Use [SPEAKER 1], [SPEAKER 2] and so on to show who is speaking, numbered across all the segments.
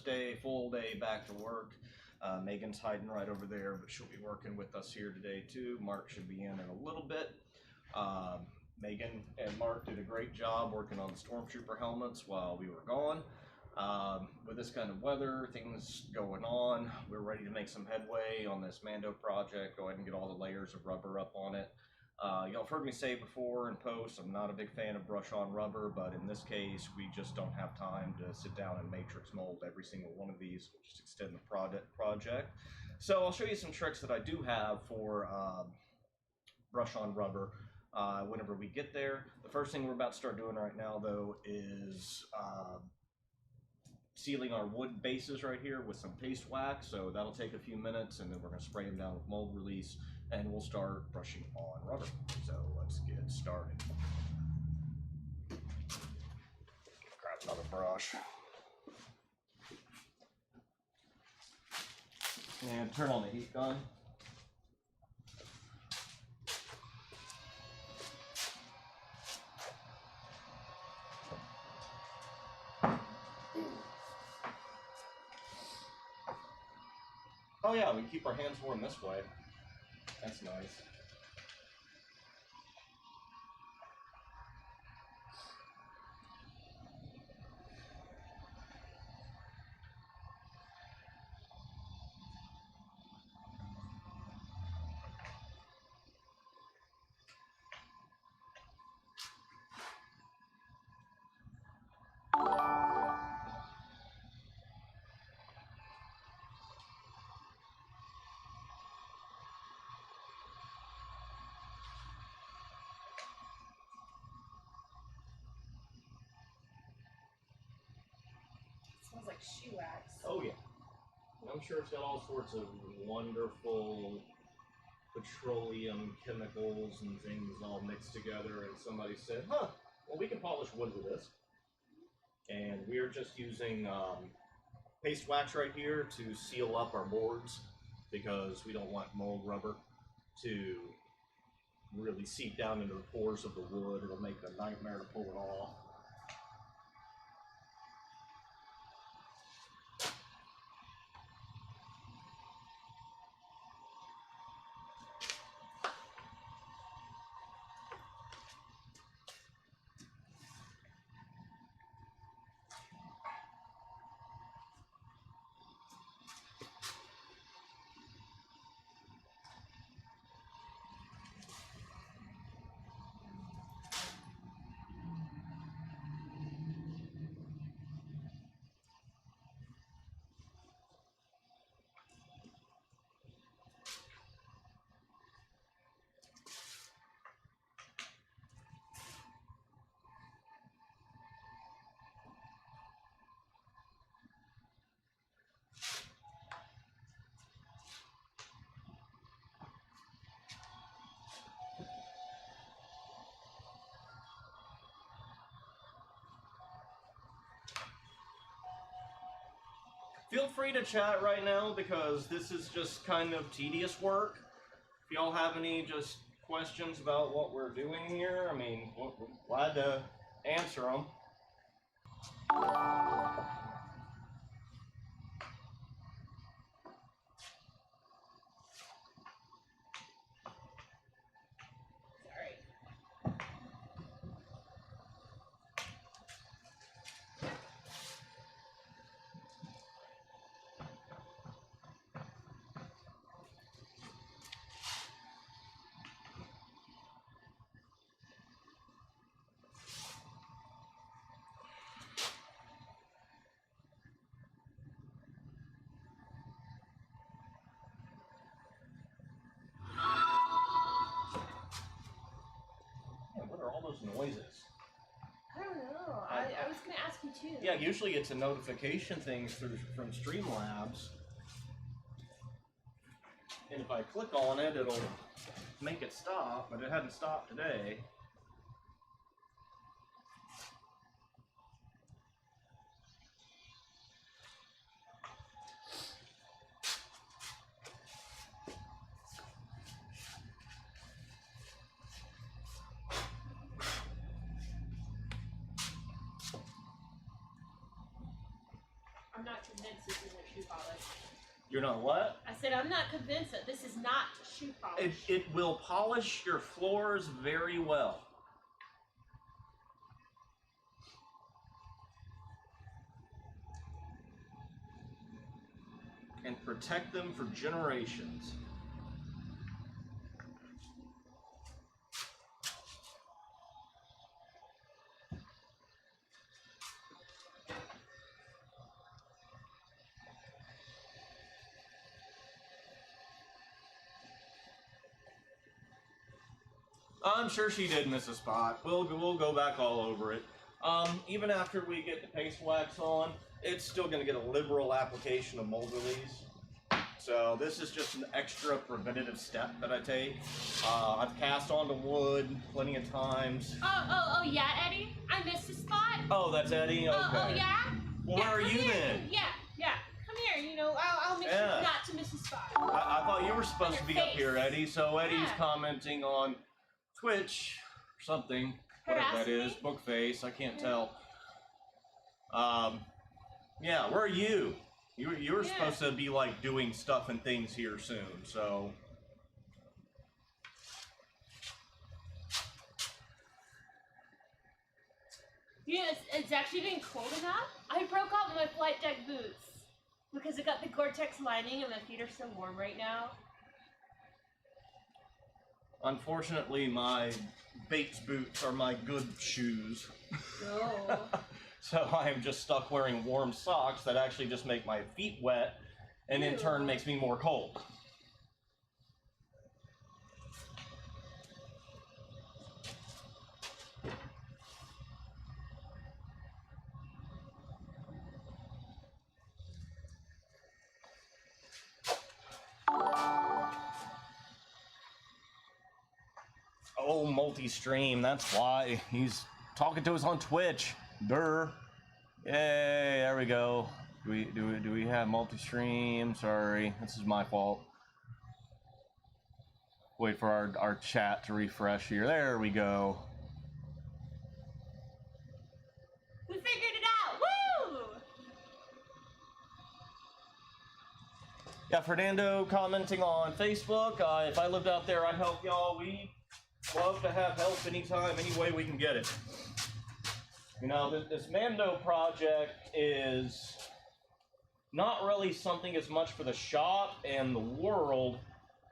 [SPEAKER 1] Day, full day back to work. Megan's hiding right over there, but she'll be working with us here today too. Marc should be in a little bit. Megan and Marc did a great job working on the Stormtrooper helmets while we were gone. With this kind of weather, things going on, we're ready to make some headway on this Mando project. Go ahead and get all the layers of rubber up on it. Y'all have heard me say before in posts, I'm not a big fan of brush-on rubber, but in this case, we just don't have time to sit down and matrix mold every single one of these. We'll just extend the project. So I'll show you some tricks that I do have for brush-on rubber whenever we get there. The first thing we're about to start doing right now, though, is sealing our wood bases right here with some paste wax. So that'll take a few minutes, and then we're going to spray them down with mold release, and we'll start brushing on rubber. So let's get started. Grab another brush. And turn on the heat gun. Oh yeah, we can keep our hands warm this way. That's nice.
[SPEAKER 2] Smells like shoe wax.
[SPEAKER 1] Oh yeah. I'm sure it's got all sorts of wonderful petroleum chemicals and things all mixed together, and somebody said, well, we can polish wood with this. And we're just using paste wax right here to seal up our boards, because we don't want mold rubber to really seep down into the pores of the wood. It'll make it a nightmare to pull it off. Feel free to chat right now, because this is just kind of tedious work. If y'all have any just questions about what we're doing here, I mean, we're glad to answer them. What are all those noises?
[SPEAKER 2] I don't know. I was going to ask you too.
[SPEAKER 1] Yeah, usually it's a notification thing from Streamlabs. And if I click on it, it'll make it stop, but it hadn't stopped today.
[SPEAKER 2] I'm not convinced this isn't shoe polish.
[SPEAKER 1] You're not what?
[SPEAKER 2] I said I'm not convinced that this is not shoe polish.
[SPEAKER 1] It will polish your floors very well. And protect them for generations. I'm sure she did miss a spot. We'll go back all over it. Even after we get the paste wax on, it's still going to get a liberal application of mold release. So this is just an extra preventative step that I take. I've cast onto wood plenty of times.
[SPEAKER 2] Oh, yeah, Eddie? I missed a spot?
[SPEAKER 1] Oh, that's Eddie? Okay.
[SPEAKER 2] Oh, yeah?
[SPEAKER 1] Well, where are you then?
[SPEAKER 2] Yeah. Come here, you know, I'll make sure not to miss a spot.
[SPEAKER 1] I thought you were supposed to be up here, Eddie. So Eddie's commenting on Twitch or something. Whatever that is. Bookface, I can't tell. Yeah, where are you? You were supposed to be like doing stuff and things here soon, so.
[SPEAKER 2] Yeah, it's actually been cold enough. I broke out my flight deck boots because it got the Gore-Tex lining and my feet are so warm right now.
[SPEAKER 1] Unfortunately, my Bates boots are my good shoes.
[SPEAKER 2] Oh.
[SPEAKER 1] So I am just stuck wearing warm socks that actually just make my feet wet and in turn makes me more cold. Oh, multi-stream, that's why. He's talking to us on Twitch. Durr. Yay, there we go. Do we have multi-stream? Sorry, this is my fault. Wait for our chat to refresh here. There we go.
[SPEAKER 2] We figured it out! Woo!
[SPEAKER 1] Yeah, Fernando commenting on Facebook. If I lived out there, I'd help y'all. We love to have help anytime, any way we can get it. You know, this Mando project is not really something as much for the shop and the world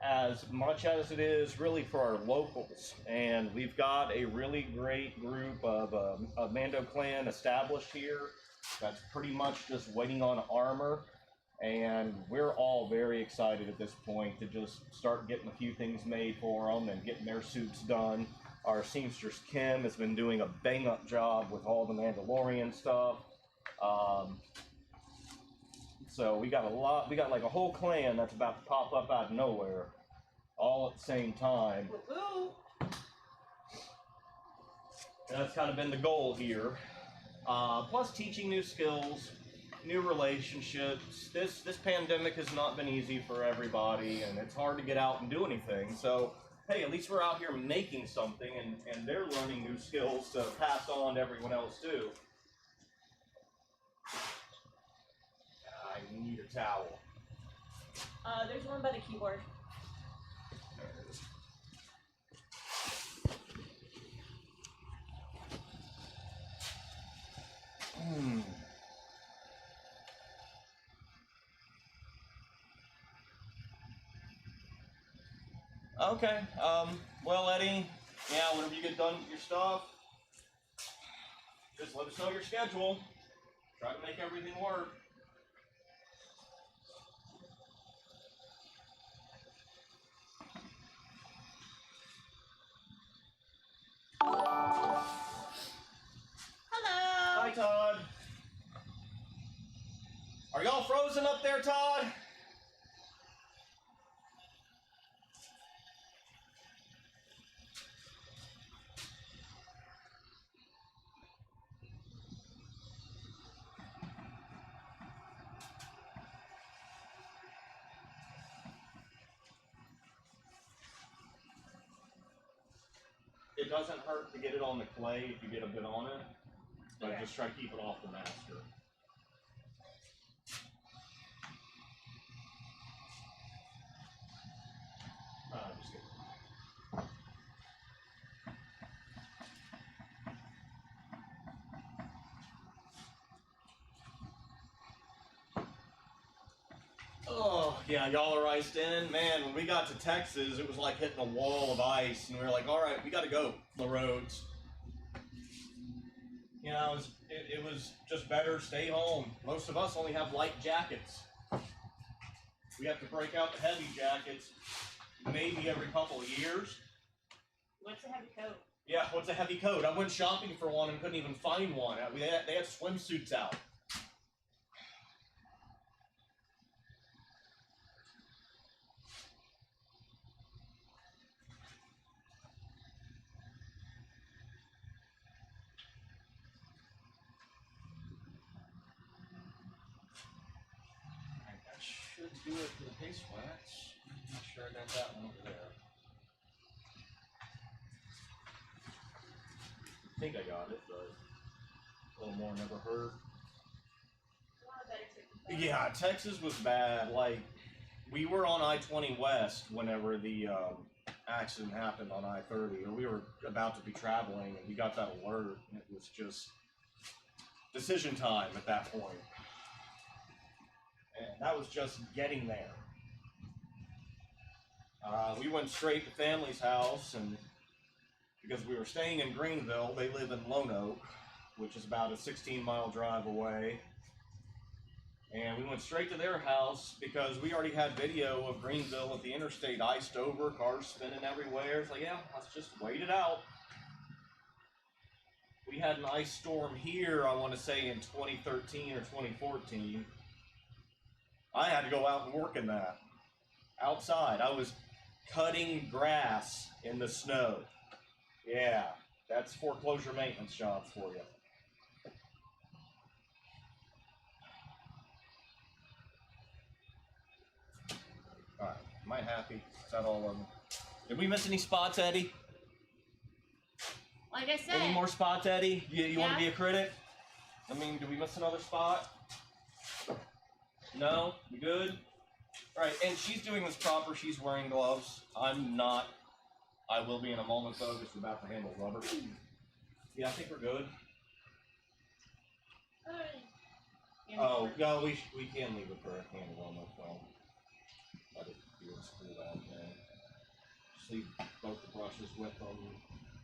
[SPEAKER 1] as much as it is really for our locals. And we've got a really great group of Mando clan established here that's pretty much just waiting on armor. And we're all very excited at this point to just start getting a few things made for them and getting their suits done. Our seamstress Kim has been doing a bang-up job with all the Mandalorian stuff. So we got like a whole clan that's about to pop up out of nowhere, all at the same time. And that's kind of been the goal here. Plus teaching new skills, new relationships. This pandemic has not been easy for everybody, and it's hard to get out and do anything. So, hey, at least we're out here making something, and they're learning new skills to pass on to everyone else too. I need a towel.
[SPEAKER 2] There's one by the keyboard.
[SPEAKER 1] There it is. Okay, well, Eddie, yeah, whenever you get done with your stuff, just let us know your schedule. Try to make everything work.
[SPEAKER 2] Hello!
[SPEAKER 1] Hi, Todd. Are y'all frozen up there, Todd? It doesn't hurt to get it on the clay if you get a bit on it, but just try to keep it off the master. Yeah, y'all are iced in. Man, when we got to Texas, it was like hitting a wall of ice, and we were like, all right, we got to go. The roads. You know, it was just better stay home. Most of us only have light jackets. We have to break out the heavy jackets maybe every couple of years.
[SPEAKER 2] What's a heavy coat?
[SPEAKER 1] Yeah, what's a heavy coat? I went shopping for one and couldn't even find one. They had swimsuits out. That should do it for the paste wax. Make sure I got that one over there. I think I got it, but a little more never hurt. Yeah, Texas was bad. Like, we were on I-20 West whenever the accident happened on I-30, or we were about to be traveling, and we got that alert, and it was just decision time at that point. And that was just getting there. We went straight to family's house, and because we were staying in Greenville, they live in Lone Oak, which is about a 16-mile drive away. And we went straight to their house because we already had video of Greenville at the interstate iced over, cars spinning everywhere. It's like, yeah, let's just wait it out. We had an ice storm here, I want to say in 2013 or 2014. I had to go out and work in that. Outside, I was cutting grass in the snow. Yeah, that's foreclosure maintenance jobs for you. All right, am I happy? Is that all of them? Did we miss any spots, Eddie?
[SPEAKER 2] Like I said.
[SPEAKER 1] Any more spots, Eddie? You want to be a critic? I mean, did we miss another spot? No? We good? All right, and she's doing this proper. She's wearing gloves. I'm not. I will be in a moment, though, because we're about to handle rubber. Yeah, I think we're good. Oh, no, we can leave it for a handle on that film. Let it do and screw that in. Just leave both the brushes with them.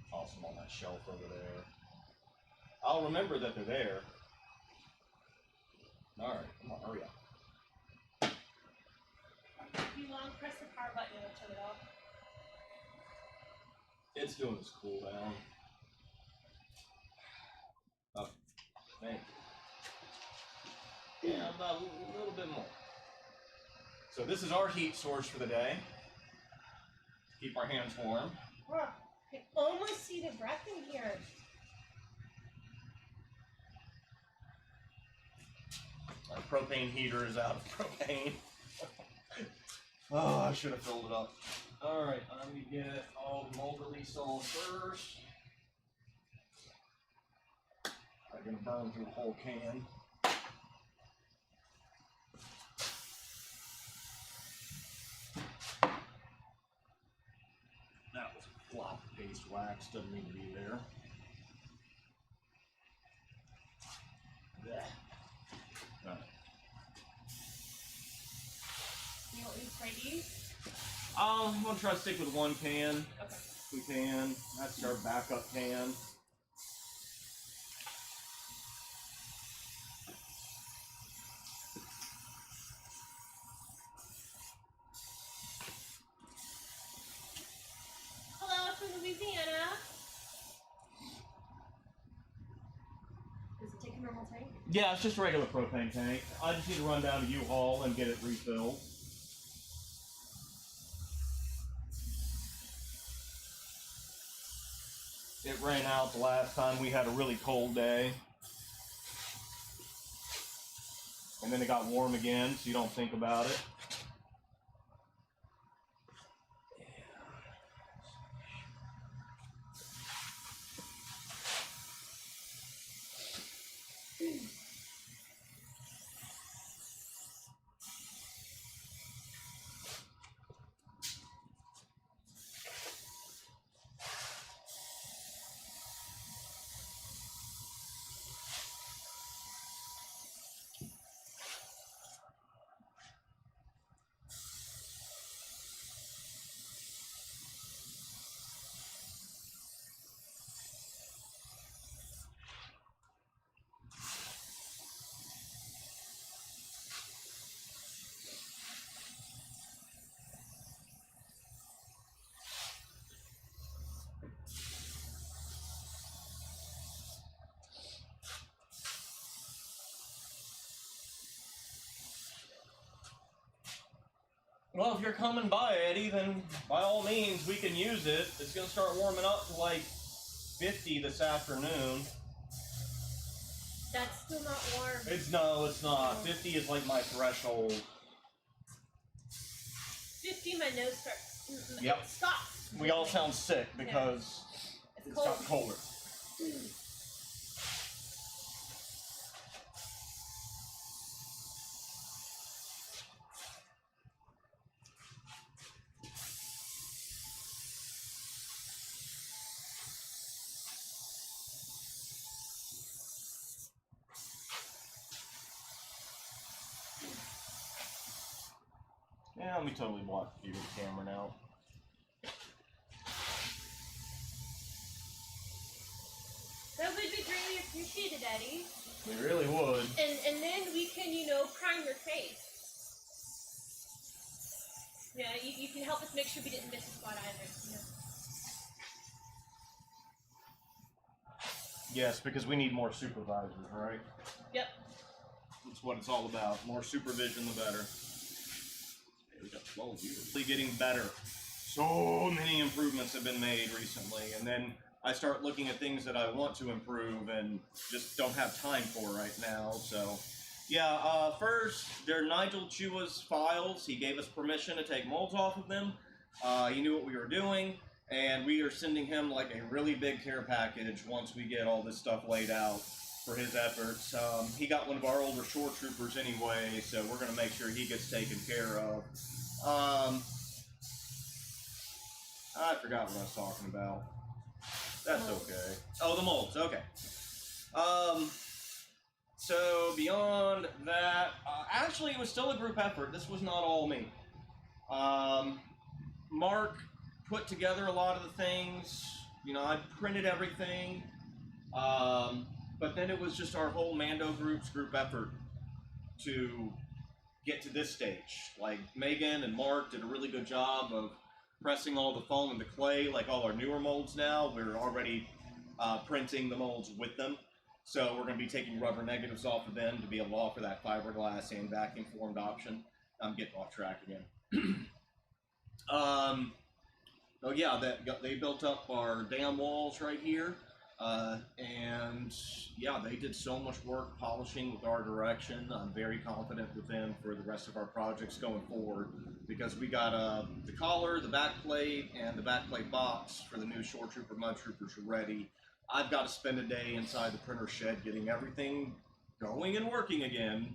[SPEAKER 1] Toss them on that shelf over there. I'll remember that they're there. All right, come on, hurry up.
[SPEAKER 2] You long press the power button and turn it off.
[SPEAKER 1] It's doing its cool down. Up. Thank you. Yeah, about a little bit more. So this is our heat source for the day. Keep our hands warm.
[SPEAKER 2] Bro, I can almost see the breath in here.
[SPEAKER 1] Our propane heater is out of propane. Oh, I should have filled it up. All right, I'm going to get all the mold release on first. I'm going to burn through the whole can. That was a flop of paste wax, doesn't need to be there. Blech. All right.
[SPEAKER 2] You want me to spray these?
[SPEAKER 1] I'm going to try to stick with one can.
[SPEAKER 2] Okay.
[SPEAKER 1] We can. That's our backup can.
[SPEAKER 2] Hello from Louisiana. Does it take a normal tank?
[SPEAKER 1] Yeah, it's just a regular propane tank. I just need to run down to U-Haul and get it refilled. It ran out the last time we had a really cold day. And then it got warm again, so you don't think about it. Well, if you're coming by, Eddie, then by all means we can use it. It's gonna start warming up to like 50 this afternoon.
[SPEAKER 2] That's still not warm.
[SPEAKER 1] It's not. 50 is like my threshold.
[SPEAKER 2] 50, my nose starts.
[SPEAKER 1] Yep.
[SPEAKER 2] It stops.
[SPEAKER 1] We all sound sick because it's gotten colder. Yeah, let me totally block the camera now.
[SPEAKER 2] That would be greatly appreciated, Eddie.
[SPEAKER 1] We really would.
[SPEAKER 2] And then we can, prime your face. Yeah, you can help us make sure we didn't miss a spot either.
[SPEAKER 1] Yes, because we need more supervisors, right?
[SPEAKER 2] Yep.
[SPEAKER 1] That's what it's all about. More supervision, the better. We got 12 years. Really getting better. So many improvements have been made recently, and then I start looking at things that I want to improve and just don't have time for right now. So, yeah. First, they're Nigel Chua's files. He gave us permission to take molds off of them. He knew what we were doing, and we are sending him like a really big care package once we get all this stuff laid out for his efforts. He got one of our older shore troopers anyway, so we're going to make sure he gets taken care of. I forgot what I was talking about. That's okay. Oh, the molds, okay. So beyond that, actually it was still a group effort. This was not all me. Marc put together a lot of the things. I printed everything. But then it was just our whole Mando group's group effort to get to this stage. Like Megan and Marc did a really good job of pressing all the foam and the clay, like all our newer molds now. We're already printing the molds with them. So we're going to be taking rubber negatives off of them to be able to offer that fiberglass and vacuum formed option. I'm getting off track again. Oh yeah, they built up our dam walls right here. And yeah, they did so much work polishing with our direction. I'm very confident with them for the rest of our projects going forward, because we got the collar, the back plate, and the back plate box for the new Shore Trooper Mud Troopers ready. I've got to spend a day inside the printer shed getting everything going and working again.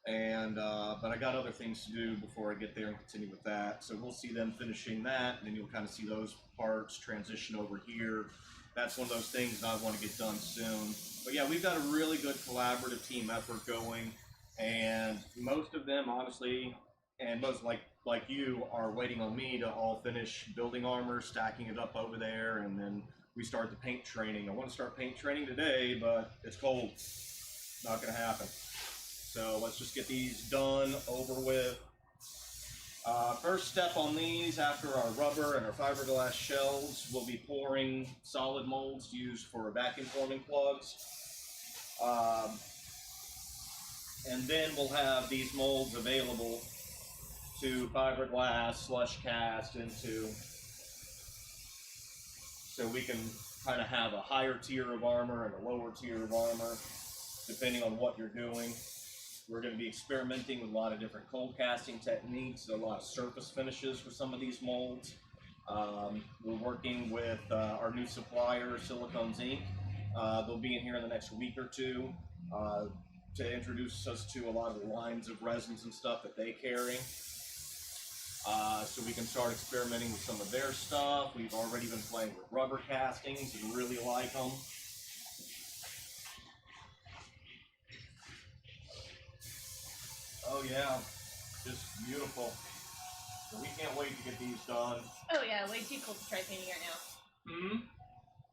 [SPEAKER 1] And but I got other things to do before I get there and continue with that. So we'll see them finishing that, and then you'll kind of see those parts transition over here. That's one of those things that I want to get done soon. But yeah, we've got a really good collaborative team effort going, and most of them, honestly, and most like you, are waiting on me to all finish building armor, stacking it up over there, and then we start the paint training. I want to start paint training today, but it's cold. Not going to happen. So let's just get these done, over with. First step on these, after our rubber and our fiberglass shells, we'll be pouring solid molds used for vacuum forming plugs. And then we'll have these molds available to fiberglass slush cast into, so we can kind of have a higher tier of armor and a lower tier of armor, depending on what you're doing. We're going to be experimenting with a lot of different cold casting techniques, a lot of surface finishes for some of these molds. We're working with our new supplier, Silicone Inc. They'll be in here in the next week or two to introduce us to a lot of the lines of resins and stuff that they carry. So we can start experimenting with some of their stuff. We've already been playing with rubber castings and really like them. Oh yeah, just beautiful. So we can't wait to get these done.
[SPEAKER 2] Oh yeah, way too cold to try painting right now.
[SPEAKER 1] Hmm?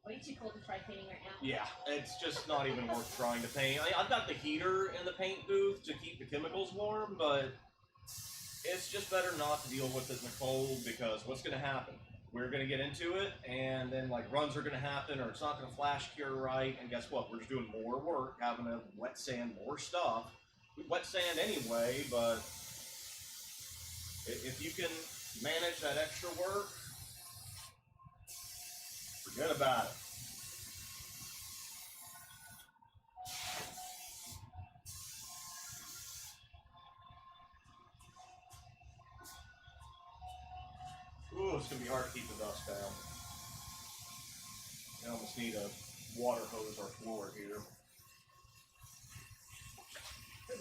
[SPEAKER 2] Way too cold to try painting right now.
[SPEAKER 1] Yeah, it's just not even worth trying to paint. I've got the heater in the paint booth to keep the chemicals warm, but it's just better not to deal with it in the cold, because what's going to happen? We're going to get into it, and then like runs are going to happen, or it's not going to flash cure right, and guess what? We're just doing more work, having to wet sand more stuff. We wet sand anyway, but If you can manage that extra work, forget about it. Ooh, it's gonna be hard to keep the dust down. You almost need a water hose or floor here. I'm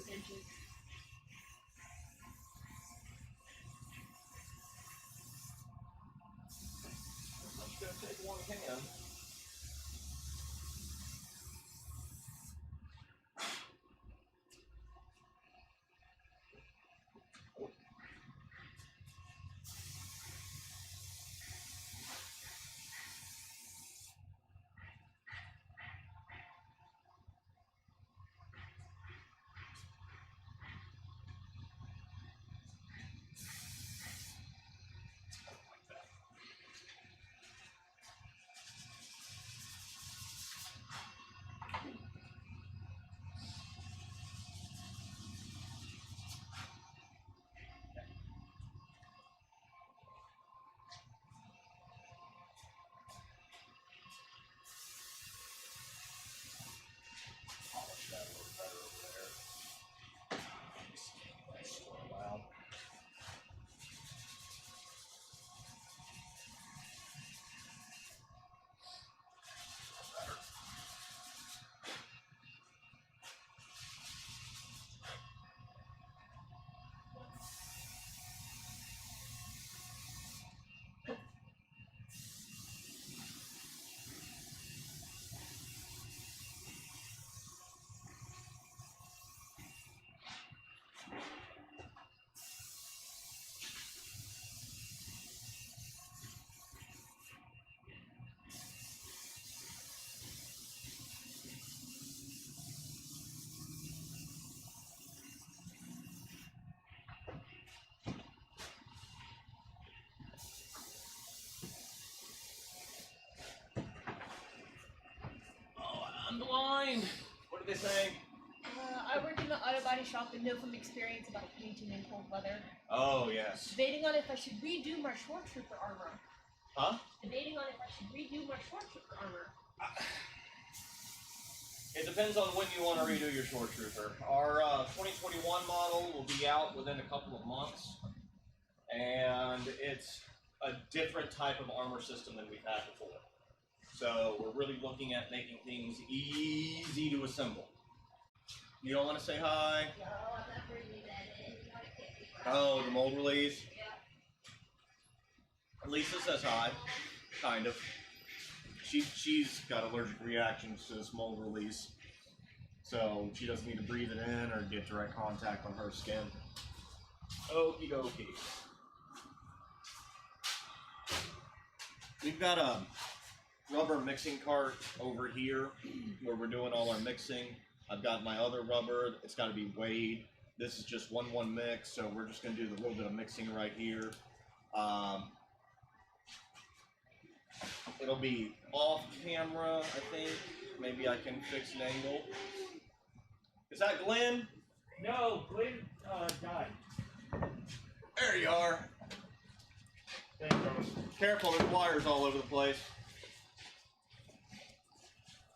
[SPEAKER 1] just gonna take one hand. Polish that a little better over there. Just swirl out. Better. Oh, I'm blind. What are they saying?
[SPEAKER 2] I work in the auto body shop and know from experience about painting in cold weather.
[SPEAKER 1] Oh, yes.
[SPEAKER 2] Debating on if I should redo my short trooper armor.
[SPEAKER 1] Huh?
[SPEAKER 2] Debating on if I should redo my short trooper armor.
[SPEAKER 1] It depends on when you want to redo your short trooper. Our 2021 model will be out within a couple of months, and it's a different type of armor system than we've had before. So we're really looking at making things easy to assemble. You don't want to say hi?
[SPEAKER 2] No, I'm not bringing that in.
[SPEAKER 1] Oh, the mold release?
[SPEAKER 2] Yeah.
[SPEAKER 1] Lisa says hi, kind of. She's got allergic reactions to this mold release, so she doesn't need to breathe it in or get direct contact on her skin. Okie dokie. We've got a rubber mixing cart over here where we're doing all our mixing. I've got my other rubber. It's got to be weighed. This is just 1-1 mix, so we're just going to do the little bit of mixing right here. It'll be off camera, I think. Maybe I can fix an angle. Is that Glenn?
[SPEAKER 3] No, Glenn died.
[SPEAKER 1] There you are.
[SPEAKER 3] Thanks, Carlos.
[SPEAKER 1] Careful, there's wires all over the place.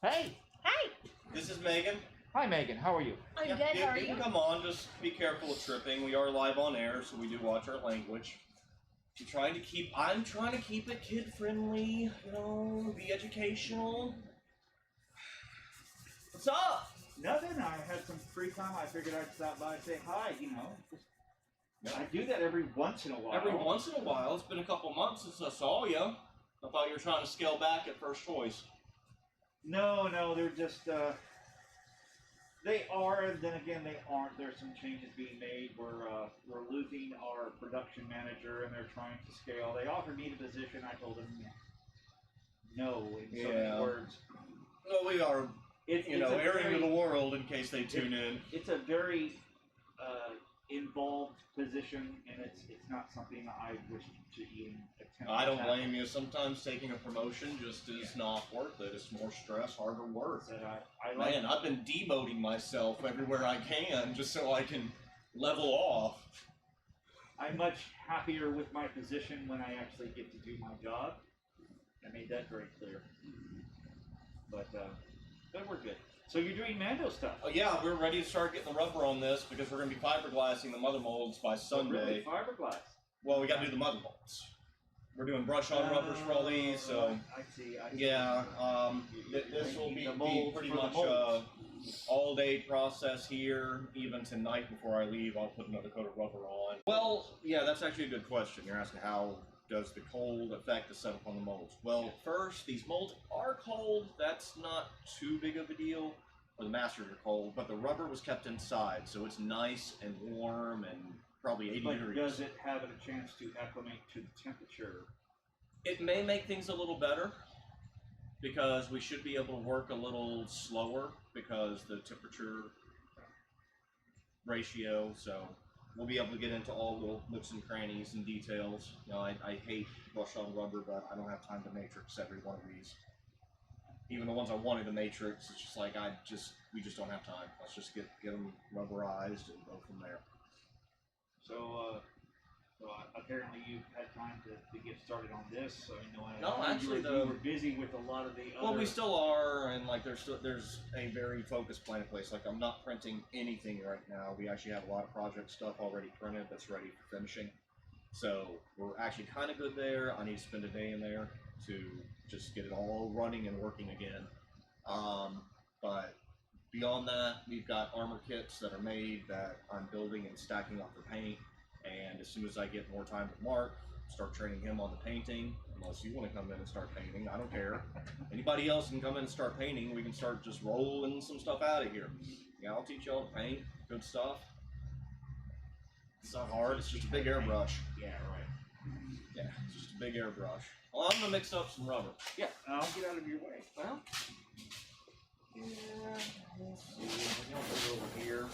[SPEAKER 3] Hey!
[SPEAKER 2] Hi!
[SPEAKER 1] This is Megan.
[SPEAKER 3] Hi, Megan. How are you?
[SPEAKER 2] I'm
[SPEAKER 1] Yeah,
[SPEAKER 2] good, how are
[SPEAKER 1] you
[SPEAKER 2] you?
[SPEAKER 1] can come on, just be careful of tripping. We are live on air, so we do watch our language. I'm trying to keep it kid friendly, you know, be educational. What's up?
[SPEAKER 3] Nothing. I had some free time. I figured I'd stop by and say hi, you know. I do that every once in a while.
[SPEAKER 1] Every once in a while. It's been a couple months since I saw you. I thought you were trying to scale back at First Choice.
[SPEAKER 3] No, they're just, they are, and then again, they aren't. There's some changes being made. We're losing our production manager, and they're trying to scale. They offered me the position. I told them no in so many words.
[SPEAKER 1] Well, we are,
[SPEAKER 3] It's
[SPEAKER 1] airing to the world in case they tune in.
[SPEAKER 3] It's a very involved position, and it's not something I wish to even attempt.
[SPEAKER 1] I don't blame you. Sometimes taking a promotion just is not worth it. It's more stress, harder work.
[SPEAKER 3] That I like.
[SPEAKER 1] Man, I've been demoting myself everywhere I can just so I can level off.
[SPEAKER 3] I'm much happier with my position when I actually get to do my job. I made that very clear. But we're good. So you're doing Mando stuff.
[SPEAKER 1] Oh yeah, we're ready to start getting the rubber on this because we're going to be fiberglassing the mother molds by Sunday.
[SPEAKER 3] Oh, really? Fiberglass?
[SPEAKER 1] Well, we got to do the mother molds. We're doing brush-on rubbers for all these, so...
[SPEAKER 3] I see.
[SPEAKER 1] Yeah, this will be pretty much all-day process here. Even tonight before I leave, I'll put another coat of rubber on. Well, yeah, that's actually a good question. You're asking how does the cold affect the setup on the molds? Well, first, these molds are cold. That's not too big of a deal. Or the masters are cold, but the rubber was kept inside, so it's nice and warm and probably 80 degrees.
[SPEAKER 3] But does it have a chance to acclimate to the temperature?
[SPEAKER 1] It may make things a little better because we should be able to work a little slower because the temperature ratio, so we'll be able to get into all the nooks and crannies and details. You know, I hate brush-on rubber, but I don't have time to matrix every one of these. Even the ones I wanted to matrix, it's just like we just don't have time. Let's just get them rubberized and go from there.
[SPEAKER 3] So, apparently you've had time to get started on this. I
[SPEAKER 1] No, actually,
[SPEAKER 3] you were busy with a lot of the other...
[SPEAKER 1] Well, we still are, and like there's a very focused plan in place. Like I'm not printing anything right now. We actually have a lot of project stuff already printed that's ready for finishing. So we're actually kind of good there. I need to spend a day in there to just get it all running and working again. But beyond that, we've got armor kits that are made that I'm building and stacking up for paint. And as soon as I get more time with Mark, start training him on the painting. Unless you want to come in and start painting, I don't care. Anybody else can come in and start painting. We can start just rolling some stuff out of here. Yeah, I'll teach y'all to paint. Good stuff. It's not hard. It's just a big airbrush.
[SPEAKER 3] Yeah, right.
[SPEAKER 1] Yeah, it's just a big airbrush. Well, I'm gonna mix up some rubber.
[SPEAKER 3] Yeah, I'll get out of your way.
[SPEAKER 1] Well, yeah. Let's see. We'll put it over here.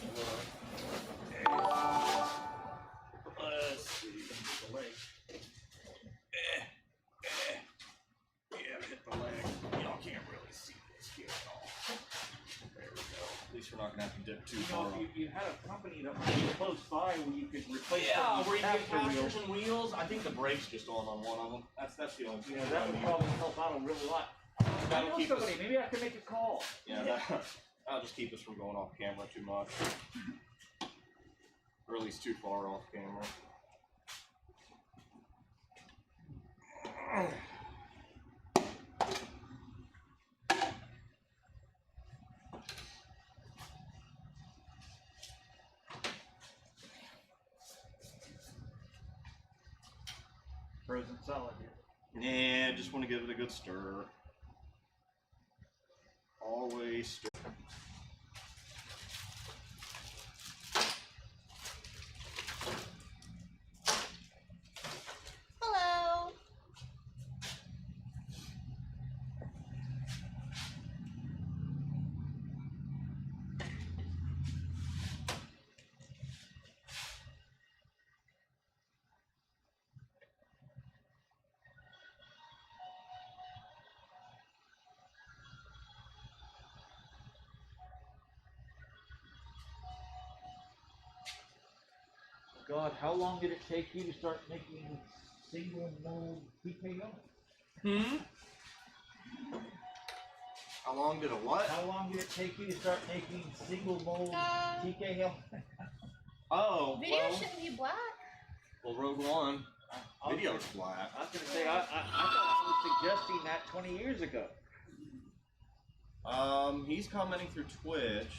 [SPEAKER 1] Let's see.
[SPEAKER 3] The leg.
[SPEAKER 1] Yeah, hit the leg. Y'all can't really see this here at all. There we go. At least we're not gonna have to dip too far.
[SPEAKER 3] You had a company that was close by where you could replace.
[SPEAKER 1] Yeah, where you get
[SPEAKER 3] casters
[SPEAKER 1] casters and wheels. I think the brake's just on one of them. That's the only thing.
[SPEAKER 3] Yeah, that would probably help out a real lot.
[SPEAKER 1] That'll keep us.
[SPEAKER 3] Maybe I can make a call.
[SPEAKER 1] Yeah, that'll just keep us from going off camera too much, or at least too far off camera.
[SPEAKER 3] Frozen solid here.
[SPEAKER 1] Yeah, just want to give it a good stir. Always stir.
[SPEAKER 2] Hello.
[SPEAKER 3] God, how long did it take you to start making single mold TKO?
[SPEAKER 1] How long did a what?
[SPEAKER 3] How long did it take you to start making single mold TKO?
[SPEAKER 1] Oh,
[SPEAKER 2] Video
[SPEAKER 1] well,
[SPEAKER 2] shouldn't be black.
[SPEAKER 1] well, Rogue One. Video's black.
[SPEAKER 3] I was going to say, I thought I was suggesting that 20 years ago.
[SPEAKER 1] He's commenting through Twitch.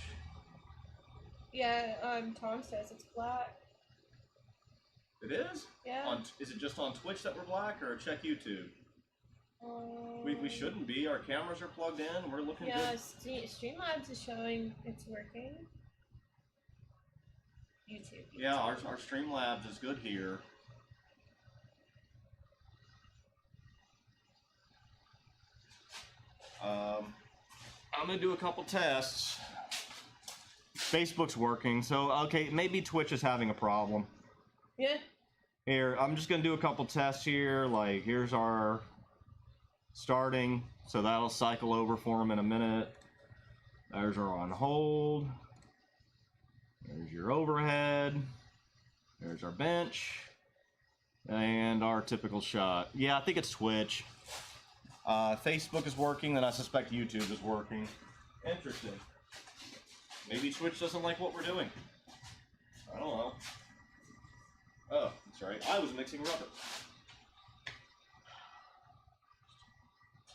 [SPEAKER 2] Yeah, Tom says it's black.
[SPEAKER 1] It is?
[SPEAKER 2] Yeah.
[SPEAKER 1] Is it just on Twitch that we're black, or check YouTube? We shouldn't be. Our cameras are plugged in. We're looking good.
[SPEAKER 2] Yeah, Streamlabs is showing it's working. YouTube.
[SPEAKER 1] Yeah, our Streamlabs is good here. I'm gonna do a couple tests. Facebook's working, so okay, maybe Twitch is having a problem.
[SPEAKER 2] Yeah.
[SPEAKER 1] Here, I'm just gonna do a couple tests here. Like, here's our starting, so that'll cycle over for them in a minute. There's our on hold. There's your overhead. There's our bench. And our typical shot. Yeah, I think it's Twitch. Facebook is working, and I suspect YouTube is working. Interesting. Maybe Twitch doesn't like what we're doing. I don't know. Oh, that's right. I was mixing rubber.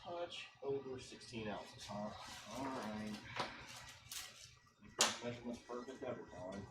[SPEAKER 1] Touch over 16 ounces, huh? Alright. Measurements perfect every time.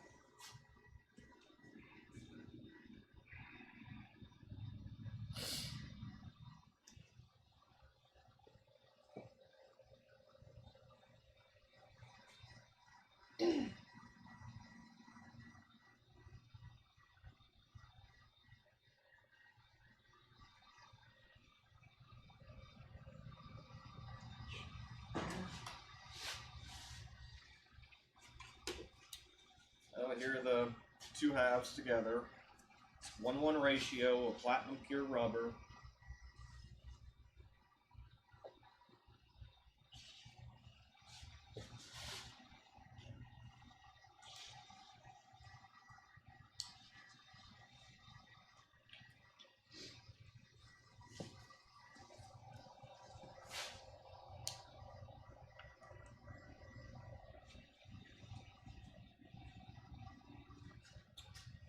[SPEAKER 1] Oh, here are the two halves together. It's 1:1 ratio of platinum pure rubber.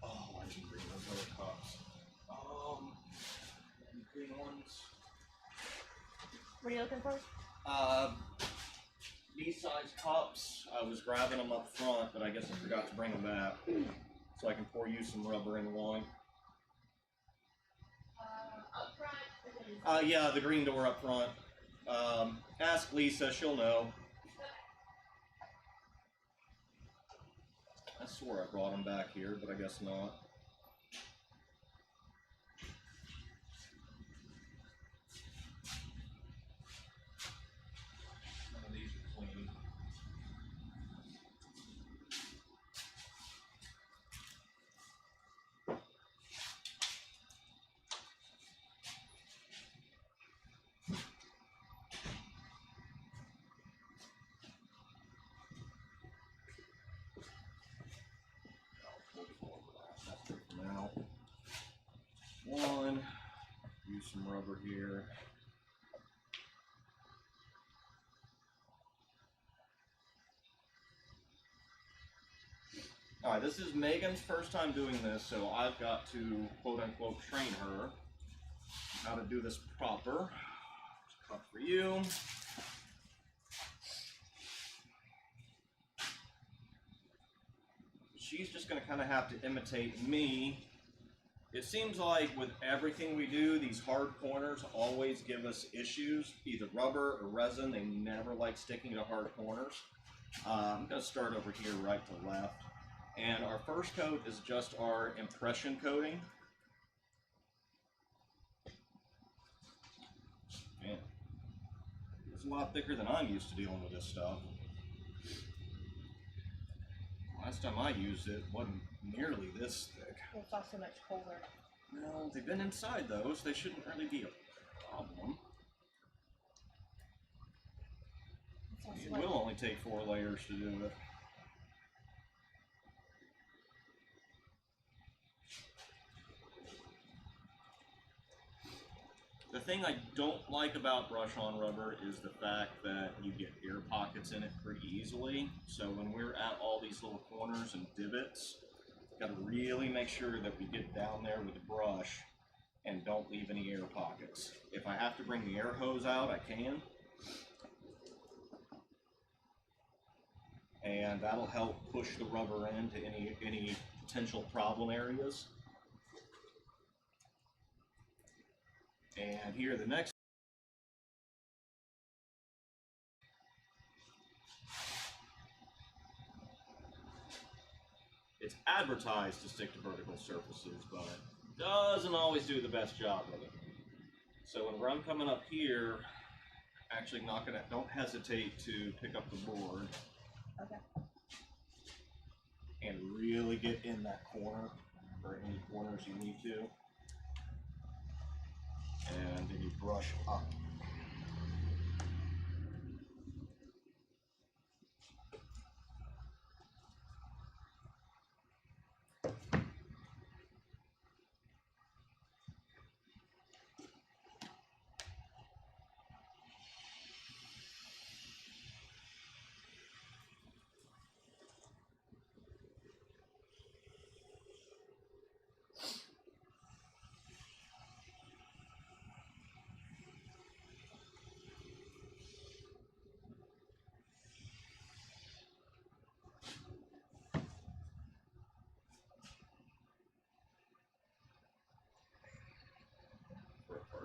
[SPEAKER 1] Oh, I didn't bring those other cups. Green ones.
[SPEAKER 2] What are you looking for?
[SPEAKER 1] These size cups, I was grabbing them up front, but I guess I forgot to bring them back. So I can pour you some rubber in one.
[SPEAKER 2] Up front.
[SPEAKER 1] Yeah, the green door up front. Ask Lisa, she'll know. I swore I brought them back here, but I guess not. None of these are clean. That's good for now. One. Use some rubber here. Alright, this is Megan's first time doing this, so I've got to quote-unquote train her how to do this proper. Cup for you. She's just going to kind of have to imitate me. It seems like with everything we do, these hard corners always give us issues, either rubber or resin. They never like sticking to hard corners. I'm going to start over here right to left. And our first coat is just our impression coating. Man, it's a lot thicker than I'm used to dealing with this stuff. Last time I used it, wasn't nearly this thick.
[SPEAKER 2] It's also much colder.
[SPEAKER 1] No, they've been inside those. They shouldn't really be a problem. It will only take 4 layers to do it. The thing I don't like about brush-on rubber is the fact that you get air pockets in it pretty easily. So when we're at all these little corners and divots, got to really make sure that we get down there with the brush and don't leave any air pockets. If I have to bring the air hose out, I can. And that'll help push the rubber into any potential problem areas. And here the next. It's advertised to stick to vertical surfaces, but doesn't always do the best job of it. So when I'm coming up here, actually don't hesitate to pick up the board.
[SPEAKER 2] Okay.
[SPEAKER 1] And really get in that corner, or any corners you need to. And then you brush up.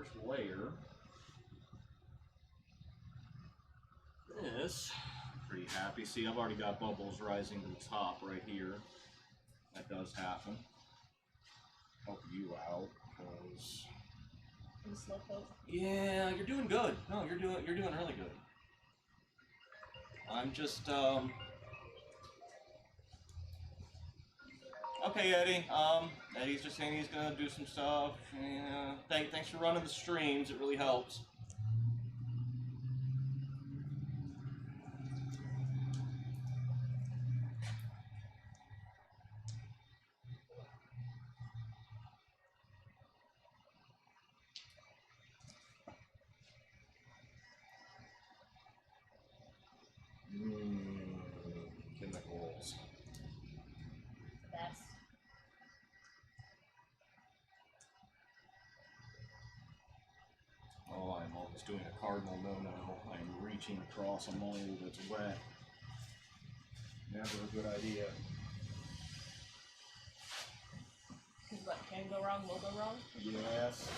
[SPEAKER 1] first layer. This, I'm pretty happy. See, I've already got bubbles rising to the top right here. That does happen. Help you out, because yeah, you're doing good. No, you're doing really good. I'm just okay, Eddie. Eddie's just saying he's gonna do some stuff. Yeah. Thanks for running the streams. It really helps. Chemicals.
[SPEAKER 2] Best.
[SPEAKER 1] Oh, I'm almost doing a cardinal no-no. I'm reaching across a mold that's wet. Never a good idea.
[SPEAKER 2] Because what can go wrong will go wrong?
[SPEAKER 1] Yes.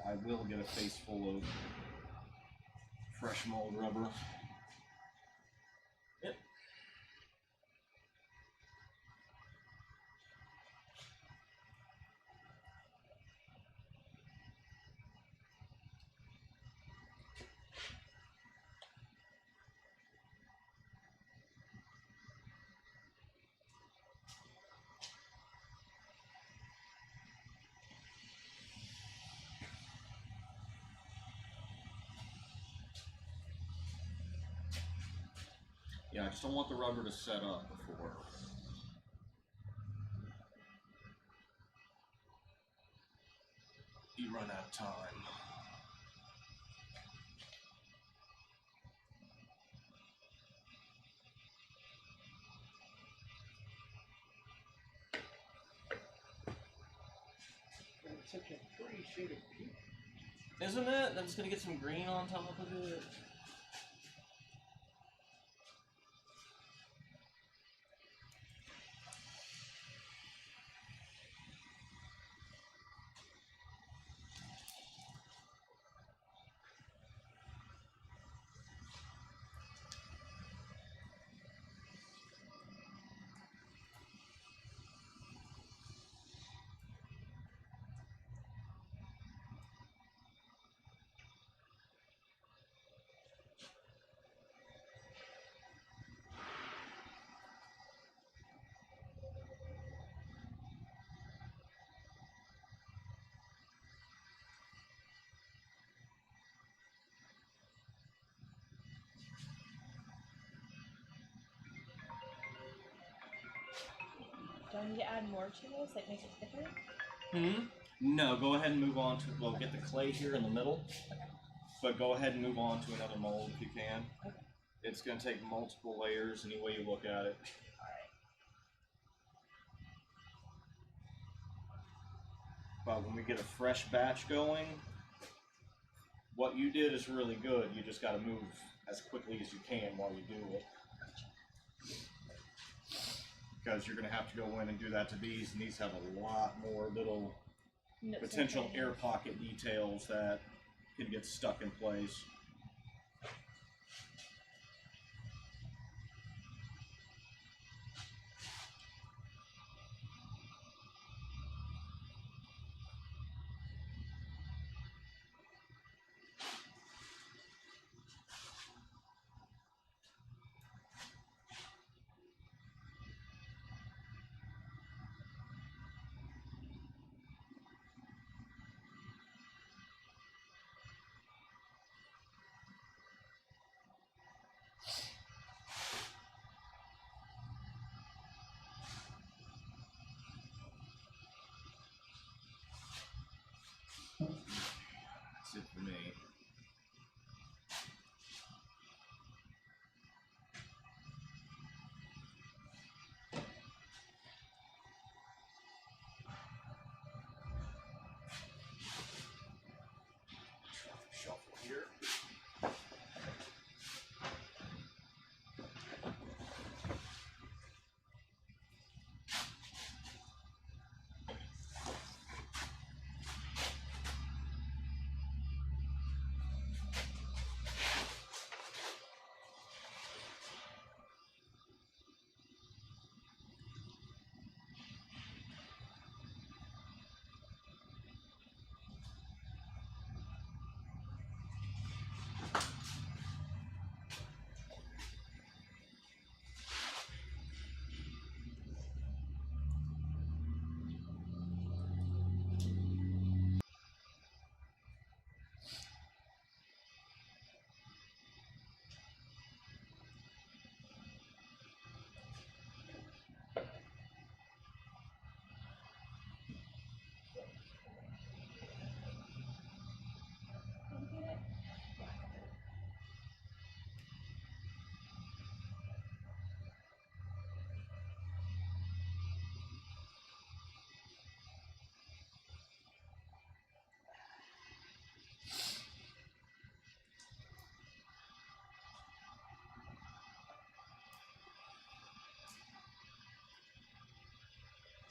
[SPEAKER 1] I will get a face full of fresh mold rubber. Yep. Yeah, I just don't want the rubber to set up before. You run out of time.
[SPEAKER 3] It's such a pretty shade of pink.
[SPEAKER 1] Isn't it? I'm just gonna get some green on top of it.
[SPEAKER 2] Do I need to add more to this? Like make it thicker?
[SPEAKER 1] No, go ahead and move on to, well, get the clay here in the middle, but go ahead and move on to another mold if you can.
[SPEAKER 2] Okay.
[SPEAKER 1] It's going to take multiple layers any way you look at it. But when we get a fresh batch going, what you did is really good. You just got to move as quickly as you can while you do it. Because you're going to have to go in and do that to these, and these have a lot more little potential air pocket details that can get stuck in place.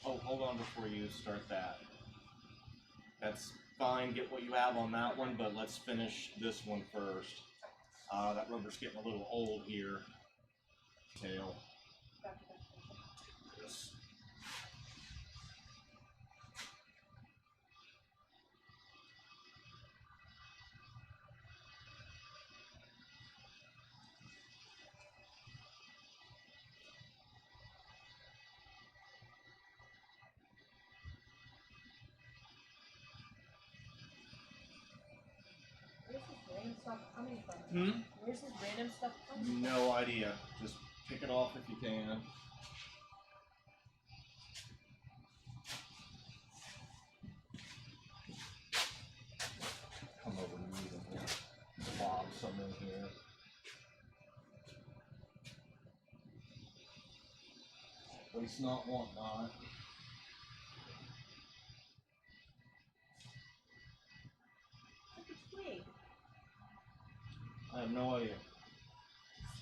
[SPEAKER 1] Oh, hold on before you start that. That's fine, get what you have on that one, but let's finish this one first. That rubber's getting a little old here. Tail. This.
[SPEAKER 2] Where's this random stuff coming from? Where's this random stuff coming from?
[SPEAKER 1] No idea. Just pick it off if you can. Come over to me and lob some in here. Waste not, want not.
[SPEAKER 2] Look, it's big.
[SPEAKER 1] I have no idea.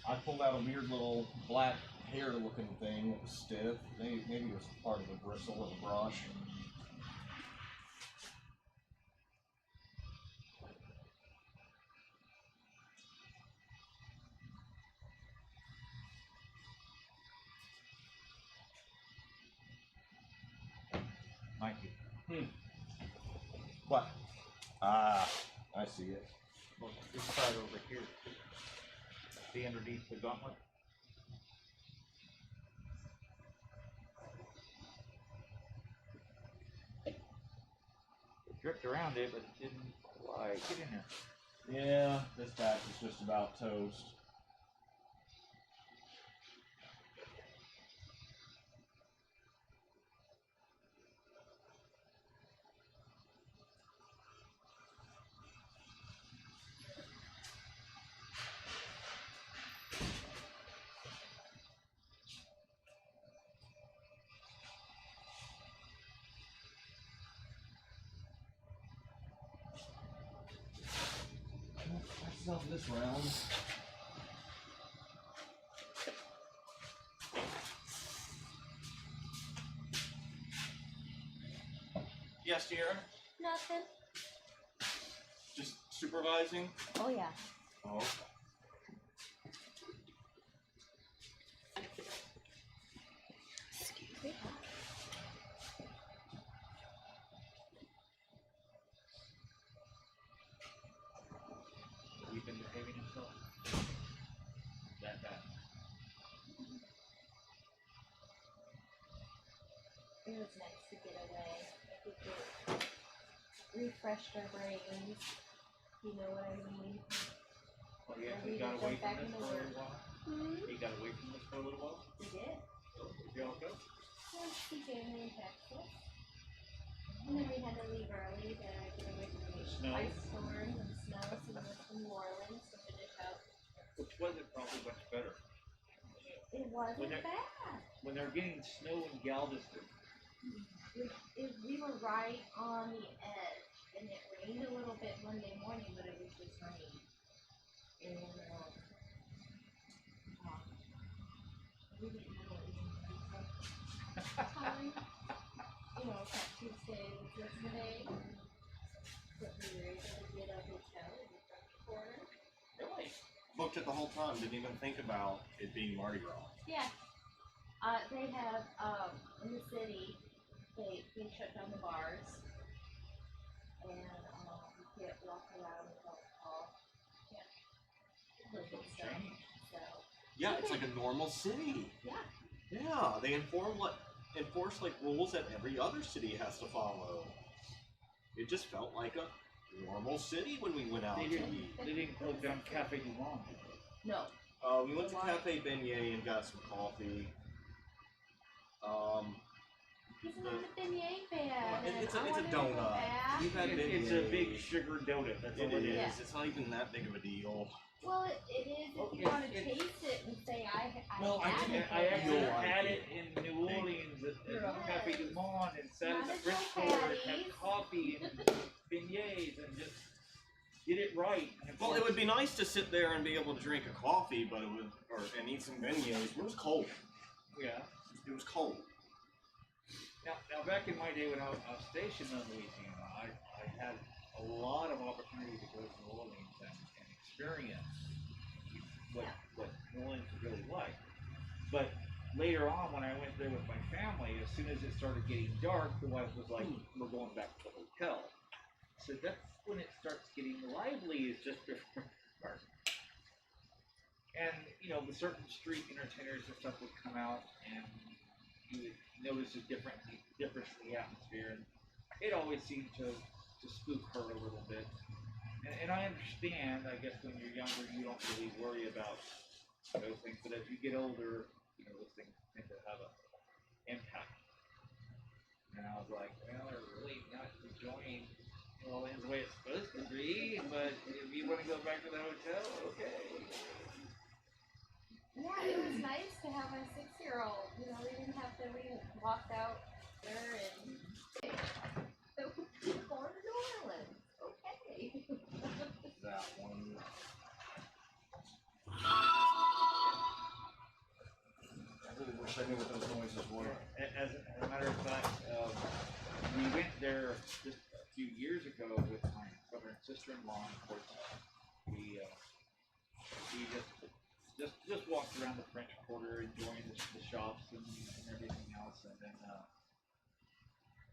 [SPEAKER 1] I pulled out a weird little black hair looking thing that was stiff. Maybe it was part of the bristle of the brush.
[SPEAKER 3] Mikey.
[SPEAKER 1] What? Ah, I see it.
[SPEAKER 3] Well, this side over here. See underneath the gauntlet? It dripped around it, but it didn't quite get in there.
[SPEAKER 1] Yeah, this batch is just about toast. That's not this round. Yes, dear.
[SPEAKER 2] Nothing.
[SPEAKER 1] Just supervising.
[SPEAKER 2] Oh yeah.
[SPEAKER 1] Oh.
[SPEAKER 2] Excuse me.
[SPEAKER 3] We've been behaving himself. That bad.
[SPEAKER 2] It was nice to get away. I think it refreshed our brains. You know what I mean?
[SPEAKER 3] Oh yeah,
[SPEAKER 2] We
[SPEAKER 3] he got
[SPEAKER 2] went
[SPEAKER 3] away
[SPEAKER 2] back
[SPEAKER 3] from this
[SPEAKER 2] into
[SPEAKER 3] for a
[SPEAKER 2] work.
[SPEAKER 3] little while.
[SPEAKER 2] Hmm?
[SPEAKER 3] He got away from this for a little while.
[SPEAKER 2] We did.
[SPEAKER 3] Oh, did y'all go?
[SPEAKER 2] Went to family in Texas. And then we had to leave early to get away from the
[SPEAKER 3] Snow?
[SPEAKER 2] ice storms and snow, so we went to New Orleans to finish up.
[SPEAKER 3] Which wasn't probably much better.
[SPEAKER 2] It wasn't
[SPEAKER 3] When they're-
[SPEAKER 2] bad.
[SPEAKER 3] When they're getting snow in Galveston,
[SPEAKER 2] We were right on the edge, and it rained a little bit Monday morning, but it was just rain. And we didn't know it was time. You know, that Tuesday was yesterday, but we were able to get a hotel in the front corner.
[SPEAKER 1] Really? Booked it the whole time. Didn't even think about it being Mardi Gras.
[SPEAKER 2] Yeah. They have, in the city, they shut down the bars, and, you can't walk around with alcohol. Yeah.
[SPEAKER 3] that's what's changed.
[SPEAKER 2] So,
[SPEAKER 1] Yeah, it's like a normal city.
[SPEAKER 2] yeah.
[SPEAKER 1] Yeah, they enforce like rules that every other city has to follow. It just felt like a normal city when we went out
[SPEAKER 3] They
[SPEAKER 1] to
[SPEAKER 3] didn't,
[SPEAKER 1] eat.
[SPEAKER 3] they didn't close down Cafe Du Monde.
[SPEAKER 2] No.
[SPEAKER 1] We went to Cafe Beignet and got some coffee.
[SPEAKER 2] He's not a beignet fan.
[SPEAKER 1] It's
[SPEAKER 2] and I
[SPEAKER 1] a
[SPEAKER 2] wanted to go
[SPEAKER 1] donut.
[SPEAKER 2] back.
[SPEAKER 1] You've had
[SPEAKER 3] It's a
[SPEAKER 1] beignets.
[SPEAKER 3] big sugar donut, that's all
[SPEAKER 1] It
[SPEAKER 3] it
[SPEAKER 1] is.
[SPEAKER 3] is.
[SPEAKER 2] Yeah.
[SPEAKER 1] It's not even that big of a deal.
[SPEAKER 2] Well, it is if you
[SPEAKER 3] Well,
[SPEAKER 2] want to
[SPEAKER 3] it's-
[SPEAKER 2] taste it and say I
[SPEAKER 1] Well, I
[SPEAKER 2] had
[SPEAKER 1] can-
[SPEAKER 2] it.
[SPEAKER 3] I actually
[SPEAKER 1] You'll like
[SPEAKER 3] had
[SPEAKER 1] it.
[SPEAKER 3] it in New Orleans at
[SPEAKER 2] Yes.
[SPEAKER 3] Cafe Du Monde and sat
[SPEAKER 2] Not
[SPEAKER 3] in the
[SPEAKER 2] at
[SPEAKER 3] French
[SPEAKER 2] Joe
[SPEAKER 3] court and had
[SPEAKER 2] Patty's.
[SPEAKER 3] coffee and beignets and just get it right. And of
[SPEAKER 1] Well, it
[SPEAKER 3] course-
[SPEAKER 1] would be nice to sit there and be able to drink a coffee, but and eat some beignets. But it was cold.
[SPEAKER 3] Yeah.
[SPEAKER 1] It was cold.
[SPEAKER 3] Now back in my day when I was stationed in Louisiana, I had a lot of opportunity to go to New Orleans and experience what New Orleans was really like. But later on, when I went there with my family, as soon as it started getting dark, the wife was like, "We're going back to the hotel." So that's when it starts getting lively, is just before dark. And the certain street entertainers and stuff would come out, and you would notice a difference in the atmosphere. And it always seemed to spook her a little bit. And I understand. I guess when you're younger, you don't really worry about those things. But as you get older, those things tend to have an impact. And I was like, well, they're really not enjoying New Orleans the way it's supposed to be. But if you want to go back to the hotel, okay.
[SPEAKER 2] Yeah, it was nice to have my 6-year-old. We didn't have to. We walked out there and going to New Orleans. Okay.
[SPEAKER 1] That one. I really wish I knew what those noises were.
[SPEAKER 3] As a matter of fact, we went there just a few years ago with my brother and sister-in-law. Of course, we just walked around the French Quarter, enjoying the shops and everything else, and then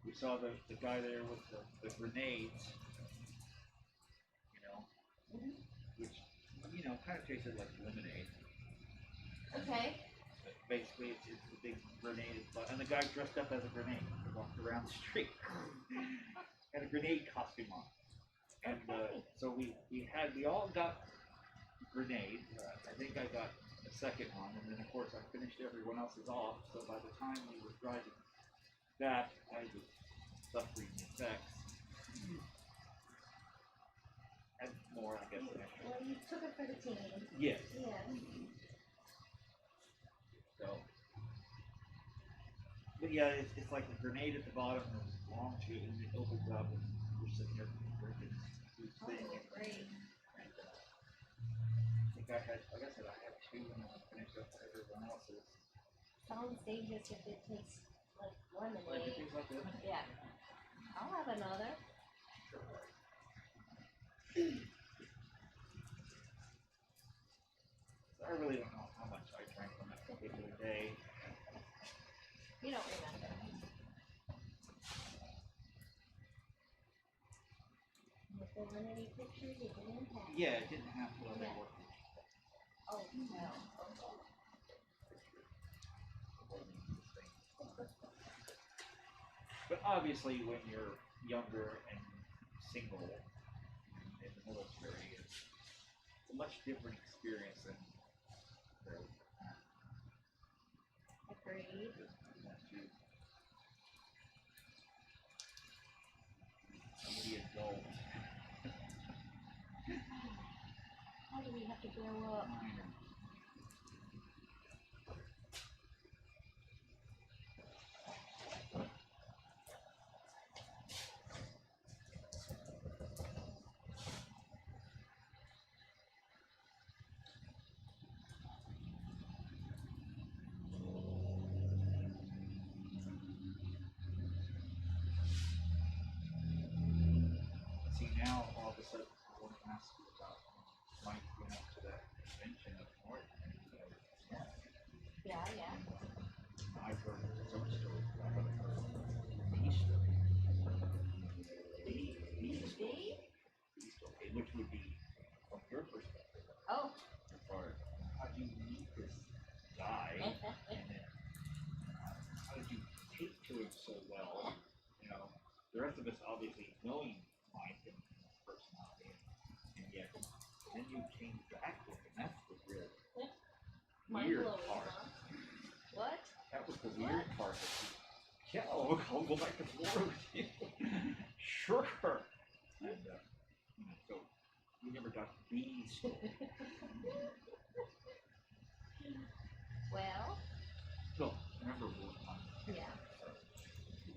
[SPEAKER 3] we saw the guy there with the grenades, which kind of tasted like lemonade.
[SPEAKER 2] Okay.
[SPEAKER 3] But basically, it's a big grenade, and the guy dressed up as a grenade. He walked around the street, had a grenade costume on, and so we all got grenades. I think I got a second one, and then of course I finished everyone else's off. So by the time we were driving back, I was suffering the effects. And more, I guess.
[SPEAKER 2] Well, you took it for the team.
[SPEAKER 3] Yes.
[SPEAKER 2] Yeah.
[SPEAKER 3] So, but yeah, it's like the grenade at the bottom. There's a long tube, and it opens up, and we're sitting there drinking this thing.
[SPEAKER 2] Oh, great.
[SPEAKER 3] And, I think I had 2, and I finished up everyone else's.
[SPEAKER 2] Sounds dangerous if it tastes like lemonade.
[SPEAKER 3] Like it tastes like lemonade.
[SPEAKER 2] Yeah. I'll have another.
[SPEAKER 3] I really don't know how much I drank on that particular day.
[SPEAKER 2] You don't remember. If there weren't any pictures, you didn't have.
[SPEAKER 3] Yeah, it didn't have to.
[SPEAKER 2] Yeah. Oh, no.
[SPEAKER 3] But obviously, when you're younger and single in the military, it's a much different experience than
[SPEAKER 2] Agreed.
[SPEAKER 3] the adult.
[SPEAKER 2] How do we have to grow up?
[SPEAKER 3] See, now all of a sudden I want to ask you about Mike went up to that convention up north.
[SPEAKER 2] Yeah.
[SPEAKER 3] I've heard some stories, but I haven't heard the story. The story, which would be from your perspective.
[SPEAKER 2] Oh.
[SPEAKER 3] As far as how do you meet this guy, and then how did you take to him so well? The rest of us obviously knowing Mike and his personality, and yet then you came back with him. That's the real weird part.
[SPEAKER 2] Huh? What?
[SPEAKER 3] That was the weird part. Yeah, I'll go back to Florida with you. Sure. And so we never got these stories.
[SPEAKER 2] Well.
[SPEAKER 3] No, remember one time.
[SPEAKER 2] Yeah.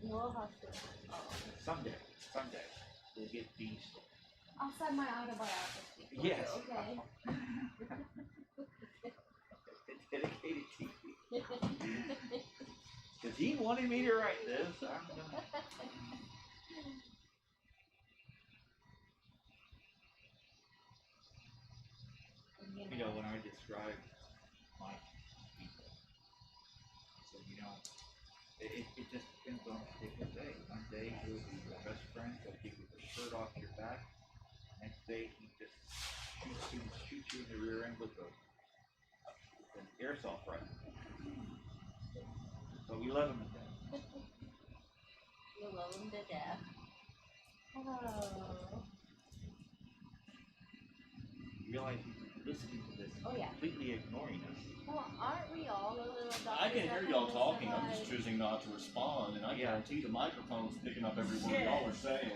[SPEAKER 2] We'll have to.
[SPEAKER 3] Someday we'll get these stories.
[SPEAKER 2] I'll sign my autobiography.
[SPEAKER 3] Yes.
[SPEAKER 2] Okay.
[SPEAKER 3] Dedicated to you. Because He wanted me to write this. I'm gonna... You know, when I describe my people, so you know, it just depends on a particular day. One day he'll be your best friend, he'll give you the shirt off your back. Next day he just shoots you in the rear end with an airsoft rifle. So we love him to death.
[SPEAKER 2] You love him to death. Oh.
[SPEAKER 3] You realize he's listening to this,
[SPEAKER 2] Oh, yeah.
[SPEAKER 3] completely ignoring us.
[SPEAKER 2] Well, aren't we all a little doctors?
[SPEAKER 1] I can hear y'all talking. I'm just
[SPEAKER 2] choosing.
[SPEAKER 1] choosing not to respond, and I
[SPEAKER 3] Yeah.
[SPEAKER 1] guarantee the microphone's picking up every word
[SPEAKER 2] Shit.
[SPEAKER 1] y'all are saying.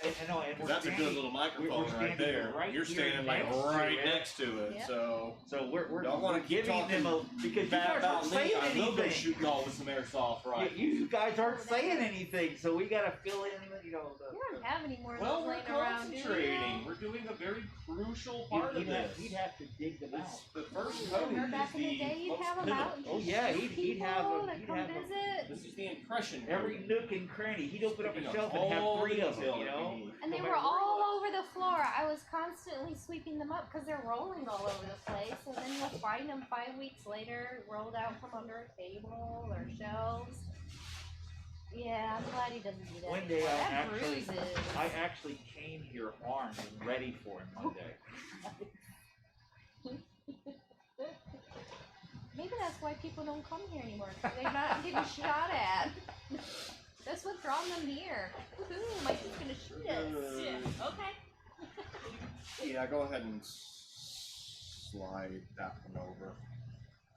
[SPEAKER 3] I know, and
[SPEAKER 1] 'Cause that's a good little microphone right
[SPEAKER 3] standing
[SPEAKER 1] there.
[SPEAKER 3] right
[SPEAKER 1] You're
[SPEAKER 3] here
[SPEAKER 1] standing like
[SPEAKER 3] next to
[SPEAKER 1] right
[SPEAKER 3] it.
[SPEAKER 1] next to it,
[SPEAKER 2] Yep.
[SPEAKER 1] so
[SPEAKER 3] So we're
[SPEAKER 1] y'all want to keep
[SPEAKER 3] giving them a
[SPEAKER 1] talking
[SPEAKER 3] because you
[SPEAKER 1] bad
[SPEAKER 3] guys
[SPEAKER 1] about
[SPEAKER 3] aren't
[SPEAKER 1] me.
[SPEAKER 3] saying
[SPEAKER 1] I will go
[SPEAKER 3] anything.
[SPEAKER 1] shoot y'all with some airsoft
[SPEAKER 3] Yeah,
[SPEAKER 1] rifles.
[SPEAKER 3] you guys aren't saying anything, so we gotta fill in, you know.
[SPEAKER 2] You don't have any more of
[SPEAKER 1] Well,
[SPEAKER 2] those
[SPEAKER 1] we're
[SPEAKER 2] laying around, do you?
[SPEAKER 1] concentrating. We're doing a very crucial part of this.
[SPEAKER 3] He'd have to dig them out.
[SPEAKER 1] It's the first
[SPEAKER 2] Remember
[SPEAKER 1] code
[SPEAKER 2] back
[SPEAKER 1] is
[SPEAKER 2] in the day,
[SPEAKER 1] the
[SPEAKER 2] you'd
[SPEAKER 1] most
[SPEAKER 2] have them out and
[SPEAKER 1] pivotal.
[SPEAKER 2] just
[SPEAKER 3] Oh, yeah,
[SPEAKER 2] shoot
[SPEAKER 3] he'd have
[SPEAKER 2] people
[SPEAKER 3] a-
[SPEAKER 2] to
[SPEAKER 3] he'd
[SPEAKER 2] come
[SPEAKER 3] have a-
[SPEAKER 2] visit.
[SPEAKER 1] This is the impression.
[SPEAKER 3] Every
[SPEAKER 1] code.
[SPEAKER 3] nook and cranny, he'd open up a
[SPEAKER 1] Picking
[SPEAKER 3] shelf
[SPEAKER 1] up
[SPEAKER 3] and have
[SPEAKER 1] all
[SPEAKER 3] 3
[SPEAKER 1] the
[SPEAKER 3] of them,
[SPEAKER 1] detail
[SPEAKER 3] you
[SPEAKER 1] that
[SPEAKER 3] know.
[SPEAKER 1] we need.
[SPEAKER 2] And they
[SPEAKER 3] No
[SPEAKER 2] were
[SPEAKER 3] matter where
[SPEAKER 2] all
[SPEAKER 3] it was.
[SPEAKER 2] over the floor. I was constantly sweeping them up because they're rolling all over the place. And then you'll find them 5 weeks later, rolled out from under a table or shelves. Yeah, I'm glad he doesn't do that
[SPEAKER 3] One day
[SPEAKER 2] anymore.
[SPEAKER 3] I
[SPEAKER 2] That
[SPEAKER 3] actually,
[SPEAKER 2] bruises.
[SPEAKER 3] I actually came here armed and ready for him one day.
[SPEAKER 2] Maybe that's why people don't come here anymore. 'Cause they're not getting shot at. That's what brought them here. Woohoo, Mike's gonna shoot us.
[SPEAKER 1] Yeah.
[SPEAKER 2] Okay.
[SPEAKER 1] Yeah, go ahead and slide that one over.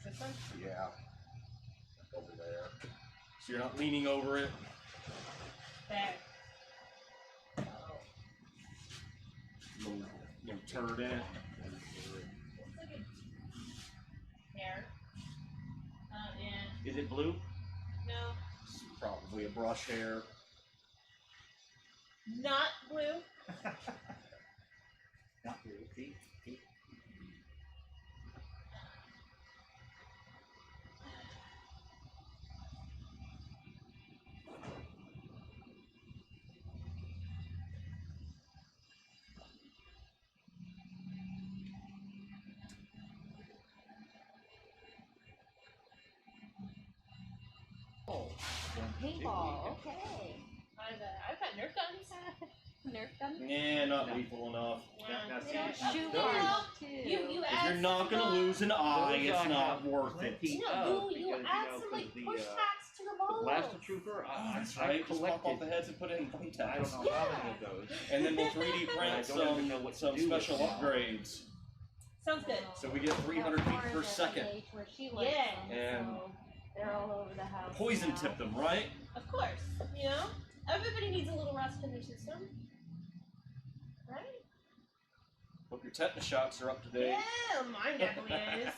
[SPEAKER 2] This one?
[SPEAKER 1] Yeah. Over there. So you're not leaning over it.
[SPEAKER 2] There.
[SPEAKER 1] Little turd in it.
[SPEAKER 2] Look at hair. And
[SPEAKER 3] Is it blue?
[SPEAKER 2] no,
[SPEAKER 1] It's probably a brush hair.
[SPEAKER 2] not blue.
[SPEAKER 3] Not blue. See? Oh,
[SPEAKER 2] Paintball. Okay. I've got Nerf guns. Nerf guns.
[SPEAKER 1] Yeah, not lethal enough.
[SPEAKER 2] They don't shoot
[SPEAKER 3] those-
[SPEAKER 2] well too.
[SPEAKER 1] If you're not gonna lose an eye,
[SPEAKER 3] Those
[SPEAKER 1] it's
[SPEAKER 3] I
[SPEAKER 1] not
[SPEAKER 3] have
[SPEAKER 1] worth it.
[SPEAKER 3] plenty
[SPEAKER 2] No,
[SPEAKER 3] of,
[SPEAKER 2] you
[SPEAKER 3] because,
[SPEAKER 2] add
[SPEAKER 3] you know,
[SPEAKER 2] some like
[SPEAKER 3] 'cause
[SPEAKER 2] push
[SPEAKER 3] the
[SPEAKER 2] packs to the
[SPEAKER 3] the
[SPEAKER 2] balls.
[SPEAKER 3] Blaster Trooper,
[SPEAKER 1] Oh, that's
[SPEAKER 3] I
[SPEAKER 1] right. Just pop off
[SPEAKER 3] collected,
[SPEAKER 1] the heads and put it in
[SPEAKER 3] I don't
[SPEAKER 1] thumbtacks.
[SPEAKER 3] know how many of those.
[SPEAKER 1] And then we'll 3D
[SPEAKER 3] I
[SPEAKER 1] print
[SPEAKER 3] don't even know what to
[SPEAKER 1] some
[SPEAKER 3] do with
[SPEAKER 1] special
[SPEAKER 3] them.
[SPEAKER 1] upgrades.
[SPEAKER 2] Sounds good.
[SPEAKER 1] So we get 300 feet per second.
[SPEAKER 2] Where she likes
[SPEAKER 1] Yeah.
[SPEAKER 2] them,
[SPEAKER 1] And
[SPEAKER 2] so they're all over the house.
[SPEAKER 1] Poison
[SPEAKER 2] now.
[SPEAKER 1] tip them, right?
[SPEAKER 4] Of course, you know, everybody needs a little rust in their system, right?
[SPEAKER 1] Hope your tetanus shots are up to date.
[SPEAKER 4] Yeah, mine definitely is.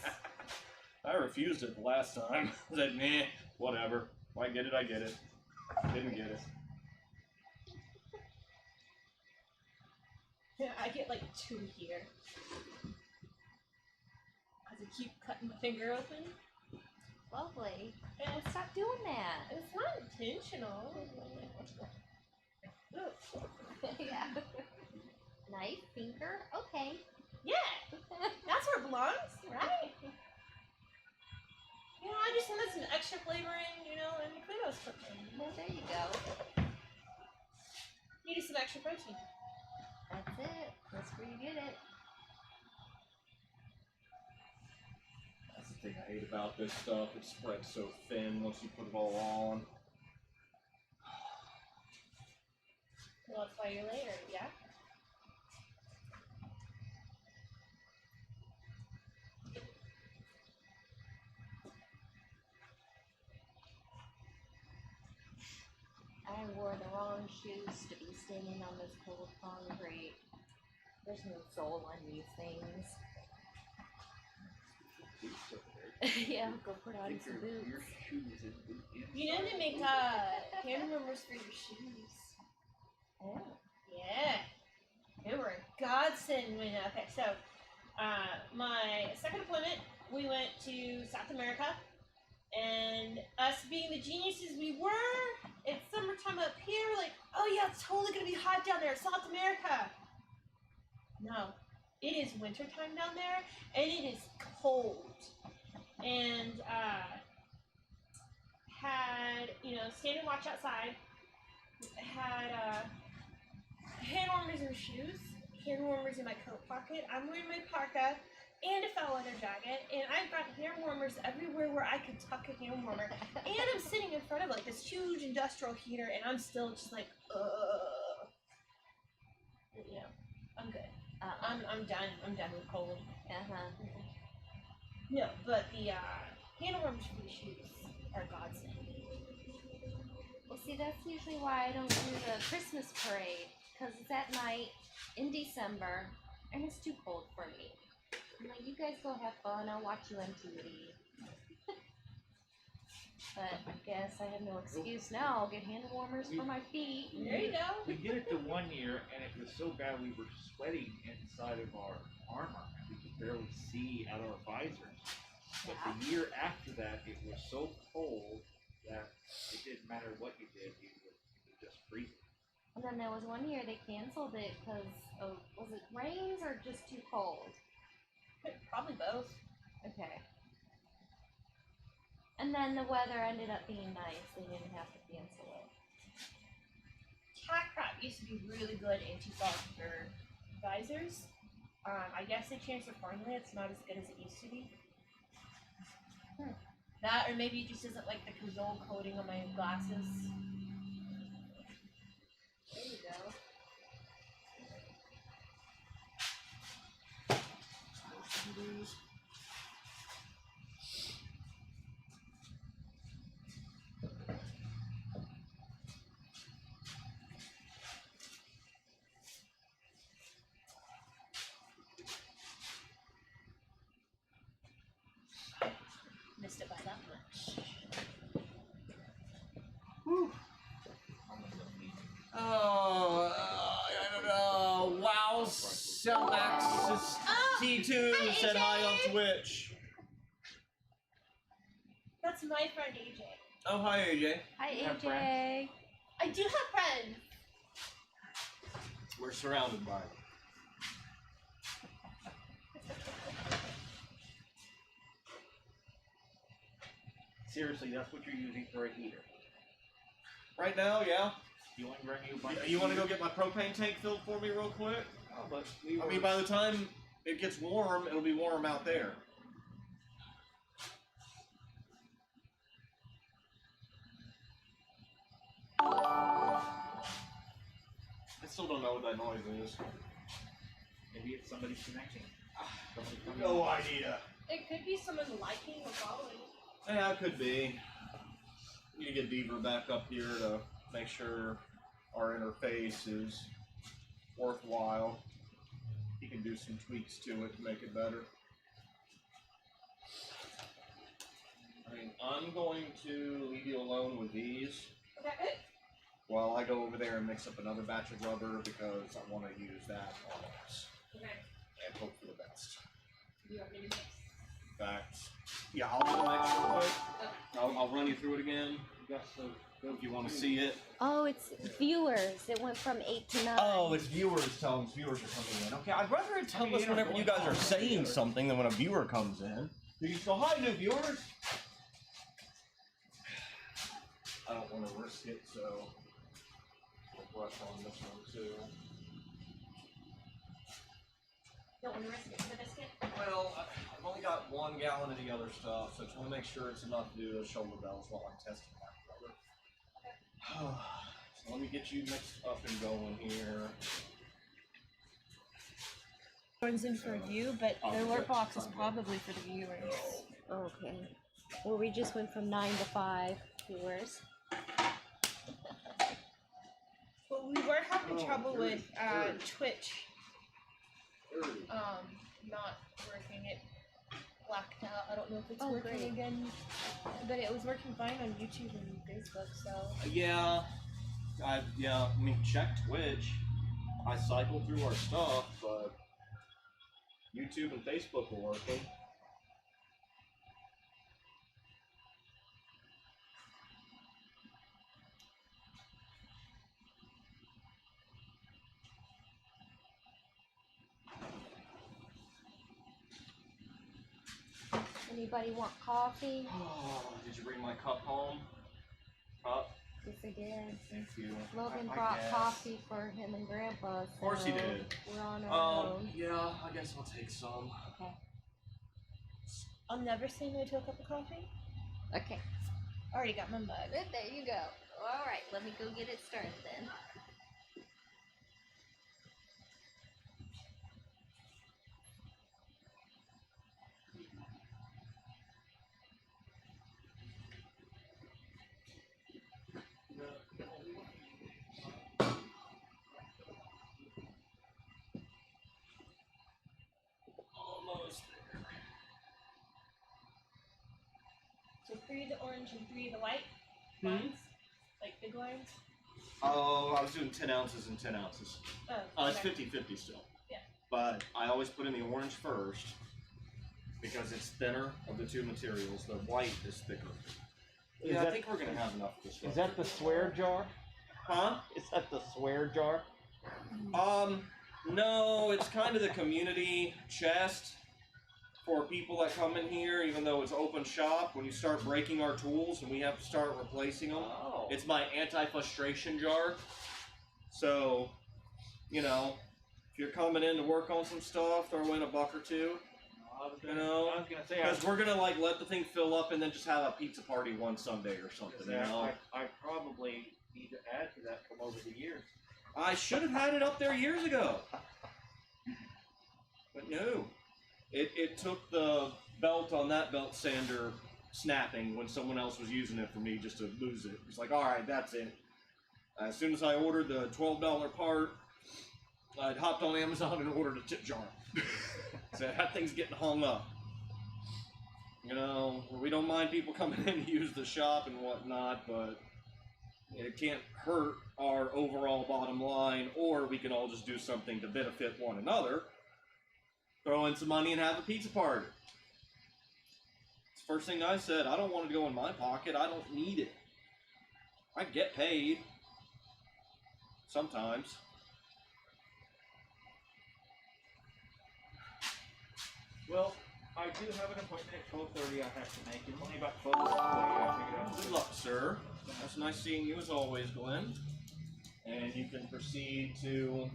[SPEAKER 1] I refused it the last time. I said, meh, whatever. If I get it, I get it. Didn't get it.
[SPEAKER 4] Yeah, I get like 2 here. Cause I keep cutting my finger open.
[SPEAKER 2] Lovely.
[SPEAKER 4] Yeah,
[SPEAKER 2] Stop doing that.
[SPEAKER 4] it's not intentional.
[SPEAKER 2] Yeah. Knife, finger, okay.
[SPEAKER 4] Yeah, that's where it belongs, right? You know, I just wanted some extra flavoring, you know, and kudos cooking.
[SPEAKER 2] Well, there you go.
[SPEAKER 4] Needed some extra protein.
[SPEAKER 2] That's it. That's where you get it.
[SPEAKER 1] That's the thing I hate about this stuff. It spreads so thin once you put it all on.
[SPEAKER 4] Well, that's why you're layered, yeah?
[SPEAKER 2] I wore the wrong shoes to be standing on this cold concrete. There's no soul on these things. Yeah, go put on some boots.
[SPEAKER 3] Your shoes and boot
[SPEAKER 4] You know they make hand warmers for your shoes.
[SPEAKER 2] Oh.
[SPEAKER 4] Yeah. They were a godsend when okay, so my second deployment we went to South America And us being the geniuses we were, it's summertime up here, we're like, oh yeah, it's totally gonna be hot down there, it's South America. No, it is wintertime down there, and it is cold. And had, standing watch outside, had hand warmers in my shoes, hand warmers in my coat pocket. I'm wearing my parka and a foul leather jacket, and I've got hand warmers everywhere where I could tuck a hand warmer. And I'm sitting in front of like this huge industrial heater, and I'm still just like, I'm good. I'm done. I'm done with cold. No, but the hand warmers for the shoes are godsend.
[SPEAKER 2] Well, see, that's usually why I don't do the Christmas parade, because it's at night in December, and it's too cold for me. I'm like, you guys go have fun, I'll watch you on TV. But I guess I have no excuse now. I'll get hand warmers for my feet.
[SPEAKER 4] There you go.
[SPEAKER 3] We did it the one year, and it was so bad we were sweating inside of our armor. We could barely see out our visors. But the year after that, it was so cold that it didn't matter what you did, you would just freeze.
[SPEAKER 2] And then there was one year they canceled it because of, was it rains or just too cold?
[SPEAKER 4] Probably both.
[SPEAKER 2] Okay. And then the weather ended up being nice. They didn't have to cancel it.
[SPEAKER 4] Cat crap used to be really good anti-fog for visors. I guess they changed the formula. It's not as good as it used to be. That, or maybe it just isn't like the Cazole coating on my glasses. There you go. Missed it by that much.
[SPEAKER 1] Whew. Oh, I don't know. Wow, Cellmax T2 said hi on Twitch.
[SPEAKER 4] That's my friend AJ.
[SPEAKER 1] Oh, hi, AJ.
[SPEAKER 2] Hi,
[SPEAKER 3] You have
[SPEAKER 2] AJ.
[SPEAKER 4] I do have friends.
[SPEAKER 1] We're surrounded by them.
[SPEAKER 3] Seriously, that's what you're using for a heater.
[SPEAKER 1] Right now, yeah.
[SPEAKER 3] You want to bring you a bunch of
[SPEAKER 1] You want to go
[SPEAKER 3] heaters?
[SPEAKER 1] get my propane tank filled for me real quick?
[SPEAKER 3] Oh, but
[SPEAKER 1] I mean, by the time it gets warm, it'll be warm out there. I still don't know what that noise is.
[SPEAKER 3] maybe it's somebody connecting. Somebody coming
[SPEAKER 1] No
[SPEAKER 3] in.
[SPEAKER 1] idea.
[SPEAKER 4] It could be someone liking or following.
[SPEAKER 1] Yeah, it could be. Need to get Beaver back up here to make sure our interface is worthwhile. He can do some tweaks to it to make it better. I mean, I'm going to leave you alone with these
[SPEAKER 4] Okay.
[SPEAKER 1] while I go over there and mix up another batch of rubber because I want to use that on us
[SPEAKER 4] Okay.
[SPEAKER 1] and hope for the best.
[SPEAKER 4] Do you want me to mix?
[SPEAKER 1] In fact, yeah, I'll do the next real quick.
[SPEAKER 4] Okay.
[SPEAKER 1] I'll run you through it again
[SPEAKER 3] You got so
[SPEAKER 1] if you want to see it.
[SPEAKER 2] Oh, it's viewers. It went from 8 to 9.
[SPEAKER 1] Oh, it's viewers telling us viewers are coming in. Okay, I'd rather it tell
[SPEAKER 3] I mean,
[SPEAKER 1] us
[SPEAKER 3] you're not
[SPEAKER 1] whenever you
[SPEAKER 3] going
[SPEAKER 1] guys are
[SPEAKER 3] on
[SPEAKER 1] saying
[SPEAKER 3] viewers.
[SPEAKER 1] something than when a viewer comes in. You can go, hi, new viewers. I don't want to risk it, so I'll brush on this one too.
[SPEAKER 4] Don't want to risk it for the biscuit?
[SPEAKER 1] Well, I've only got 1 gallon of the other stuff, so I just want to make sure it's enough to do those shoulder bells while I'm testing that rubber. So let me get you mixed up and going here.
[SPEAKER 4] One's in for review, but the alert box is probably for the viewers.
[SPEAKER 2] Okay. Well, we just went from 9 to 5 viewers.
[SPEAKER 4] Well, we were having
[SPEAKER 1] Oh,
[SPEAKER 4] trouble with
[SPEAKER 1] thirty.
[SPEAKER 4] Twitch not working. It blacked out. I don't know if it's
[SPEAKER 2] Oh,
[SPEAKER 4] working
[SPEAKER 2] great.
[SPEAKER 4] again, but it was working fine on YouTube and Facebook. So
[SPEAKER 1] Yeah, I mean, check Twitch. I cycle through our stuff, but YouTube and Facebook are working.
[SPEAKER 2] Anybody want coffee?
[SPEAKER 1] Oh, did you bring my cup home? Cup?
[SPEAKER 2] Yes, I did.
[SPEAKER 1] Thank you.
[SPEAKER 2] Logan
[SPEAKER 1] I
[SPEAKER 2] brought
[SPEAKER 1] guess.
[SPEAKER 2] coffee for him and Grandpa.
[SPEAKER 1] Of course he
[SPEAKER 2] so
[SPEAKER 1] did.
[SPEAKER 2] We're on our own.
[SPEAKER 1] Yeah, I guess I'll take some.
[SPEAKER 2] Okay.
[SPEAKER 4] I'll never say no to a cup of coffee.
[SPEAKER 2] Okay.
[SPEAKER 4] Already got my mug.
[SPEAKER 2] There you go. All right, let me go get it started then.
[SPEAKER 1] Almost there.
[SPEAKER 4] So 3 the orange and 3 the white lines, like big lines.
[SPEAKER 1] Oh, I was doing 10 ounces and 10 ounces.
[SPEAKER 4] Oh,
[SPEAKER 1] It's
[SPEAKER 4] okay.
[SPEAKER 1] 50-50 still.
[SPEAKER 4] Yeah.
[SPEAKER 1] But I always put in the orange first because it's thinner of the two materials. The white is thicker. Yeah, I think we're gonna have enough of this one.
[SPEAKER 3] Is that the swear jar?
[SPEAKER 1] Huh?
[SPEAKER 3] Is that the swear jar?
[SPEAKER 1] No, it's kind of the community chest for people that come in here, even though it's open shop. When you start breaking our tools and we have to start replacing them,
[SPEAKER 3] Oh.
[SPEAKER 1] it's my anti-frustration jar. So, you know, if you're coming in to work on some stuff, throw in a buck or two.
[SPEAKER 3] I was gonna say,
[SPEAKER 1] Because we're gonna like let the thing fill up and then just have a pizza party one Sunday or something. You know,
[SPEAKER 3] I probably need to add to that from over the years.
[SPEAKER 1] I should have had it up there years ago, but no. It took the belt on that belt sander snapping when someone else was using it for me just to lose it. It's like, all right, that's it. As soon as I ordered the $12 part, I hopped on Amazon and ordered a tip jar. So that thing's getting hung up. You know, we don't mind people coming in to use the shop and whatnot, but it can't hurt our overall bottom line, or we can all just do something to benefit one another. Throw in some money and have a pizza party. It's the first thing I said. I don't want it to go in my pocket. I don't need it. I get paid. Sometimes.
[SPEAKER 3] Well, I do have an appointment at 12:30 I have to make. It's only about 12 minutes away. I figured I'd
[SPEAKER 1] Good luck, sir. It's nice seeing you as always, Glenn. And you can proceed to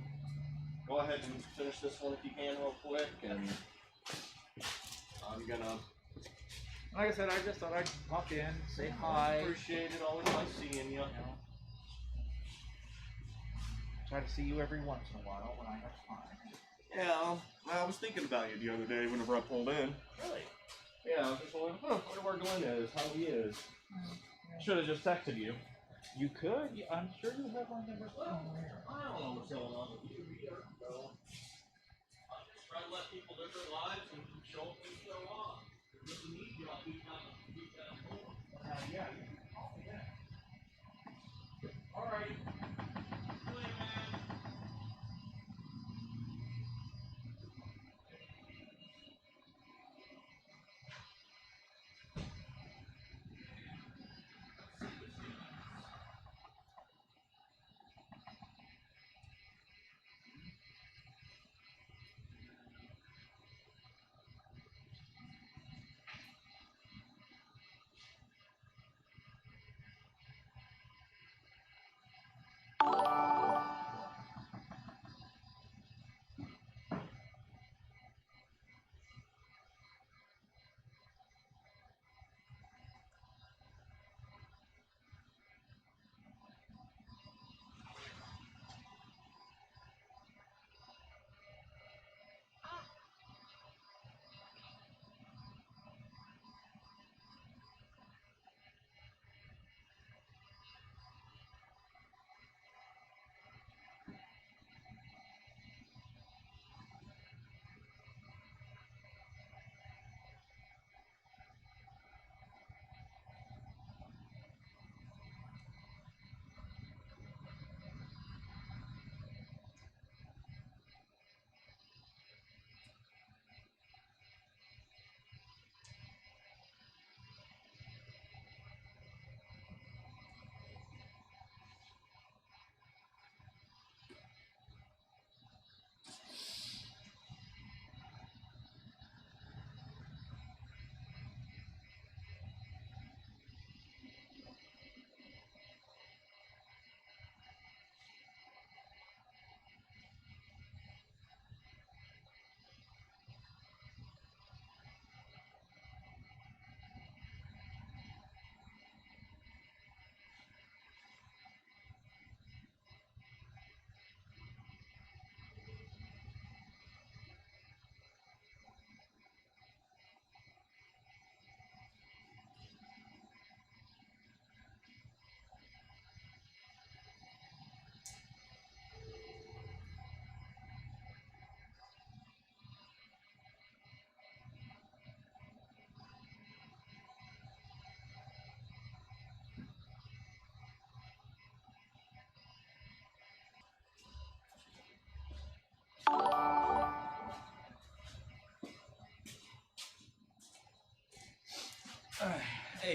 [SPEAKER 1] go ahead and finish this one if you can real quick. And I'm gonna
[SPEAKER 3] Like I said, I just thought I'd pop in, say hi.
[SPEAKER 1] appreciate it. Always nice seeing you.
[SPEAKER 3] You know, try to see you every once in a while when I have time.
[SPEAKER 1] Yeah, I was thinking about you the other day whenever I pulled in.
[SPEAKER 3] Really?
[SPEAKER 1] Yeah, I was just wondering, wonder where Glenn is, how he is. Should have just texted you.
[SPEAKER 3] You could. I'm sure you have my number somewhere.
[SPEAKER 1] I don't know what's going on with you either, so I just try to let people live their lives and show up and show off. If you need you, I'll beat that more.
[SPEAKER 3] Yeah, you can call me then.
[SPEAKER 1] All right. See you later, man.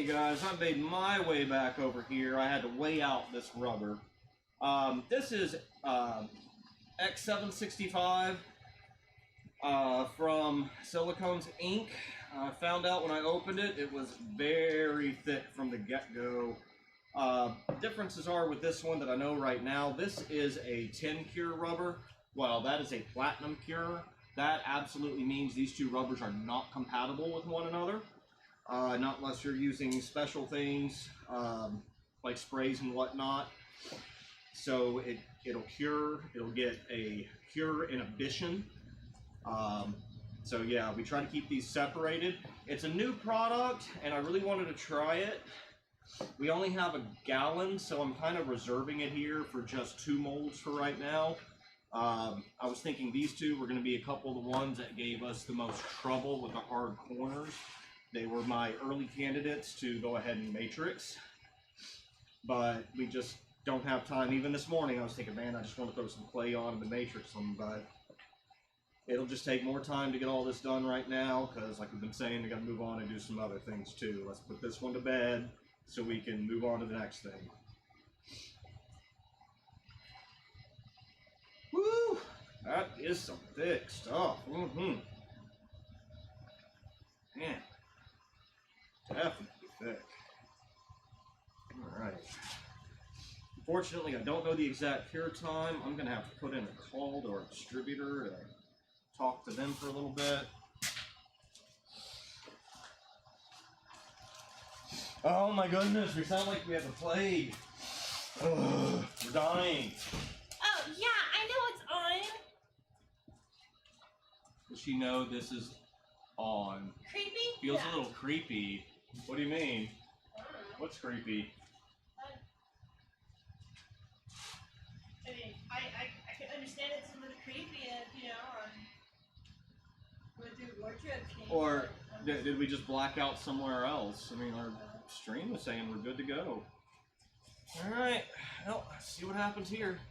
[SPEAKER 1] Okay guys, I made my way back over here. I had to weigh out this rubber. This is X765 from Silicone's Inc. I found out when I opened it, it was very thick from the get-go. Differences are with this one that I know right now, this is a 10 cure rubber, while that is a platinum cure. That absolutely means these two rubbers are not compatible with one another. Not unless you're using special things like sprays and whatnot. So it'll cure, it'll get a cure inhibition. So yeah, we try to keep these separated. It's a new product and I really wanted to try it. We only have a gallon, so I'm kind of reserving it here for just 2 molds for right now. I was thinking these two were going to be a couple of the ones that gave us the most trouble with the hard corners. They were my early candidates to go ahead and matrix, but we just don't have time. Even this morning I was thinking, man, I just want to throw some clay on and matrix them, but it'll just take more time to get all this done right now because, like we've been saying, we got to move on and do some other things too. Let's put this one to bed so we can move on to the next thing. Woo! That is some thick stuff. Man, definitely thick. Alright. Unfortunately, I don't know the exact cure time. I'm going to have to put in a call to our distributor to talk to them for a little bit. Oh my goodness, we sound like we have a plague. Ugh, we're dying.
[SPEAKER 4] Oh, yeah, I know it's on.
[SPEAKER 1] Does she know this is on?
[SPEAKER 4] Creepy?
[SPEAKER 1] Feels
[SPEAKER 4] Yeah.
[SPEAKER 1] a little creepy. What do you mean? What's creepy?
[SPEAKER 4] I mean, I can understand it's a little creepy if, you know, with your wardrobe change.
[SPEAKER 1] Or did we just black out somewhere else? I mean, our stream is saying we're good to go. Alright, well, let's see what happens here.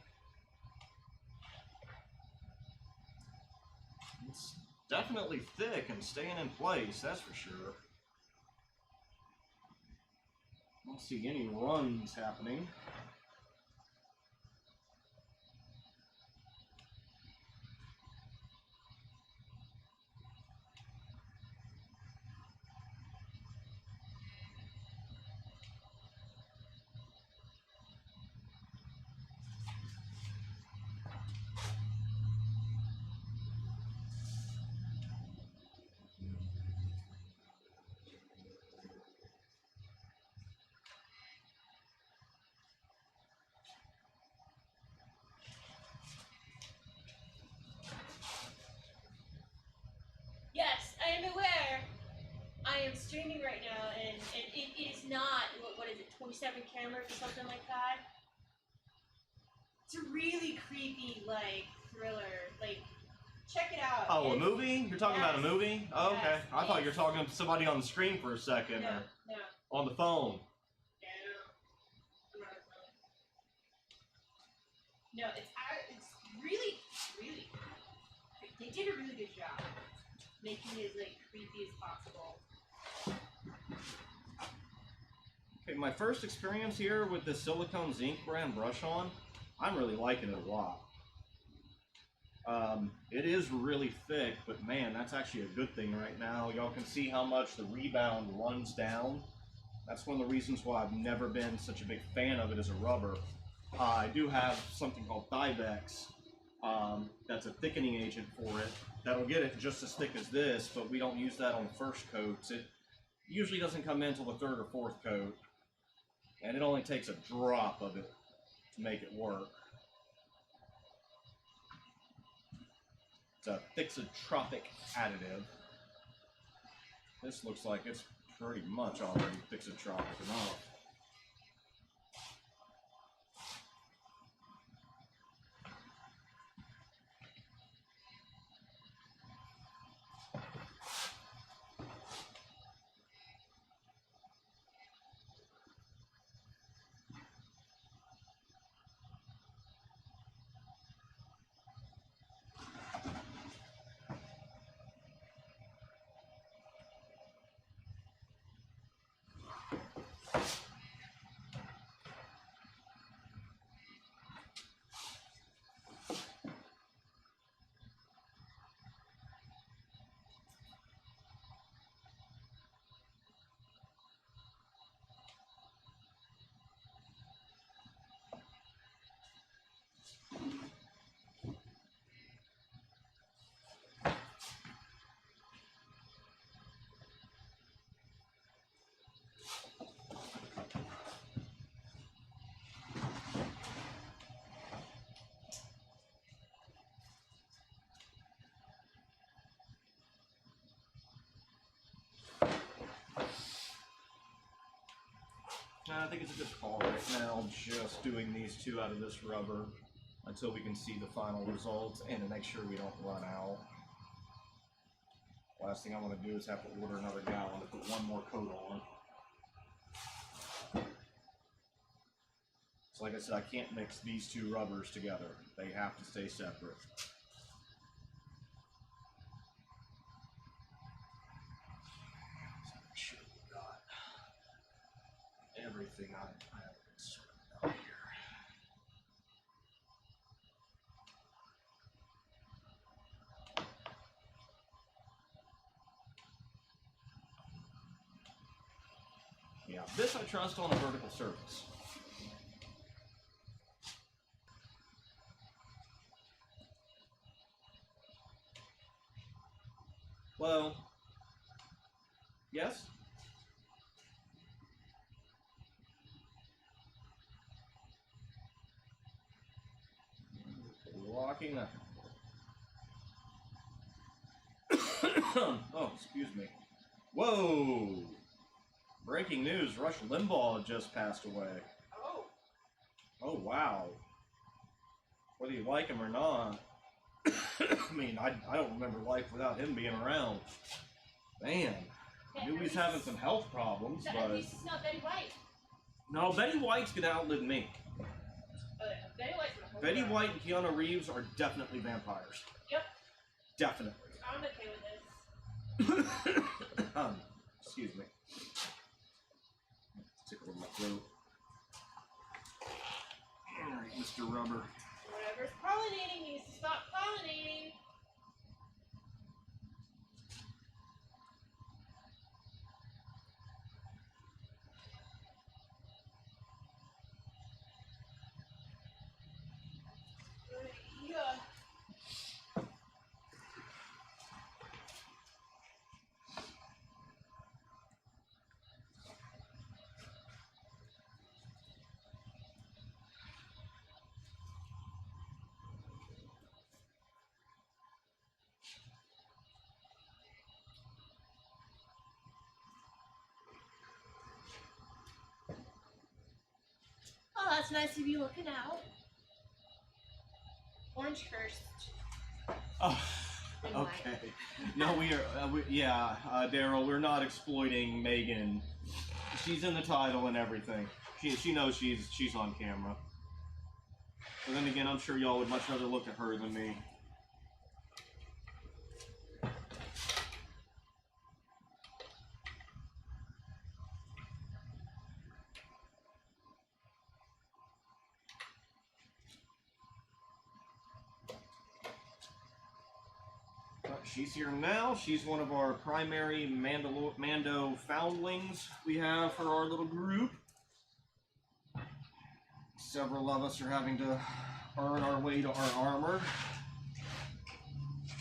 [SPEAKER 1] It's definitely thick and staying in place, that's for sure. I don't see any runs happening.
[SPEAKER 4] Yes, I am aware. I am streaming right now, and it is not, what is it, 27 cameras or something like that? It's a really creepy, like, thriller. Like, check it out.
[SPEAKER 1] Oh, a movie? You're talking about a movie? Oh, okay.
[SPEAKER 4] Yes.
[SPEAKER 1] I thought you were talking to somebody on the screen for a second.
[SPEAKER 4] No,
[SPEAKER 1] Or
[SPEAKER 4] no.
[SPEAKER 1] on the phone.
[SPEAKER 4] No, it's really, really, they did a really good job making it as, like, creepy as possible.
[SPEAKER 1] Okay, my first experience here with the Silicone Zinc brand brush on, I'm really liking it a lot. It is really thick, but man, that's actually a good thing right now. Y'all can see how much the Rebound runs down. That's one of the reasons why I've never been such a big fan of it as a rubber. I do have something called Thibex. That's a thickening agent for it. That'll get it just as thick as this, but we don't use that on first coats. It usually doesn't come in until the 3rd or 4th coat. And it only takes a drop of it to make it work. It's a thixotropic additive. This looks like it's pretty much already thixotropic enough. think it's a good call right now, just doing these two out of this rubber until we can see the final results and to make sure we don't run out. Last thing I want to do is have to order another gallon to put one more coat on. So like I said, I can't mix these two rubbers together. They have to stay separate. Make sure we got everything I have concerned about here. Yeah, this I trust on a vertical surface. Well, yes? Walking up. Oh, excuse me. Whoa! Breaking news, Rush Limbaugh just passed away.
[SPEAKER 4] Oh.
[SPEAKER 1] Oh, wow. Whether you like him or not. I mean, I don't remember life without him being around. Man, I knew he's having some health problems,
[SPEAKER 4] At
[SPEAKER 1] but...
[SPEAKER 4] least it's not Betty White.
[SPEAKER 1] No, Betty White's gonna outlive me.
[SPEAKER 4] Oh yeah, Betty White's gonna hold
[SPEAKER 1] Betty
[SPEAKER 4] her.
[SPEAKER 1] White and Keanu Reeves are definitely vampires.
[SPEAKER 4] Yep.
[SPEAKER 1] Definitely.
[SPEAKER 4] I'm okay with this.
[SPEAKER 1] Excuse me. Tickle my throat. Alright, Mr. Rubber.
[SPEAKER 4] Whatever's pollinating needs to stop pollinating. Yeah. Oh, that's nice of you looking out. Orange first.
[SPEAKER 1] Oh,
[SPEAKER 4] Then
[SPEAKER 1] okay. No, we are, Daryl, we're not exploiting Megan. She's in the title and everything. She knows she's on camera. But then again, I'm sure y'all would much rather look at her than me. She's here now. She's one of our primary Mando foundlings we have for our little group. Several of us are having to earn our way to our armor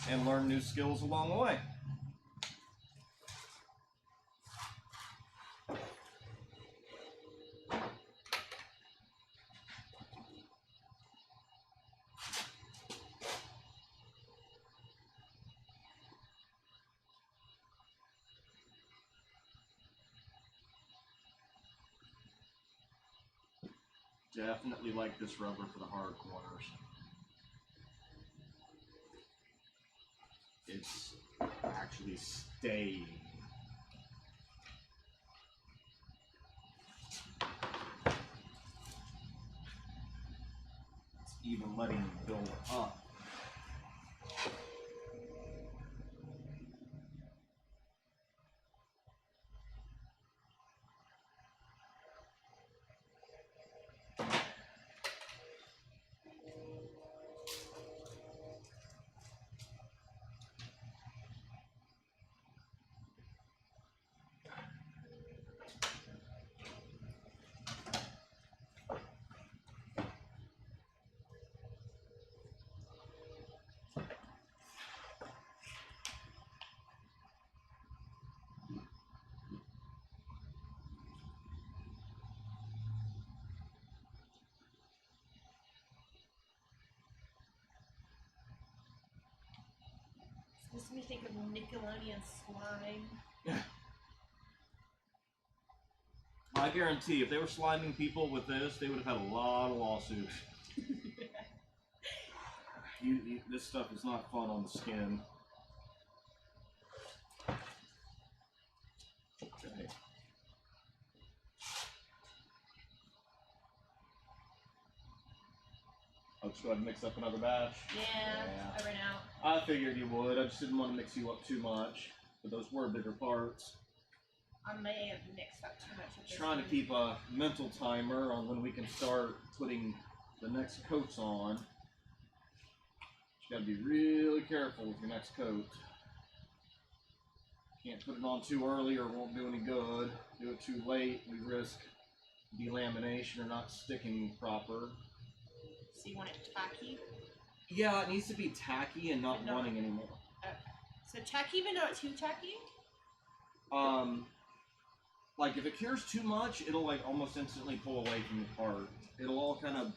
[SPEAKER 1] and learn new skills along the way. Definitely like this rubber for the hard corners. It's actually staying. It's even letting it build up.
[SPEAKER 4] This makes me think of Nickelodeon slime.
[SPEAKER 1] guarantee if they were sliming people with this, they would have had a lot of lawsuits. This stuff is not fun on the skin. Okay. I'll just go ahead and mix up another batch.
[SPEAKER 2] Yeah, I ran out.
[SPEAKER 1] I figured you would. I just didn't want to mix you up too much. But those were bigger parts.
[SPEAKER 2] I may have mixed up too much of this
[SPEAKER 1] Trying to
[SPEAKER 2] one.
[SPEAKER 1] keep a mental timer on when we can start putting the next coats on. You gotta be really careful with your next coat. Can't put it on too early or it won't do any good. Do it too late, we risk delamination or not sticking proper.
[SPEAKER 2] So you want it tacky?
[SPEAKER 1] Yeah, it needs to be tacky and not running anymore.
[SPEAKER 2] Okay. So tacky but not too tacky?
[SPEAKER 1] Like if it cures too much, it'll like almost instantly pull away from the part. It'll all kind of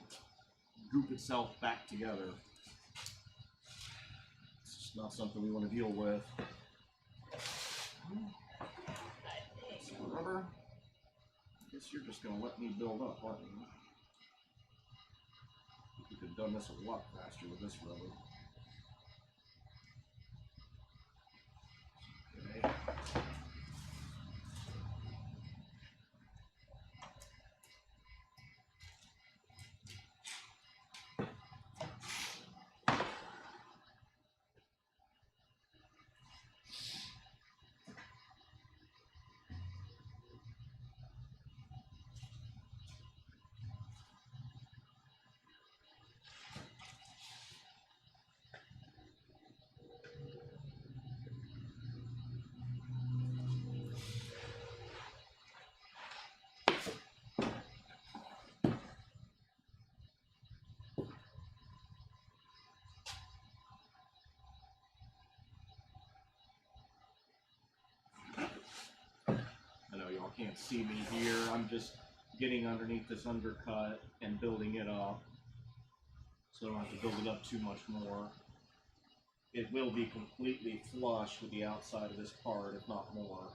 [SPEAKER 1] goop itself back together. It's just not something we want to deal with. So rubber, I guess you're just gonna let me build up, aren't you? You could have done this a lot faster with this rubber. Okay. I know y'all can't see me here. I'm just getting underneath this undercut and building it up. So I don't have to build it up too much more. It will be completely flush with the outside of this part, if not more.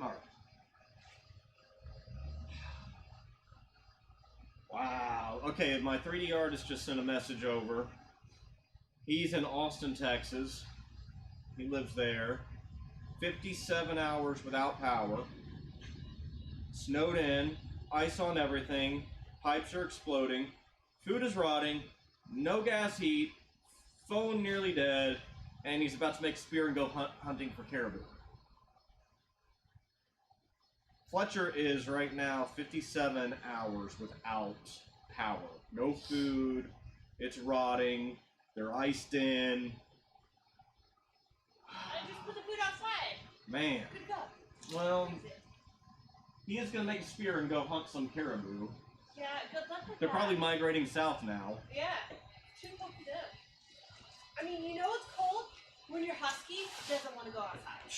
[SPEAKER 1] Alright. Wow. Okay, my 3D artist just sent a message over. He's in Austin, Texas. He lives there. 57 hours without power. Snowed in. Ice on everything. Pipes are exploding. Food is rotting. No gas heat. Phone nearly dead. And he's about to make a spear and go hunting for caribou. Fletcher is right now 57 hours without power. No food. It's rotting. They're iced in.
[SPEAKER 4] I just put the food outside.
[SPEAKER 1] Man.
[SPEAKER 4] Good go.
[SPEAKER 1] Well, he is going to make a spear and go hunt some caribou.
[SPEAKER 4] Yeah, good luck with
[SPEAKER 1] They're
[SPEAKER 4] that.
[SPEAKER 1] probably migrating south now.
[SPEAKER 4] Yeah. Too cold for them. I mean, you know it's cold when your husky doesn't want to go outside.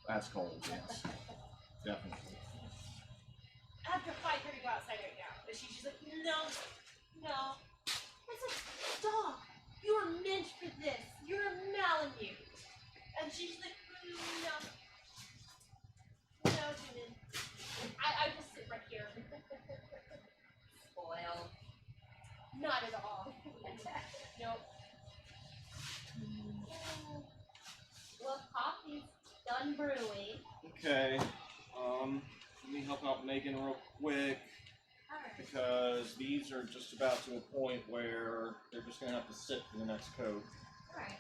[SPEAKER 1] That's cold, yes. Definitely.
[SPEAKER 4] After 5:30, go outside right now. But she's just like, no, no. It's like, dog, you are meant for this. You're a Malamute. And she's like, no. No, Jimmy. I just sit right here.
[SPEAKER 2] Spoiled.
[SPEAKER 4] Not at all. Nope.
[SPEAKER 2] Well, coffee's done brewing.
[SPEAKER 1] Okay. Let me help out Megan real quick.
[SPEAKER 2] Alright.
[SPEAKER 1] because these are just about to a point where they're just going to have to sit for the next coat.
[SPEAKER 2] Alright.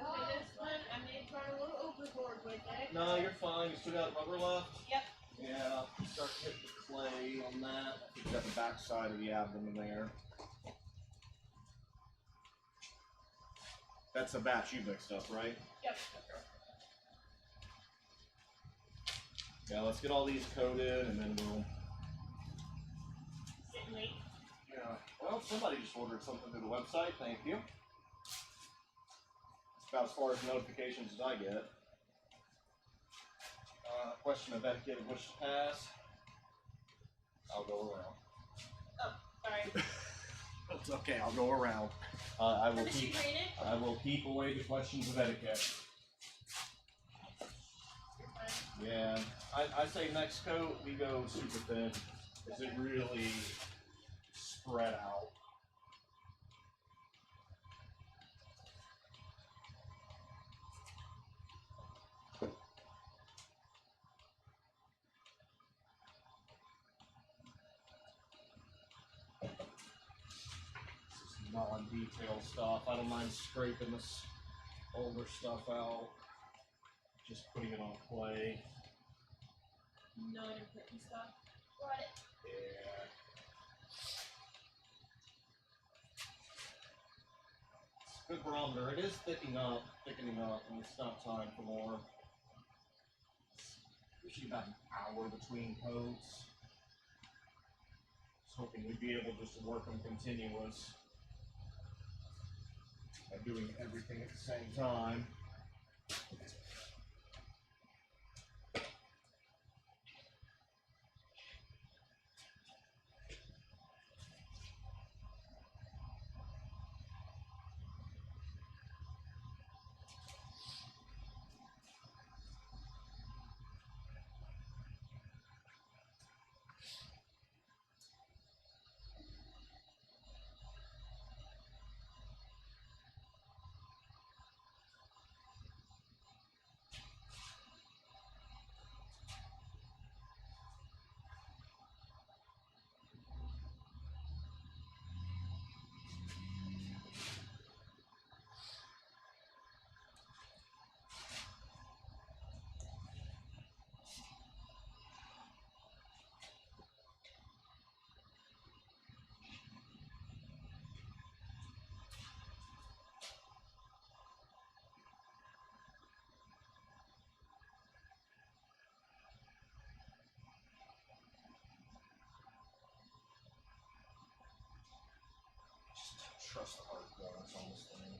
[SPEAKER 4] Okay, this one I may have gone a little overboard with it.
[SPEAKER 1] No, you're fine. You still got rubber left?
[SPEAKER 4] Yep.
[SPEAKER 1] Yeah, start hitting the clay on that. I think you got the back side of the abdomen there. That's a batch you mixed up, right?
[SPEAKER 4] Yep.
[SPEAKER 1] Yeah, let's get all these coated and then we'll...
[SPEAKER 4] Sit and wait.
[SPEAKER 1] Yeah. Well, somebody just ordered something through the website. Thank you. It's about as far as notifications as I get. Question of etiquette of which to pass. I'll go around.
[SPEAKER 4] Sorry.
[SPEAKER 1] It's okay, I'll go around. I will
[SPEAKER 4] Have you
[SPEAKER 1] keep.
[SPEAKER 4] rated?
[SPEAKER 1] I will keep away the questions of etiquette.
[SPEAKER 4] You're fine.
[SPEAKER 1] Yeah, I say next coat we go super thin. Is it really spread out? This is non-detail stuff. I don't mind scraping this older stuff out. Just putting it on clay.
[SPEAKER 4] Non-important stuff. Got it.
[SPEAKER 1] Yeah. Good barometer. It is thickening up, and it's not time for more. Usually about an hour between coats. Just hoping we'd be able just to work them continuous by doing everything at the same time. Trust the hard guns on this thing.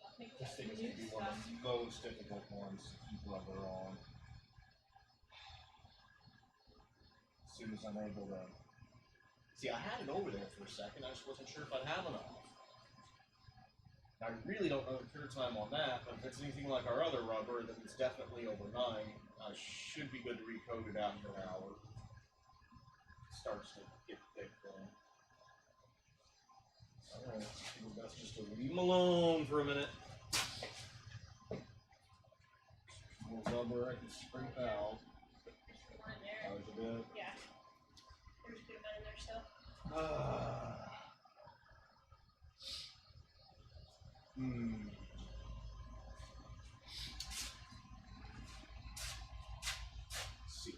[SPEAKER 4] I think
[SPEAKER 1] This thing is
[SPEAKER 4] new
[SPEAKER 1] going to be one of
[SPEAKER 4] stuff.
[SPEAKER 1] the most difficult ones to keep rubber on. As soon as I'm able to... See, I had it over there for a second, I just wasn't sure if I'd have enough. I really don't know the cure time on that, but if it's anything like our other rubber, then it's definitely over 9. I should be good to recoat it after an hour. It starts to get thick then. Alright, I think that's just to leave them alone for a minute. More rubber I can scrape out.
[SPEAKER 4] There's one in there.
[SPEAKER 1] That was a bit.
[SPEAKER 4] Yeah. There's a good amount in there still.
[SPEAKER 1] See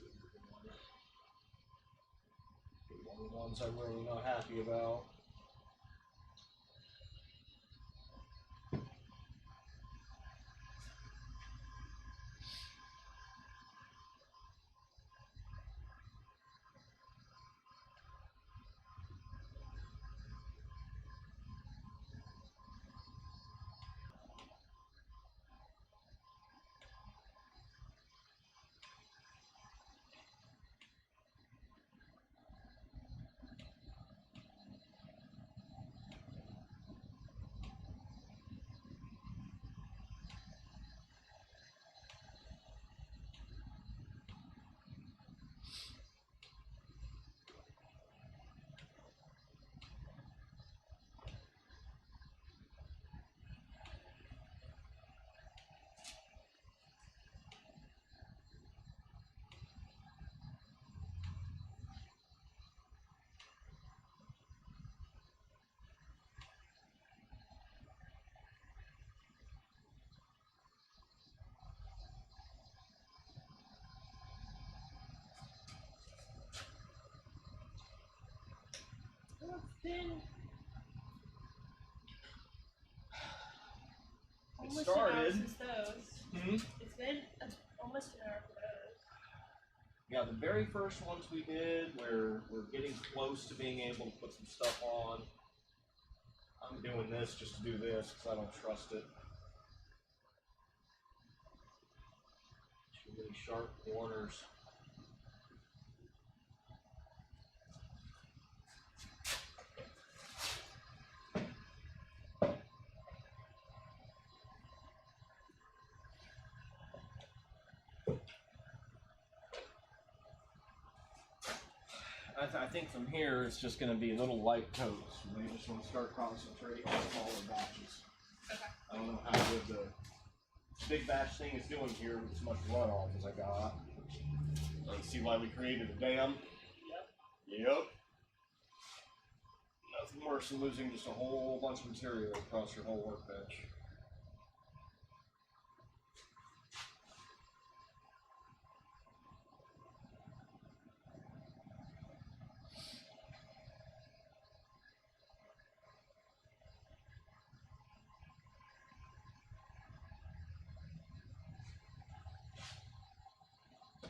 [SPEAKER 1] one of the ones I'm really not happy about.
[SPEAKER 4] it's been
[SPEAKER 1] It
[SPEAKER 4] almost an hour
[SPEAKER 1] started.
[SPEAKER 4] since those. It's been almost an hour for those.
[SPEAKER 1] Yeah, the very first ones we did, we're getting close to being able to put some stuff on. I'm doing this just to do this because I don't trust it. Too many sharp corners. I think from here it's just going to be little light coats. We just want to start concentrating on smaller batches.
[SPEAKER 4] Okay.
[SPEAKER 1] I don't know how good the big batch thing is doing here with as much runoff as I got. You see why we created a dam? Yep. Nothing worse than losing just a whole bunch of material across your whole workbench.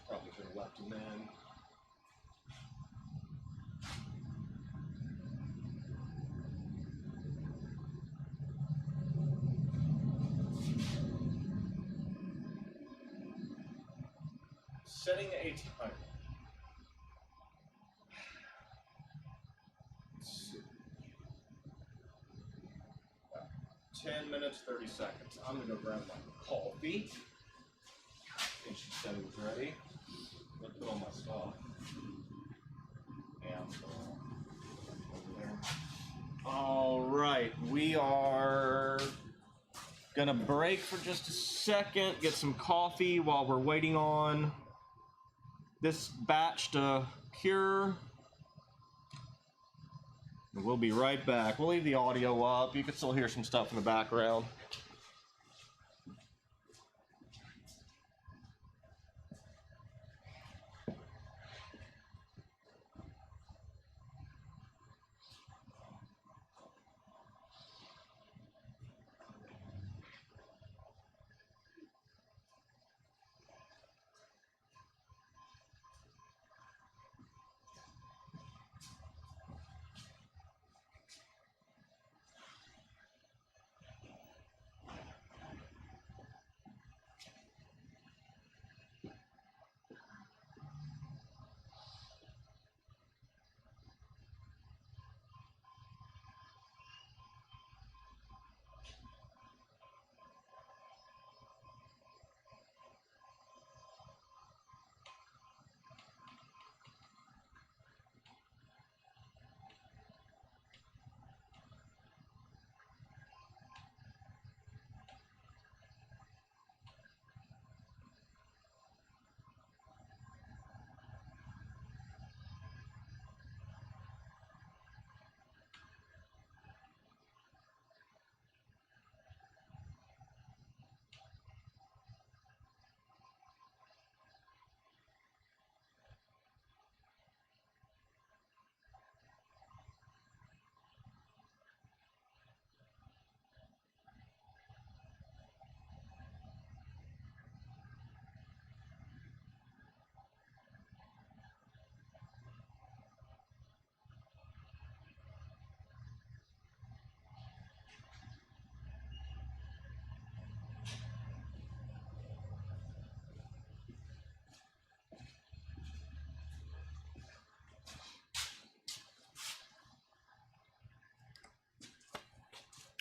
[SPEAKER 1] Probably could have left him in. Setting a timer. Let's see. 10 minutes, 30 seconds. I'm gonna go grab my coffee. I think she said it was ready. I'm gonna put on my stuff. And over there. All right, we are gonna break for just a second, get some coffee while we're waiting on this batch to cure. And we'll be right back. We'll leave the audio up. You can still hear some stuff in the background.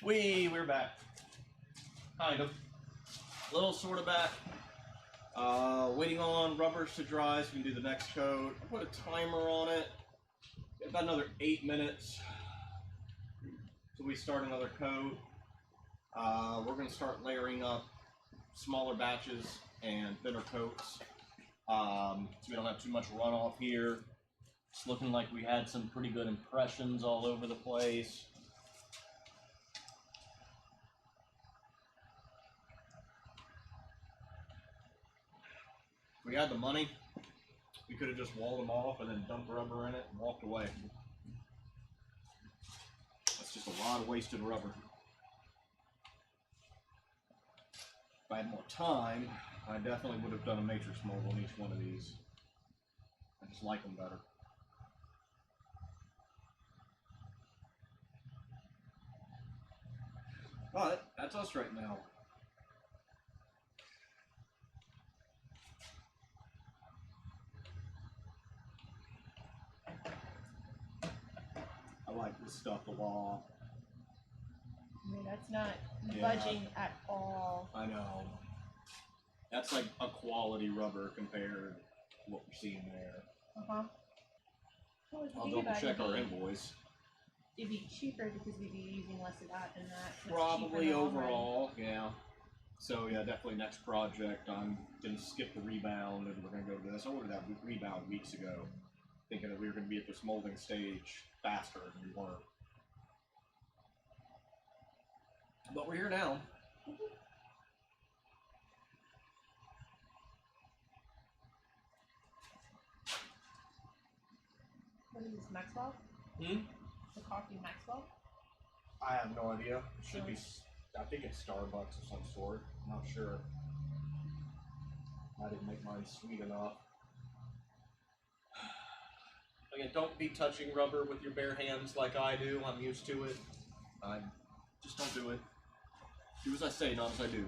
[SPEAKER 1] We're back. Kind of. A little sort of back. Waiting on rubbers to dry so we can do the next coat. I put a timer on it. About another 8 minutes till we start another coat. We're going to start layering up smaller batches and thinner coats. So we don't have too much runoff here. It's looking like we had some pretty good impressions all over the place. If we had the money, we could have just walled them off and then dumped rubber in it and walked away. A lot of wasted rubber. If I had more time, I definitely would have done a matrix mold on each one of these. I just like them better. But that's us right now. I like this stuff a lot.
[SPEAKER 4] I mean, that's not
[SPEAKER 1] Yeah.
[SPEAKER 4] budging at all.
[SPEAKER 1] I know. That's like a quality rubber compared to what we're seeing there.
[SPEAKER 4] Uh-huh. Well, if you
[SPEAKER 1] I'll
[SPEAKER 4] think
[SPEAKER 1] double
[SPEAKER 4] about it,
[SPEAKER 1] check our invoice.
[SPEAKER 4] it'd be cheaper because we'd be using less of that and that. So it's cheaper
[SPEAKER 1] Probably
[SPEAKER 4] in the long run.
[SPEAKER 1] overall, yeah. So yeah, definitely next project, I'm gonna skip the rebound and we're gonna go to this. I ordered that rebound weeks ago, thinking that we were gonna be at this molding stage faster, and we weren't. But we're here now.
[SPEAKER 4] What is this, Maxwell?
[SPEAKER 1] Hmm?
[SPEAKER 4] The coffee Maxwell?
[SPEAKER 1] I have no idea. It should be, I think it's Starbucks of some sort. I'm not sure. I didn't make mine sweet enough. Again, don't be touching rubber with your bare hands like I do. I'm used to it. Just don't do it. Do as I say, not as I do.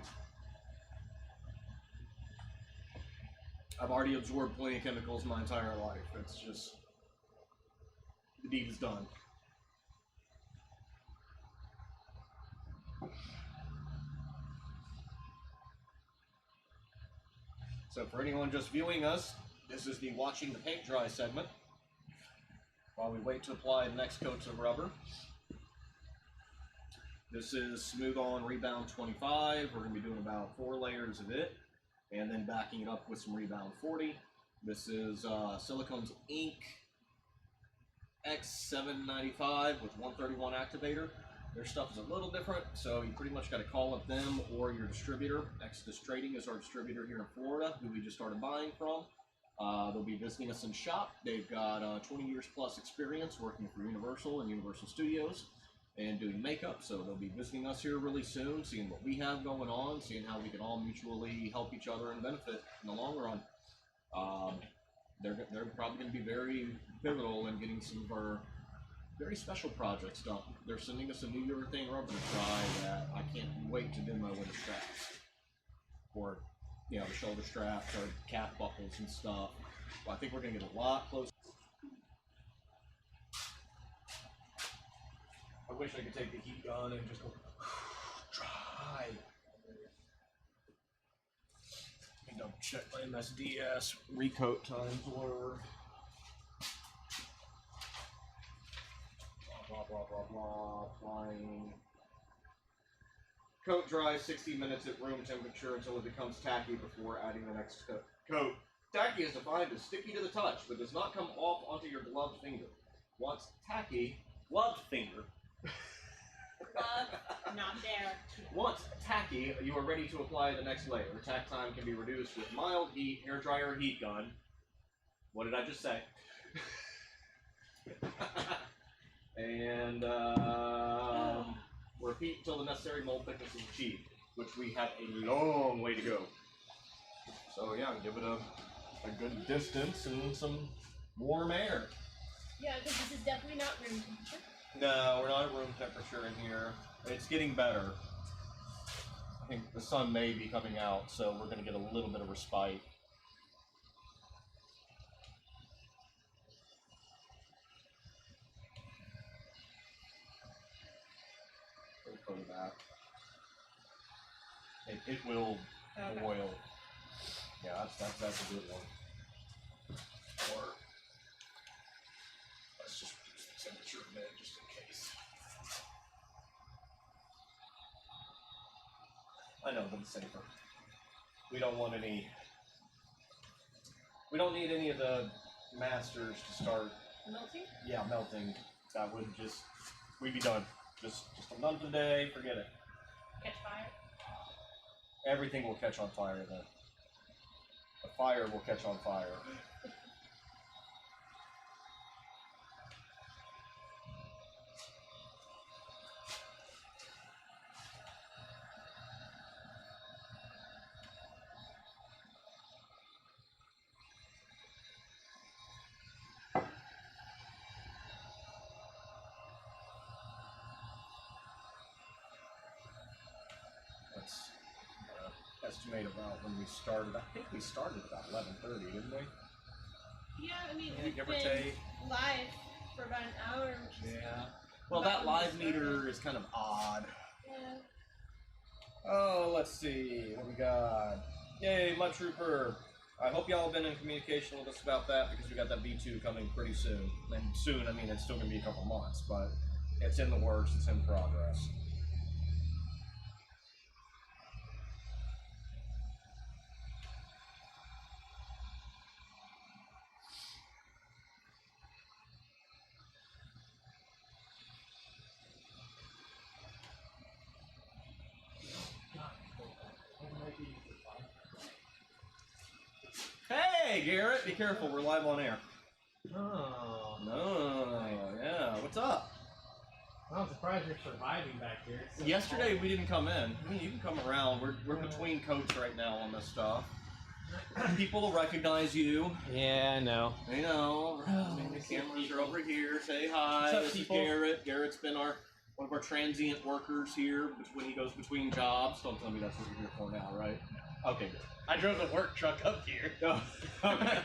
[SPEAKER 1] I've already absorbed plenty of chemicals my entire life. It's just, the deed is done. So for anyone just viewing us, this is the watching the paint dry segment, while we wait to apply the next coats of rubber. This is Smooth On Rebound 25. We're going to be doing about 4 layers of it, and then backing it up with some Rebound 40. This is Silicone's Ink X795 with 131 activator. Their stuff is a little different, so you pretty much got to call up them or your distributor. Exodus Trading is our distributor here in Florida, who we just started buying from. They'll be visiting us in shop. They've got 20 years plus experience working for Universal and Universal Studios and doing makeup, so they'll be visiting us here really soon, seeing what we have going on, seeing how we can all mutually help each other and benefit in the long run. They're probably going to be very pivotal in getting some of our very special projects done. They're sending us a new urethane rubber to try that I can't wait to do my winter straps. Or, you know, the shoulder straps or calf buckles and stuff. Well, I think we're going to get a lot closer. I wish I could take the heat gun and just go dry. Let me double check my MSDS recoat times were. Blah, blah, blah, blah, applying. Coat dries 60 minutes at room temperature until it becomes tacky before adding the next coat. Tacky is defined as sticky to the touch, but does not come off onto your gloved finger. Once tacky, gloved finger.
[SPEAKER 4] Not there.
[SPEAKER 1] Once tacky, you are ready to apply the next layer. Tack time can be reduced with mild heat, hairdryer, heat gun. What did I just say? And repeat until the necessary mold thickness is achieved, which we have a long way to go. So yeah, give it a good distance and some warm air.
[SPEAKER 4] Yeah, because this is definitely not room temperature.
[SPEAKER 1] No, we're not at room temperature in here. It's getting better. I think the sun may be coming out, so we're going to get a little bit of respite. Go to that. It will boil. Yeah, that's a good one. Or let's just reduce the temperature a bit just in case. I know, but it's safer. We don't want any. We don't need any of the masters to start.
[SPEAKER 4] Melting?
[SPEAKER 1] Yeah, melting. That would just. We'd be done. Just a month a day, forget it.
[SPEAKER 4] Catch fire?
[SPEAKER 1] Everything will catch on fire then. The fire will catch on fire. estimate about when we started? I think we started about 11:30, didn't we?
[SPEAKER 4] Yeah, I mean,
[SPEAKER 1] Yeah,
[SPEAKER 4] we've
[SPEAKER 1] give or
[SPEAKER 4] been
[SPEAKER 1] take.
[SPEAKER 4] live for about an hour. Which is
[SPEAKER 1] Yeah. Well,
[SPEAKER 4] about
[SPEAKER 1] that
[SPEAKER 4] when we
[SPEAKER 1] live meter
[SPEAKER 4] started.
[SPEAKER 1] is kind of odd.
[SPEAKER 4] Yeah.
[SPEAKER 1] Oh, let's see what we got. Yay, Mud Trooper. I hope y'all have been in communication with us about that because we got that V2 coming pretty soon. And soon, I mean, it's still going to be a couple months, but it's in the works, it's in progress. Hey, Garrett, be careful, we're live on air.
[SPEAKER 5] Oh.
[SPEAKER 1] No, yeah, what's up?
[SPEAKER 5] I'm surprised you're surviving back here. It's so
[SPEAKER 1] Yesterday
[SPEAKER 5] cold.
[SPEAKER 1] we didn't come in. I mean, you can come around. We're between coats right now on this stuff. People will recognize you.
[SPEAKER 5] Yeah, I know.
[SPEAKER 1] They know. The cameras are over here. Say hi.
[SPEAKER 5] What's up,
[SPEAKER 1] This is
[SPEAKER 5] people?
[SPEAKER 1] Garrett. Garrett's been one of our transient workers here when he goes between jobs. Don't tell me that's what you're here for now, right? Okay, good.
[SPEAKER 5] I drove the work truck up here.
[SPEAKER 1] Oh, okay.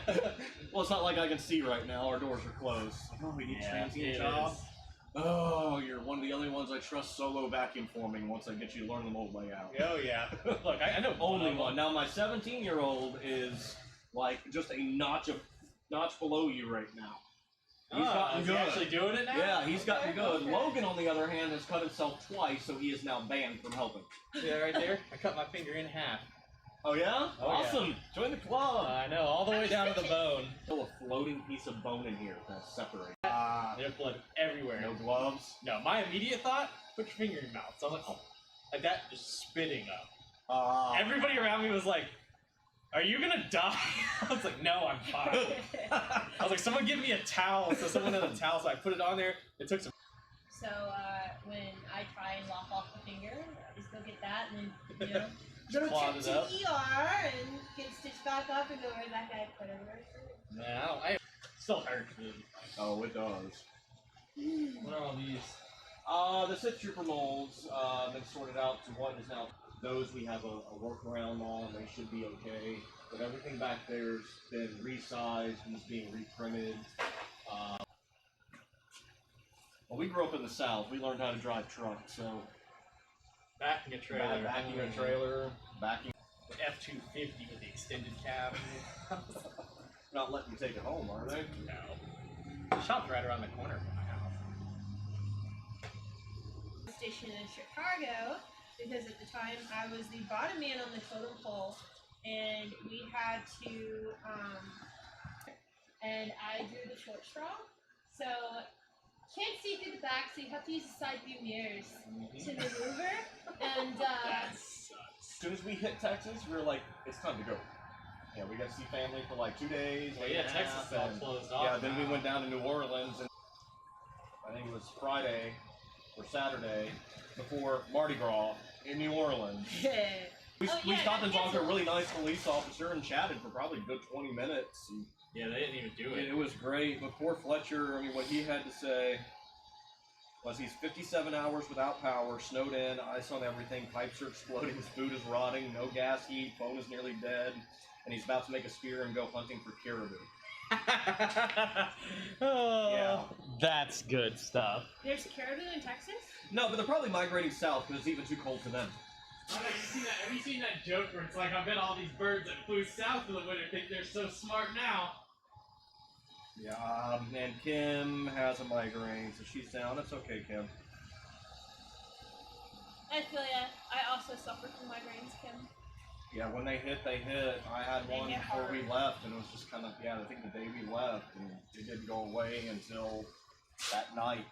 [SPEAKER 1] Well, it's not like I can see right now. Our doors are closed. Oh, we need transient job. Oh, you're one of the only ones I trust solo vacuum forming once I get you to learn the mold layout.
[SPEAKER 5] Oh yeah. Look, I know
[SPEAKER 1] Only one. Now my 17-year-old is like just a notch below you right now. He's gotten
[SPEAKER 5] is
[SPEAKER 1] good.
[SPEAKER 5] he actually doing it now?
[SPEAKER 1] Yeah, he's gotten good.
[SPEAKER 4] Okay.
[SPEAKER 1] Logan, on the other hand, has cut himself twice, so he is now banned from helping.
[SPEAKER 5] Yeah, right there. I cut my finger in half.
[SPEAKER 1] Oh yeah?
[SPEAKER 5] Oh,
[SPEAKER 1] Awesome. Join the club.
[SPEAKER 5] I know, all the way down to the bone.
[SPEAKER 1] Still a floating piece of bone in here that's separated.
[SPEAKER 5] There's blood everywhere.
[SPEAKER 1] No gloves.
[SPEAKER 5] No, my immediate thought: put your finger in your mouth. So I was like, oh, like that, just spitting up. Everybody around me was like, "Are you gonna die?" I was like, "No, I'm fine." I was like, "Someone give me a towel." So someone had a towel, so I put it on there. It took some.
[SPEAKER 2] So when I try and lop off the finger, I just go get that and then, you know, go
[SPEAKER 5] Clawed
[SPEAKER 2] trip
[SPEAKER 5] it
[SPEAKER 2] to
[SPEAKER 5] up.
[SPEAKER 2] the ER and get stitched back up and go where that guy put over.
[SPEAKER 5] Nah, I still hurts me.
[SPEAKER 1] Oh, it does.
[SPEAKER 5] What are all these?
[SPEAKER 1] The Sith Trooper molds been sorted out to what is now. Those we have a workaround on. They should be okay. But everything back there's been resized. He's being reprinted. Well, we grew up in the South. We learned how to drive trucks, so
[SPEAKER 5] Backing a trailer.
[SPEAKER 1] backing a trailer, backing.
[SPEAKER 5] The F-250 with the extended cab.
[SPEAKER 1] Not letting you take it home, are they?
[SPEAKER 5] No. The shop's right around the corner from my house.
[SPEAKER 4] Station in Chicago because at the time I was the bottom man on the totem pole, and we had to and I drew the short straw, so can't see through the back, so you have to use the side view mirrors to maneuver. And
[SPEAKER 5] That sucks.
[SPEAKER 1] As soon as we hit Texas, we were like, it's time to go. Yeah, we got to see family for like 2 days.
[SPEAKER 5] Well,
[SPEAKER 1] week
[SPEAKER 5] yeah,
[SPEAKER 1] and a
[SPEAKER 5] Texas
[SPEAKER 1] half,
[SPEAKER 5] is all
[SPEAKER 1] and-
[SPEAKER 5] closed off.
[SPEAKER 1] Yeah, then we
[SPEAKER 5] now.
[SPEAKER 1] went down to New Orleans, and I think it was Friday or Saturday before Mardi Gras in New Orleans. We
[SPEAKER 4] Oh, yeah,
[SPEAKER 1] stopped and talked to a
[SPEAKER 4] cancel.
[SPEAKER 1] really nice police officer and chatted for probably a good 20 minutes. And
[SPEAKER 5] Yeah, they didn't even do it.
[SPEAKER 1] it was great, but poor Fletcher, I mean, what he had to say was he's 57 hours without power, snowed in, ice on everything, pipes are exploding, his food is rotting, no gas heat, phone is nearly dead, and he's about to make a spear and go hunting for caribou.
[SPEAKER 5] Oh,
[SPEAKER 1] Yeah.
[SPEAKER 5] That's good stuff.
[SPEAKER 4] there's caribou in Texas.
[SPEAKER 1] No, but they're probably migrating south because it's even too cold for them.
[SPEAKER 5] Have you seen that joke where it's like, I bet all these birds that flew south for the winter think they're so smart now?
[SPEAKER 1] Yeah, and Kim has a migraine, so she's down. It's okay, Kim.
[SPEAKER 4] I feel ya. I also suffer from migraines, Kim.
[SPEAKER 1] Yeah, when they hit, they hit. I had
[SPEAKER 4] They
[SPEAKER 1] one
[SPEAKER 4] hit
[SPEAKER 1] before we
[SPEAKER 4] hard.
[SPEAKER 1] left, and it was just kind of, I think the day we left, and it didn't go away until that night.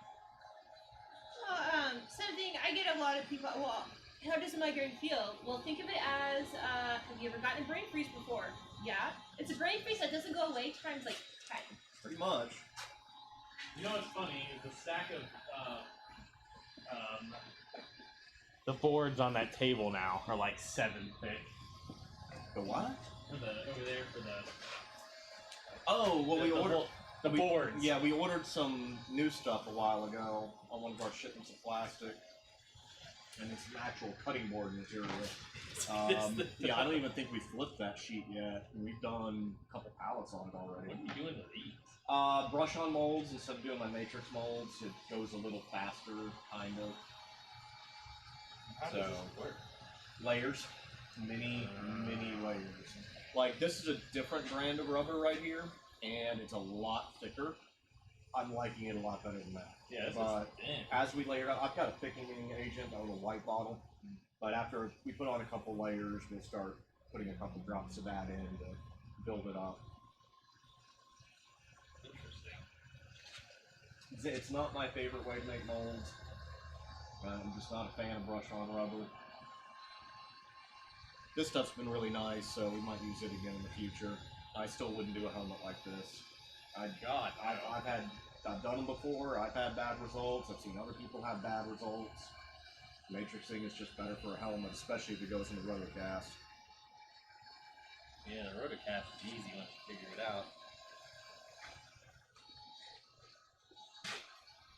[SPEAKER 4] Well, something I get a lot of people. Well, how does a migraine feel? Well, think of it as have you ever gotten a brain freeze before? Yeah, it's a brain freeze that doesn't go away times like 10.
[SPEAKER 1] Pretty much.
[SPEAKER 5] You know what's funny is the stack of the boards on that table now are like 7 thick.
[SPEAKER 1] The what?
[SPEAKER 5] For the over there for the
[SPEAKER 1] Oh, well, we ordered.
[SPEAKER 5] the
[SPEAKER 1] we-
[SPEAKER 5] boards.
[SPEAKER 1] Yeah, we ordered some new stuff a while ago on one of our shipments of plastic. and it's an actual cutting board material.
[SPEAKER 5] Yeah,
[SPEAKER 1] I don't even think we flipped that sheet yet. We've done a couple pallets on it already.
[SPEAKER 5] What are you doing with these?
[SPEAKER 1] Brush on molds instead of doing my matrix molds. It goes a little faster, kind of.
[SPEAKER 5] How does this work?
[SPEAKER 1] Layers, many layers. Like this is a different brand of rubber right here, and it's a lot thicker. I'm liking it a lot better than that.
[SPEAKER 5] Yeah, this
[SPEAKER 1] but
[SPEAKER 5] is thin.
[SPEAKER 1] as we layer it out, I've got a thickening agent, a little white bottle. But after we put on a couple layers, we'll start putting a couple drops of that in to build it up.
[SPEAKER 5] Interesting.
[SPEAKER 1] It's not my favorite way to make molds. I'm just not a fan of brush on rubber. This stuff's been really nice, so we might use it again in the future. I still wouldn't do a helmet like this. I've done them before. I've had bad results. I've seen other people have bad results. Matrixing is just better for a helmet, especially if it goes into rotocast.
[SPEAKER 5] Yeah, the rotocast is easy once you figure it out.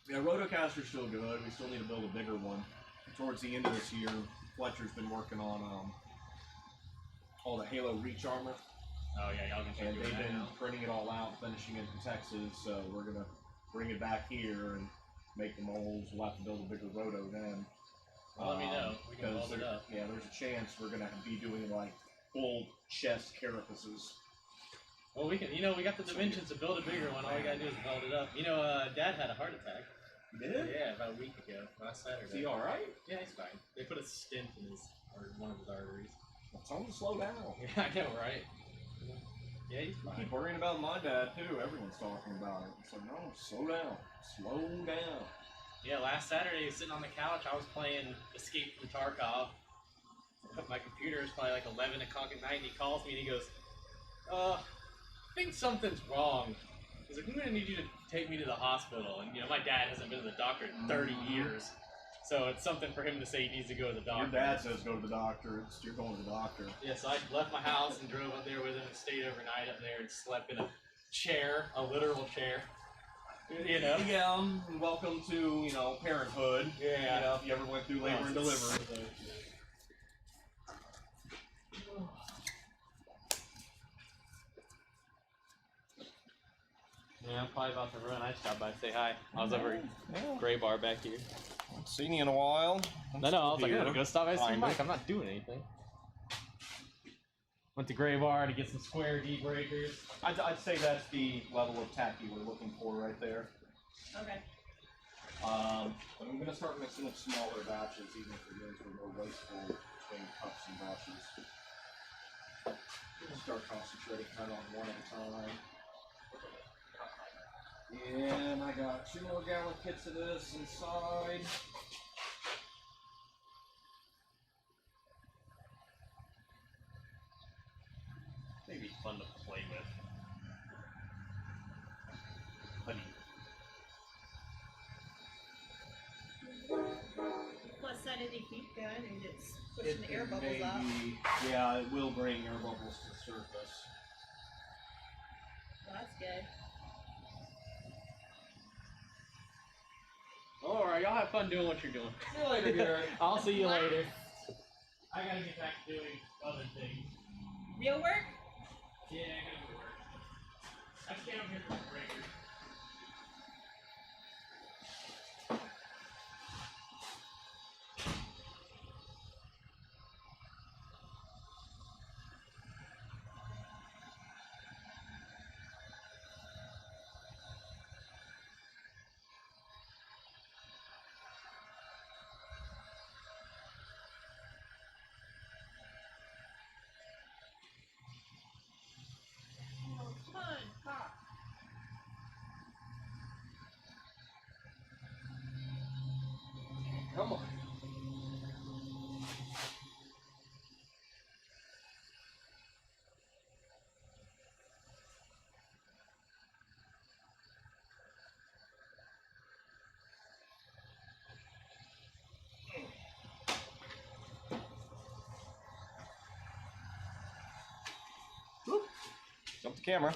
[SPEAKER 1] Yeah, rotocasts are still good. We still need to build a bigger one. Towards the end of this year, Fletcher's been working on all the Halo Reach armor.
[SPEAKER 5] Oh yeah, y'all can start
[SPEAKER 1] And
[SPEAKER 5] doing
[SPEAKER 1] they've
[SPEAKER 5] that
[SPEAKER 1] been
[SPEAKER 5] now.
[SPEAKER 1] printing it all out, finishing it in Texas, so we're gonna bring it back here and make the molds. We'll have to build a bigger roto then.
[SPEAKER 5] Well, let me know. We can
[SPEAKER 1] Because
[SPEAKER 5] weld it up.
[SPEAKER 1] yeah, there's a chance we're gonna be doing like full chest carapaces.
[SPEAKER 5] Well, we can. You know, we got the dimensions to build a bigger one. All we gotta do is weld it up. You know, Dad had a heart attack.
[SPEAKER 1] Did?
[SPEAKER 5] Yeah, about a week ago, last Saturday.
[SPEAKER 1] Is he all right?
[SPEAKER 5] Yeah, he's fine. They put a stent in one of his arteries.
[SPEAKER 1] Tell him to slow down.
[SPEAKER 5] Yeah, I know, right? Yeah, he's
[SPEAKER 1] I
[SPEAKER 5] fine.
[SPEAKER 1] keep worrying about my dad too. Everyone's talking about it. It's like, no, slow down. Slow down.
[SPEAKER 5] Yeah, last Saturday, he was sitting on the couch. I was playing Escape from Tarkov. My computer is probably like 11 o'clock at night, and he calls me and he goes, I think something's wrong. He's like, I'm gonna need you to take me to the hospital. And you know, my dad hasn't been to the doctor in 30 years. So it's something for him to say he needs to go to the doctor.
[SPEAKER 1] Your dad says go to the doctor. You're going to the doctor.
[SPEAKER 5] Yeah, so I left my house and drove up there with him and stayed overnight up there and slept in a chair, a literal chair. You know?
[SPEAKER 1] Yeah, welcome to, parenthood.
[SPEAKER 5] Yeah.
[SPEAKER 1] You know, if you ever went through labor and delivery.
[SPEAKER 5] Yeah, I'm probably about to run. I stopped by to say hi. I was over at Gray Bar back here.
[SPEAKER 1] Haven't seen you in a while.
[SPEAKER 5] I was like, I'm gonna go stop by and see Mike. I'm not doing anything. Went to Gray Bar to get some square D breakers.
[SPEAKER 1] I'd say that's the level of tacky we're looking for right there.
[SPEAKER 2] Okay.
[SPEAKER 1] But I'm gonna start mixing up smaller batches, even if it is more wasteful between cups and brushes. Start concentrating kind of on one at a time. Yeah, and I got 2 more gallon kits of this inside.
[SPEAKER 5] Maybe fun to play with.
[SPEAKER 1] Honey.
[SPEAKER 4] Plus, that is a heat gun and it's pushing the air
[SPEAKER 1] It
[SPEAKER 4] bubbles
[SPEAKER 1] may
[SPEAKER 4] up.
[SPEAKER 1] be- yeah, it will bring air bubbles to the surface.
[SPEAKER 4] Well, that's good.
[SPEAKER 5] Alright, y'all have fun doing what you're doing.
[SPEAKER 1] See you later, Gary.
[SPEAKER 5] I'll see you later. I gotta get back to doing other things.
[SPEAKER 4] Real work?
[SPEAKER 5] Yeah, I gotta go to work. I stay over here for the breakers.
[SPEAKER 4] Oh, come on, pop.
[SPEAKER 1] Come on. Whoop. Jump the camera.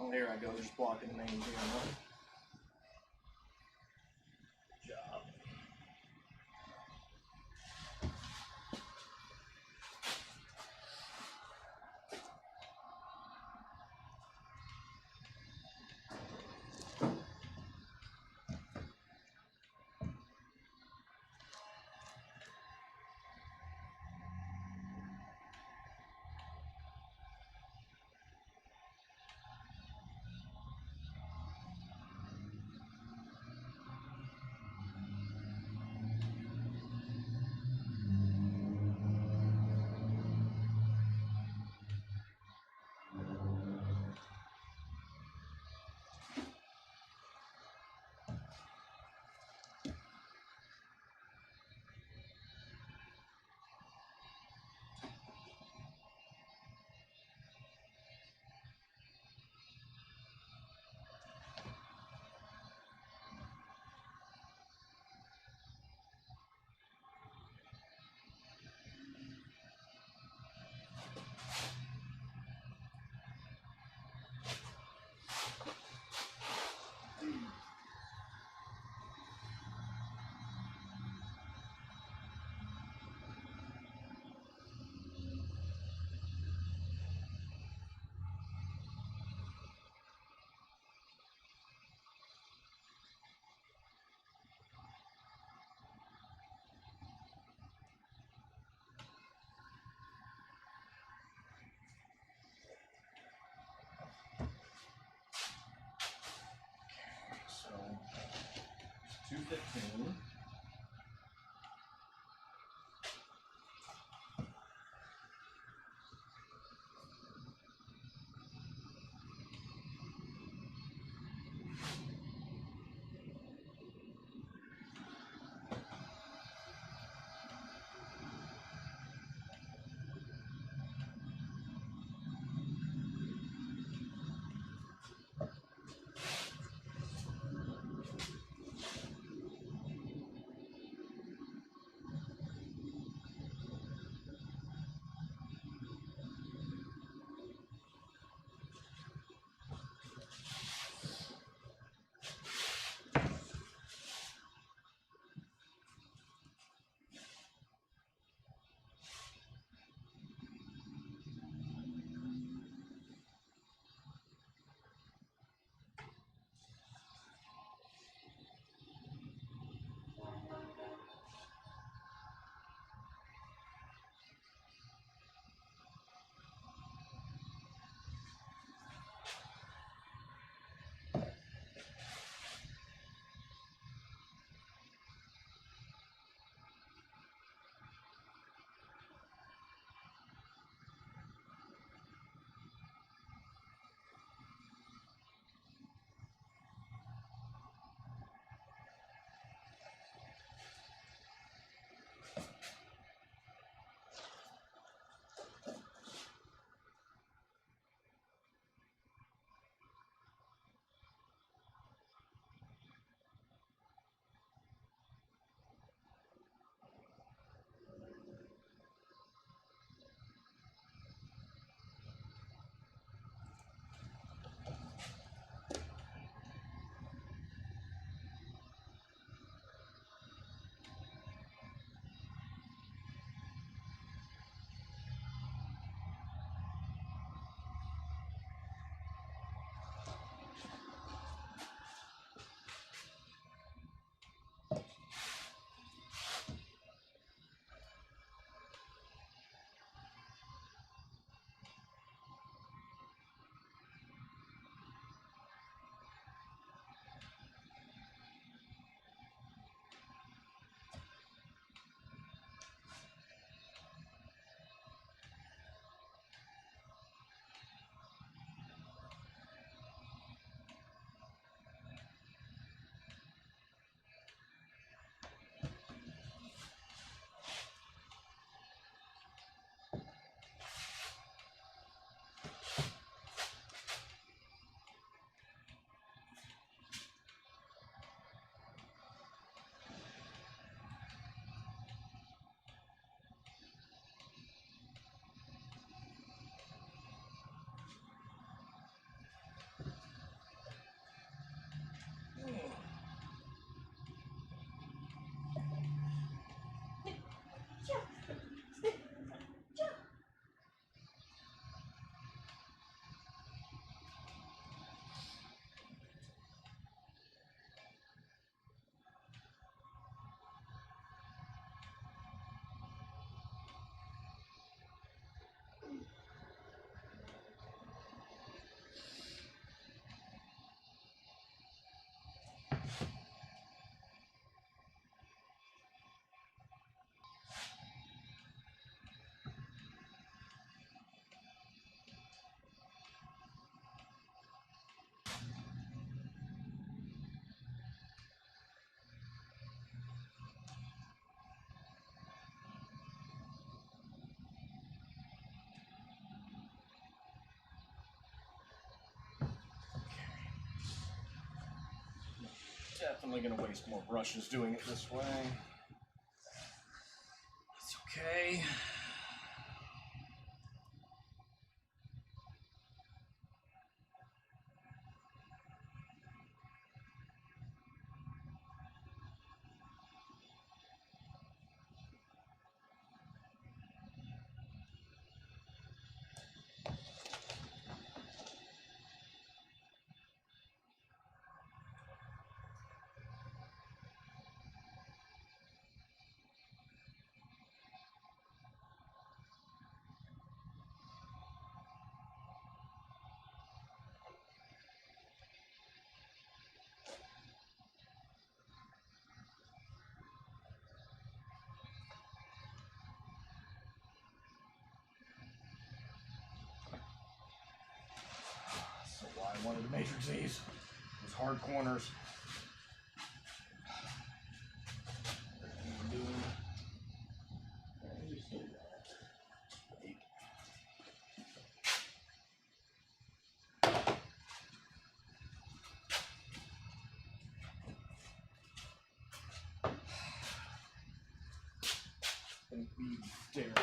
[SPEAKER 1] Oh, here I go, just blocking the names here. Huh? Good job. So, 215. definitely gonna waste more brushes doing it this way. It's okay. So why I wanted to matrix these was hard corners. Don't be daring.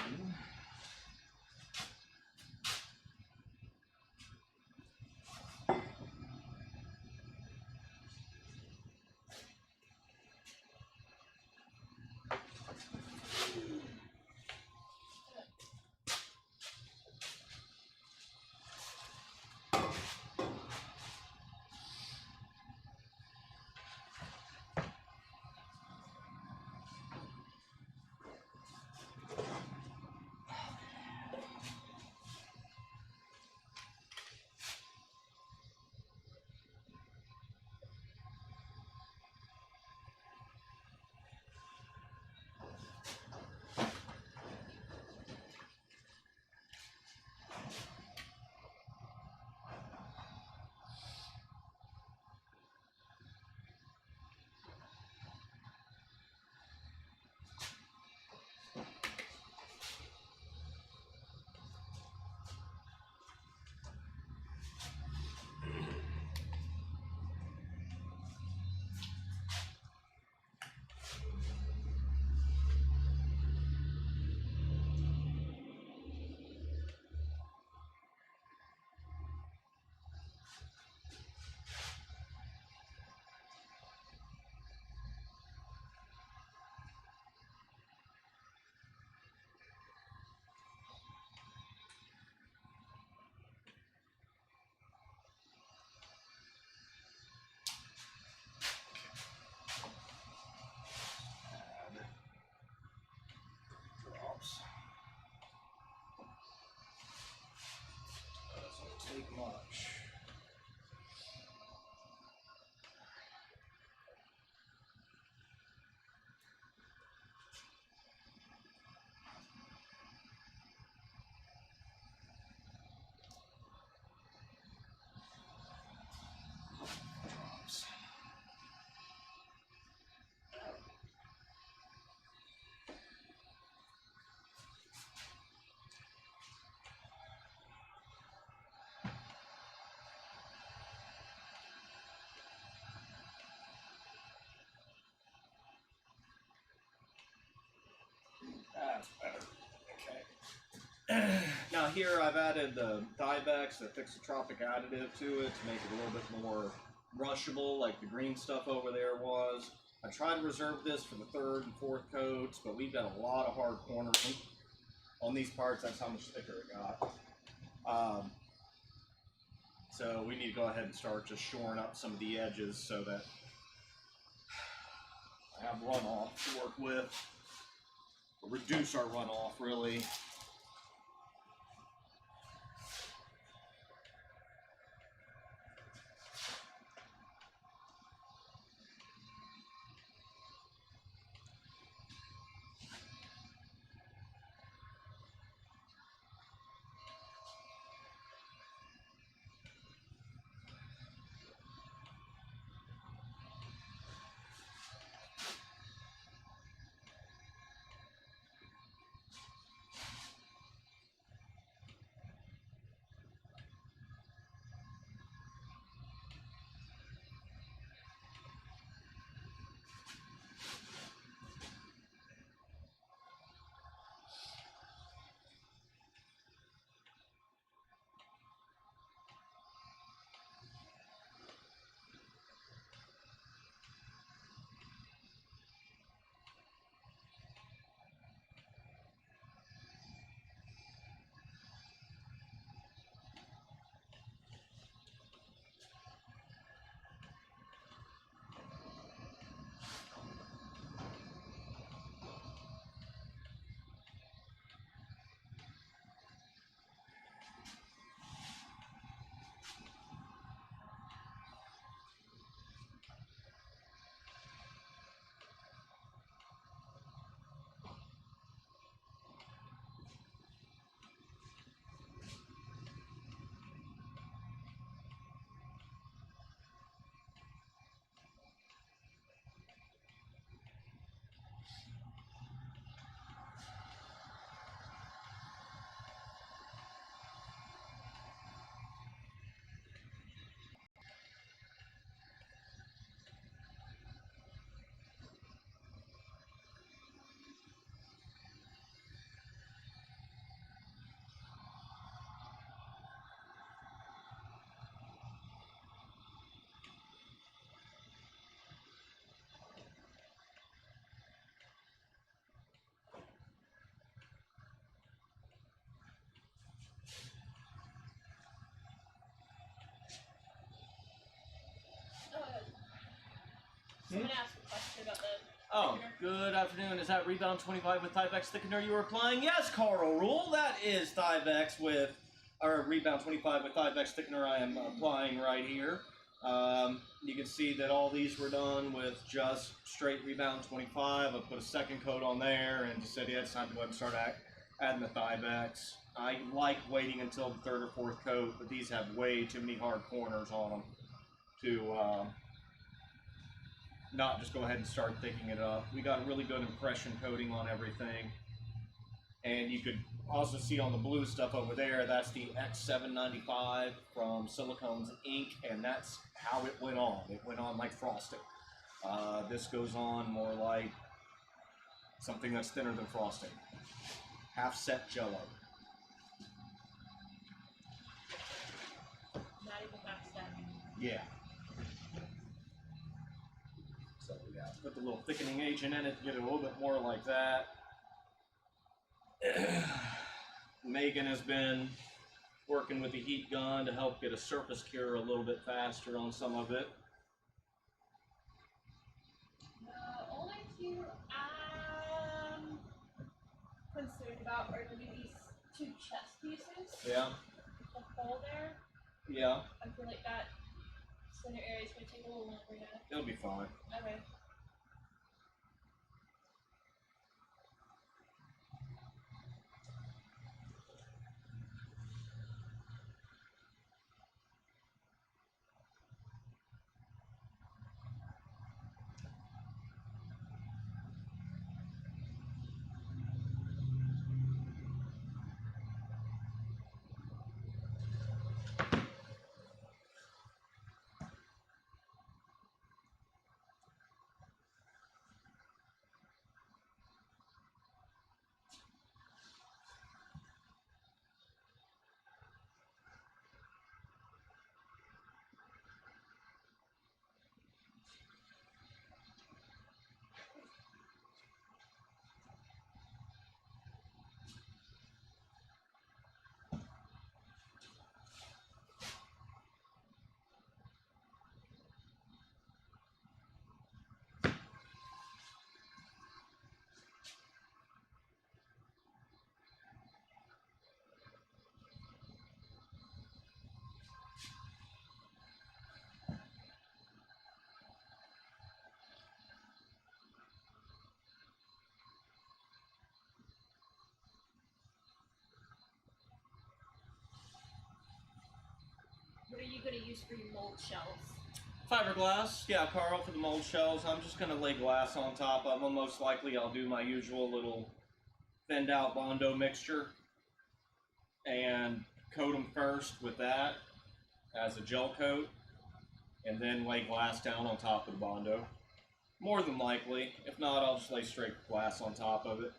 [SPEAKER 1] Drops. Doesn't take much. Drops. That's better. Okay. Now here I've added the Dibex, the thixotropic additive to it to make it a little bit more brushable, like the green stuff over there was. I tried to reserve this for the third and fourth coats, but we've got a lot of hard corners on these parts. That's how much thicker it got. So we need to go ahead and start just shoring up some of the edges so that I have runoff to work with. Reduce our runoff, really.
[SPEAKER 4] Someone asked a question about the.
[SPEAKER 1] Oh, good afternoon. Is that Rebound 25 with Tyvex thickener you were applying? Yes, Carl Rule. That is Tyvex with, or Rebound 25 with Tyvex thickener I am applying right here. You can see that all these were done with just straight Rebound 25. I put a second coat on there and just said, yeah, it's time to go ahead and start adding the Tyvex. I like waiting until the third or fourth coat, but these have way too many hard corners on them to not just go ahead and start thickening it up. We got a really good impression coating on everything. And you could also see on the blue stuff over there, that's the X795 from Silicone's ink, and that's how it went on. It went on like frosting. This goes on more like something that's thinner than frosting. Half set Jello.
[SPEAKER 4] Not even half step.
[SPEAKER 1] Yeah. So yeah, put the little thickening agent in it to get it a little bit more like that. Megan has been working with the heat gun to help get a surface cure a little bit faster on some of it.
[SPEAKER 4] The only two I'm concerned about are going to be these two chest pieces.
[SPEAKER 1] Yeah,
[SPEAKER 4] The hole there.
[SPEAKER 1] yeah,
[SPEAKER 4] I feel like that center area is going to take a little longer now.
[SPEAKER 1] it'll be fine.
[SPEAKER 4] Okay. What are you going to use for your mold shells?
[SPEAKER 1] Fiberglass, yeah, Carl, for the mold shells. I'm just going to lay glass on top of them. Most likely I'll do my usual little thinned out Mando mixture and coat them first with that as a gel coat, and then lay glass down on top of the Mando. More than likely. If not, I'll just lay straight glass on top of it.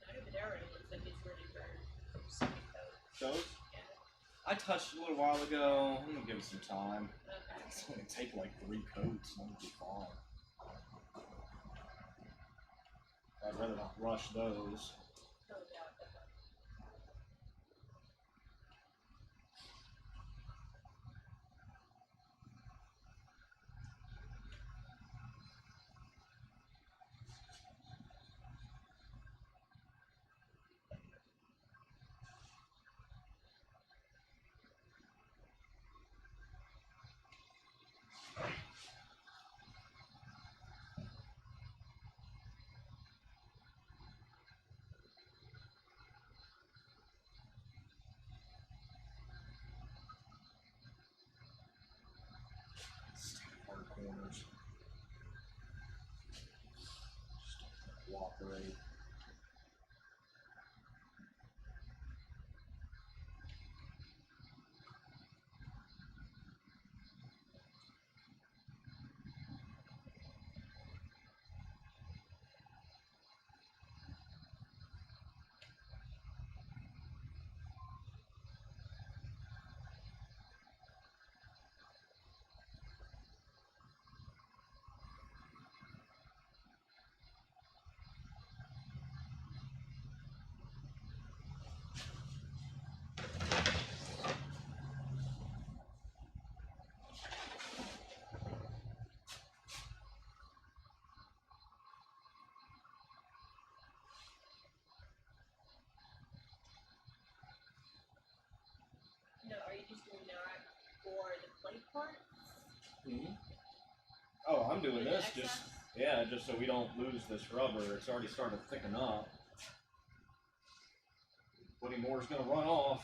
[SPEAKER 4] That over there already looks like it's ready for second coat.
[SPEAKER 1] Those?
[SPEAKER 4] Yeah.
[SPEAKER 1] I touched it a little while ago. I'm going to give it some time.
[SPEAKER 4] Okay.
[SPEAKER 1] It's going to take like 3 coats. I'm going to be fine. I'd rather not rush those.
[SPEAKER 4] Coat it out, but
[SPEAKER 1] Hard corners. Just don't cooperate. I'm doing
[SPEAKER 4] With
[SPEAKER 1] this
[SPEAKER 4] excess?
[SPEAKER 1] just so we don't lose this rubber. It's already started to thicken up. Plenty more is going to run off.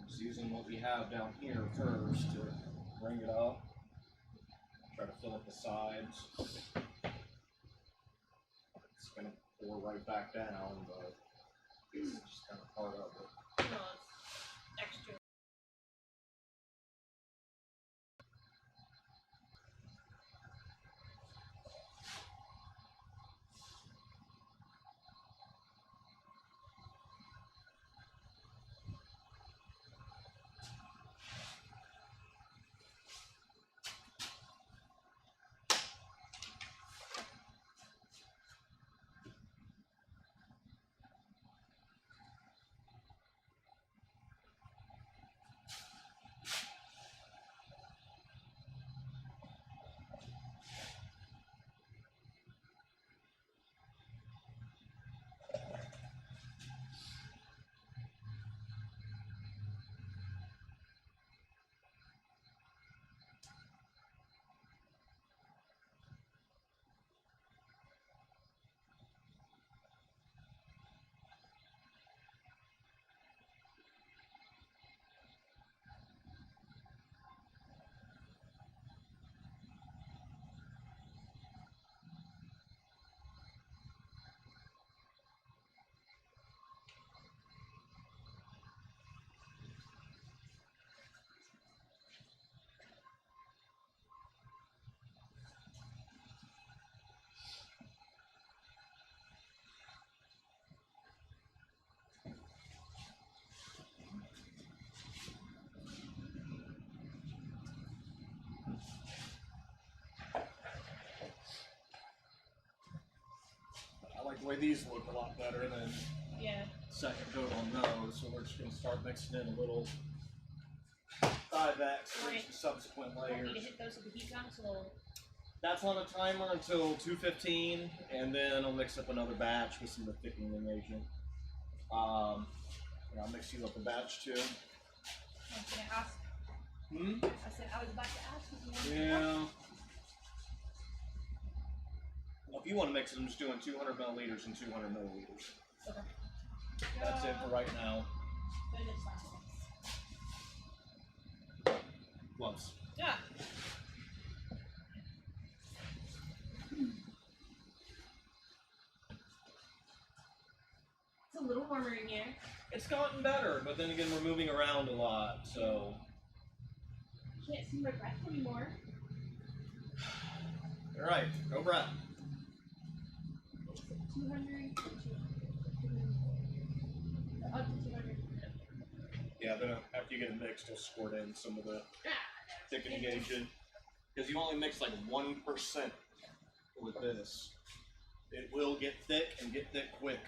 [SPEAKER 1] I'm just using what we have down here first to bring it up. Try to fill up the sides. It's going to pour right back down, but it's just kind of part of it.
[SPEAKER 4] No, it's extra.
[SPEAKER 1] I like the way these look a lot better than
[SPEAKER 4] Yeah.
[SPEAKER 1] second coat on those, so we're just going to start mixing in a little 5X for each subsequent
[SPEAKER 4] Want me to
[SPEAKER 1] layers.
[SPEAKER 4] hit those with the heat gun so they'll...
[SPEAKER 1] That's on a timer until 2:15, and then I'll mix up another batch with some of the thickening agent. And I'll mix you up a batch too.
[SPEAKER 4] I was gonna ask. I said I was about to ask if you wanted to.
[SPEAKER 1] Yeah. Well, if you want to mix it, I'm just doing 200 milliliters and 200 milliliters.
[SPEAKER 4] Okay.
[SPEAKER 1] That's it for right now.
[SPEAKER 4] Good, it's fine.
[SPEAKER 1] Gloves.
[SPEAKER 4] Yeah. It's a little warmer in here.
[SPEAKER 1] It's gotten better, but then again, we're moving around a lot, so.
[SPEAKER 4] Can't see my breath anymore.
[SPEAKER 1] All right, go Brett.
[SPEAKER 4] 200. Up to 200.
[SPEAKER 1] Yeah, then after you get it mixed, you'll squirt in some of the thickening agent. Because you only mix like 1% with this. It will get thick and get thick quick.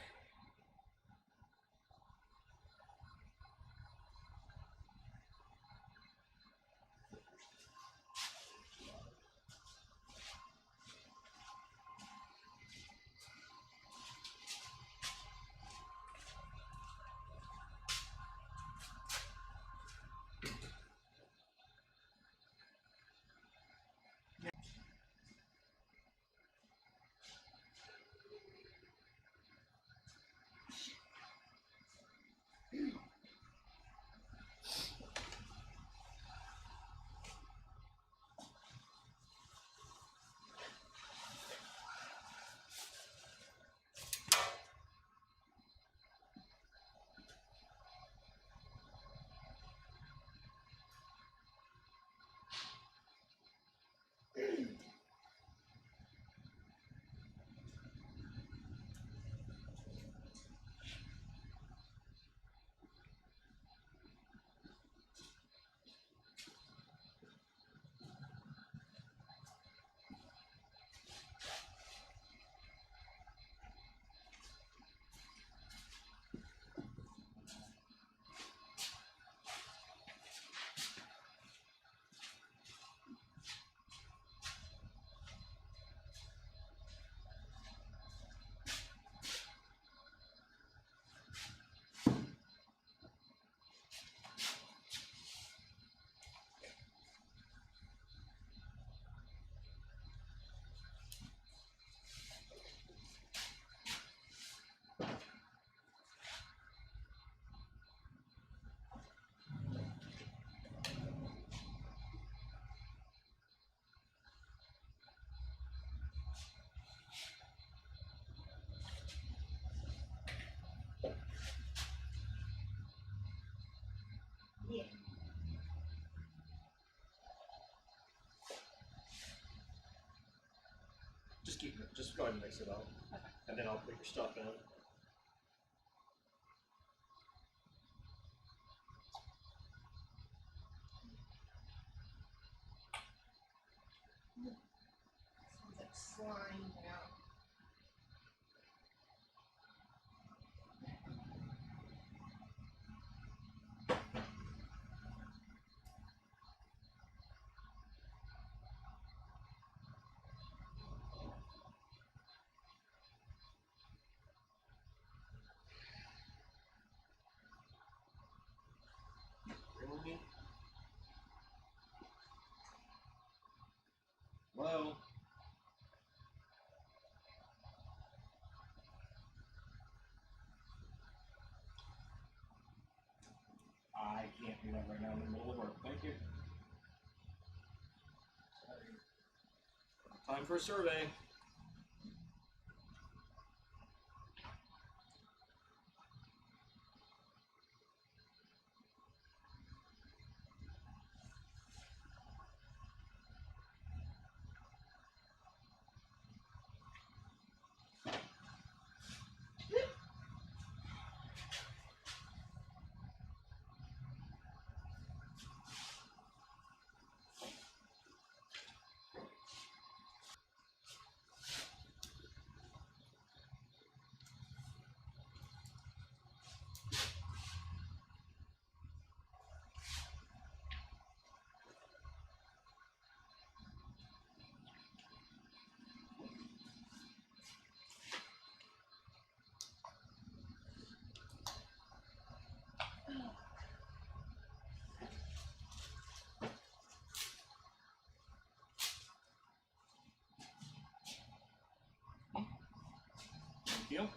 [SPEAKER 5] just go ahead and mix it up, and then I'll put your stuff in.
[SPEAKER 4] Sounds like slime now.
[SPEAKER 1] Really? Well, I can't do that right now in the middle of work. Thank you. Time for a survey. Thank you.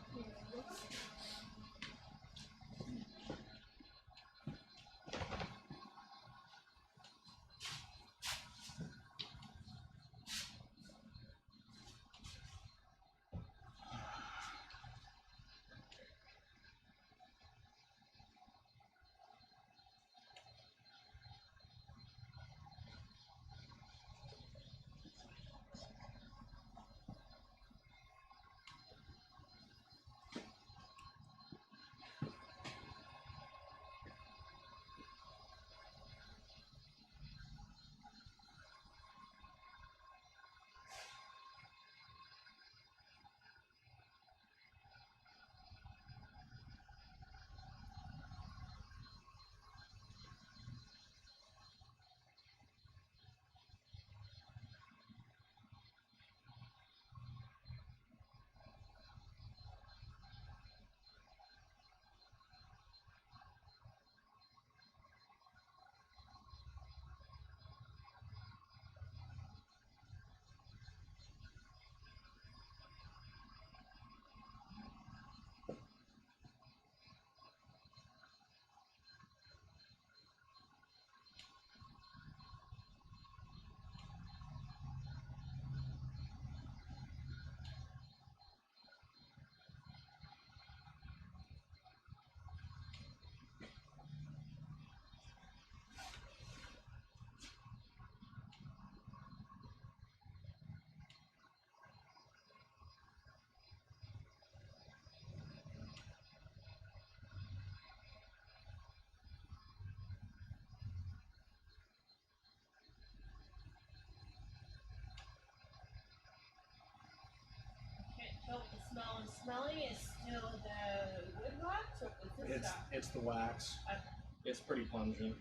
[SPEAKER 4] Can't tell what the smell is smelling. Is still the wood wax or what's this stuff?
[SPEAKER 1] It's the wax. It's pretty pungent.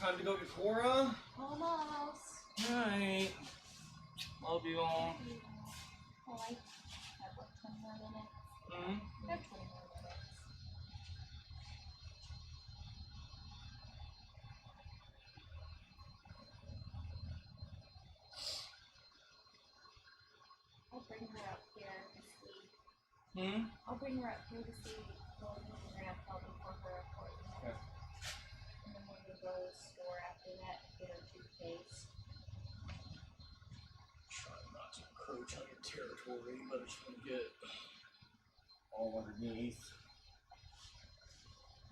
[SPEAKER 5] time to go get Cora.
[SPEAKER 2] Almost.
[SPEAKER 5] Alright. Love you all.
[SPEAKER 2] Oh, I have like 20 more minutes.
[SPEAKER 5] Mm-hmm.
[SPEAKER 2] I have 20 more minutes. I'll bring her up here to see.
[SPEAKER 5] Hmm?
[SPEAKER 2] I'll bring her up here to see what we're gonna tell before her appointment.
[SPEAKER 5] Okay.
[SPEAKER 2] And then we're gonna go to the store after that and get her toothpaste.
[SPEAKER 5] Try not to encroach on your territory, but I just want to get all underneath.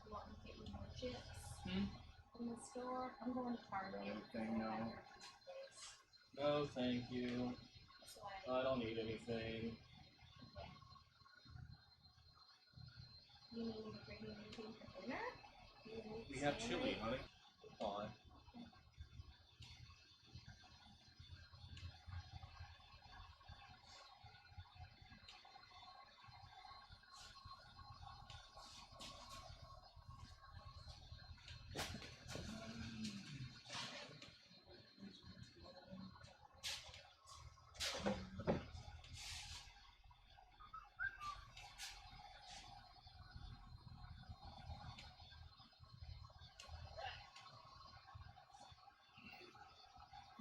[SPEAKER 2] You want me to get you more chips
[SPEAKER 5] Hmm?
[SPEAKER 2] in the store? I'm going to Target.
[SPEAKER 5] Everything
[SPEAKER 2] I'll have
[SPEAKER 5] now.
[SPEAKER 2] her toothpaste.
[SPEAKER 5] No, thank you.
[SPEAKER 2] That's why.
[SPEAKER 5] I don't need anything.
[SPEAKER 2] You need me to bring you anything for dinner? You need
[SPEAKER 5] We have
[SPEAKER 2] salad?
[SPEAKER 5] chili, honey. Fine.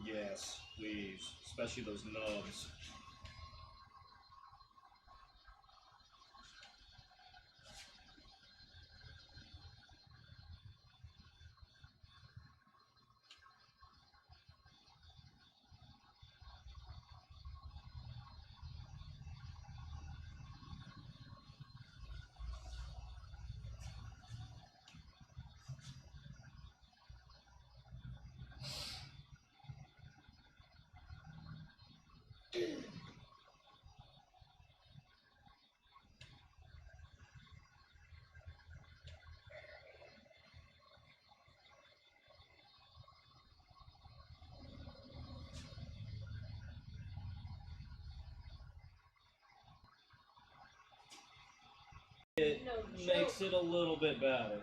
[SPEAKER 1] Yes, please. Especially those nubs.
[SPEAKER 5] It
[SPEAKER 2] No
[SPEAKER 5] makes
[SPEAKER 2] joke.
[SPEAKER 5] it a little bit better.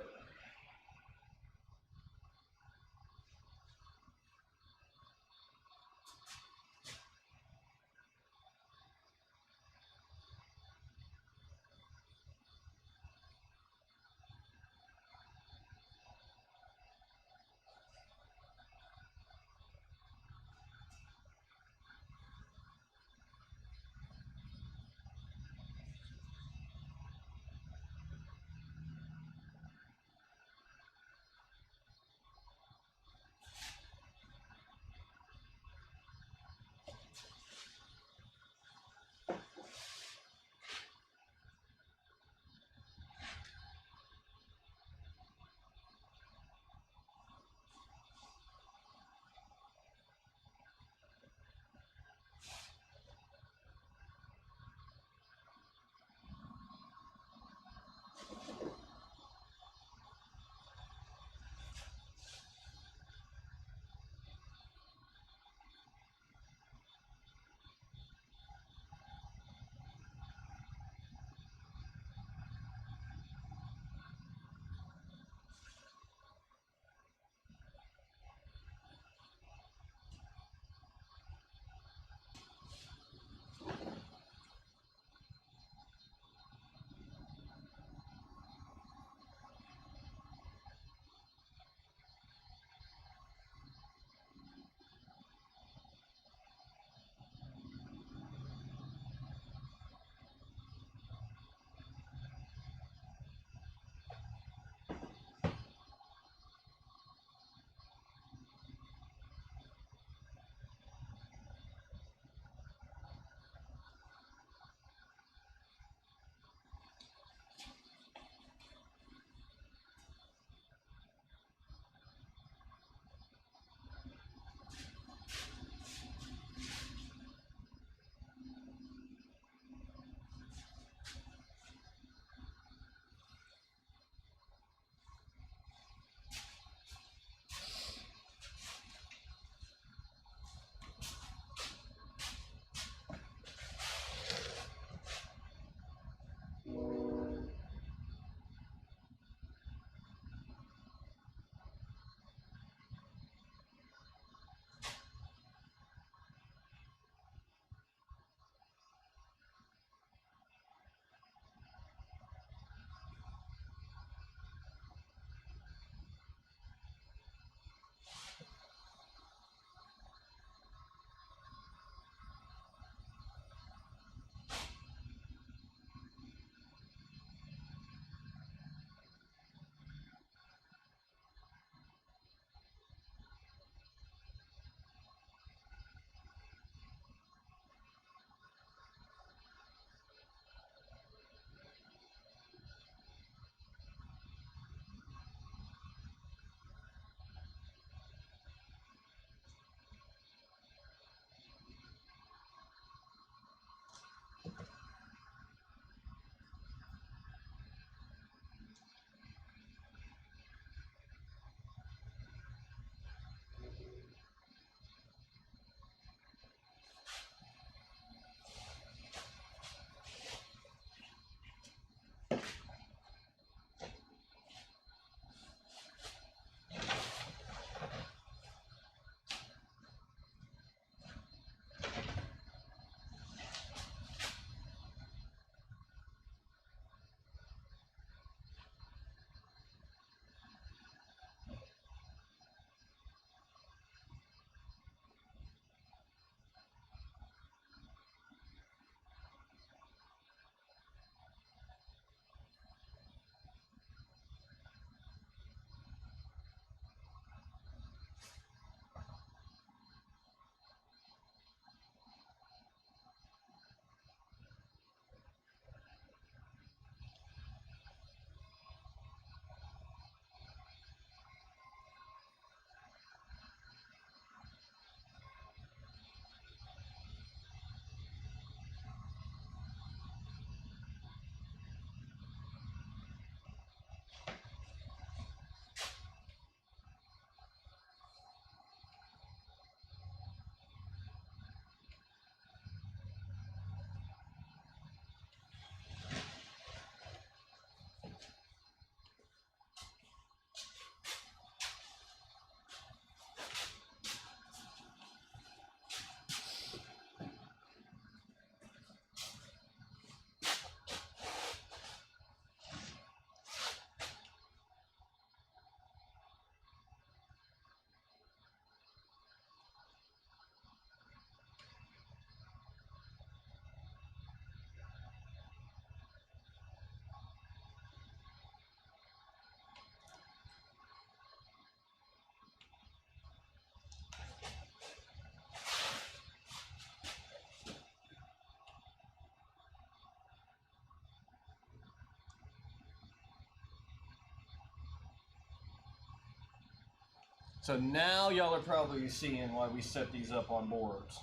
[SPEAKER 1] So now y'all are probably seeing why we set these up on boards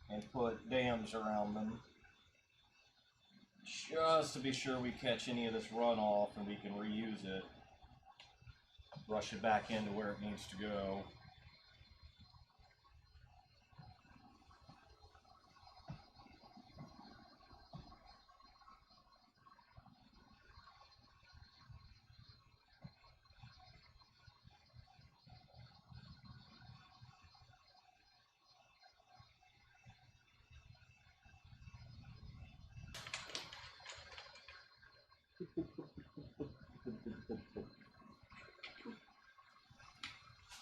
[SPEAKER 1] and put dams around them, just to be sure we catch any of this runoff and we can reuse it, rush it back into where it needs to go.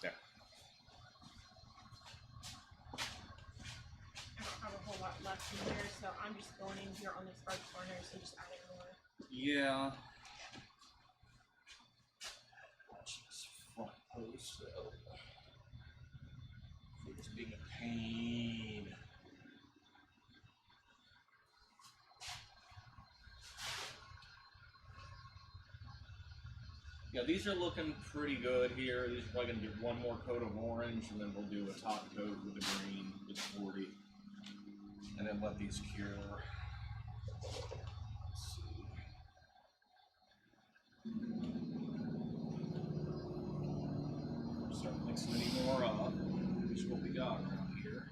[SPEAKER 1] There.
[SPEAKER 4] I don't have a whole lot left in here, so I'm just going in here on this hard corner, so just adding more.
[SPEAKER 1] Yeah. Watch this front post though. It's being a pain. Yeah, these are looking pretty good here. These are probably gonna get one more coat of orange, and then we'll do a top coat with the green with 40, and then let these cure. Let's see. Start mixing any more up. Which is what we got around here.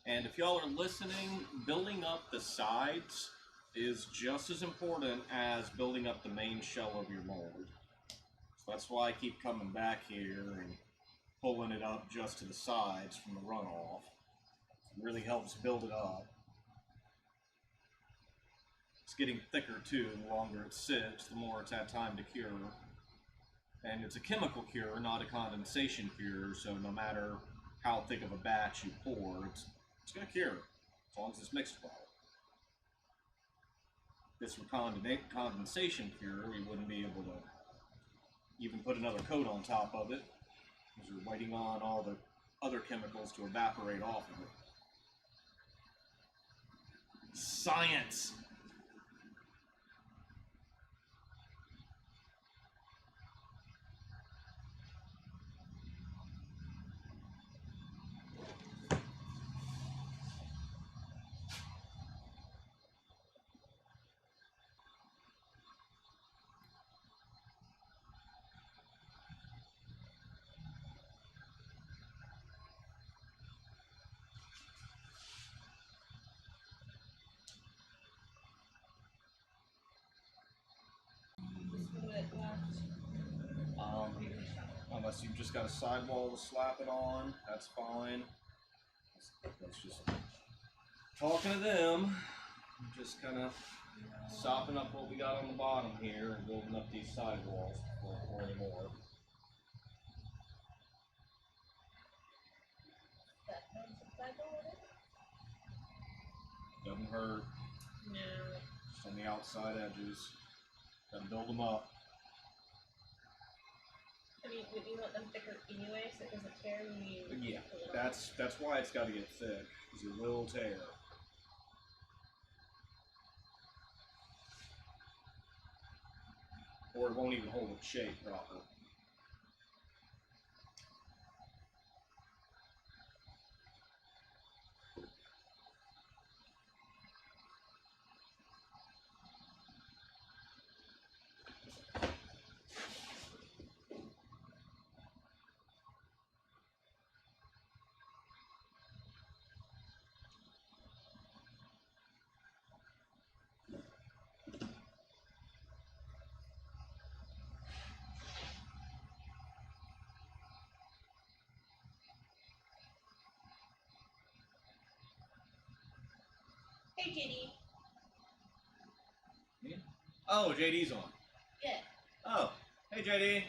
[SPEAKER 1] And if y'all are listening, building up the sides is just as important as building up the main shell of your mold. So that's why I keep coming back here and pulling it up just to the sides from the runoff. It really helps build it up. It's getting thicker too. The longer it sits, the more it's had time to cure. And it's a chemical cure, not a condensation cure, so no matter how thick of a batch you pour, it's going to cure, as long as it's mixed well. If this were condensation cure, we wouldn't be able to even put another coat on top of it, because we're waiting on all the other chemicals to evaporate off of it. Science! Unless you've just got a sidewall to slap it on, that's fine. That's just talking to them. Just kind of sopping up what we got on the bottom here and building up these sidewalls before I pour any more. Doesn't hurt.
[SPEAKER 4] No.
[SPEAKER 1] Just on the outside edges. Gotta build them up.
[SPEAKER 4] I mean, would you want them thicker anyway, so it doesn't tear when you...
[SPEAKER 1] Yeah, that's why it's got to get thick, because it will tear. Or it won't even hold its shape proper.
[SPEAKER 4] Hey, JD.
[SPEAKER 1] Oh, JD's on.
[SPEAKER 2] Yeah.
[SPEAKER 1] Oh, hey JD.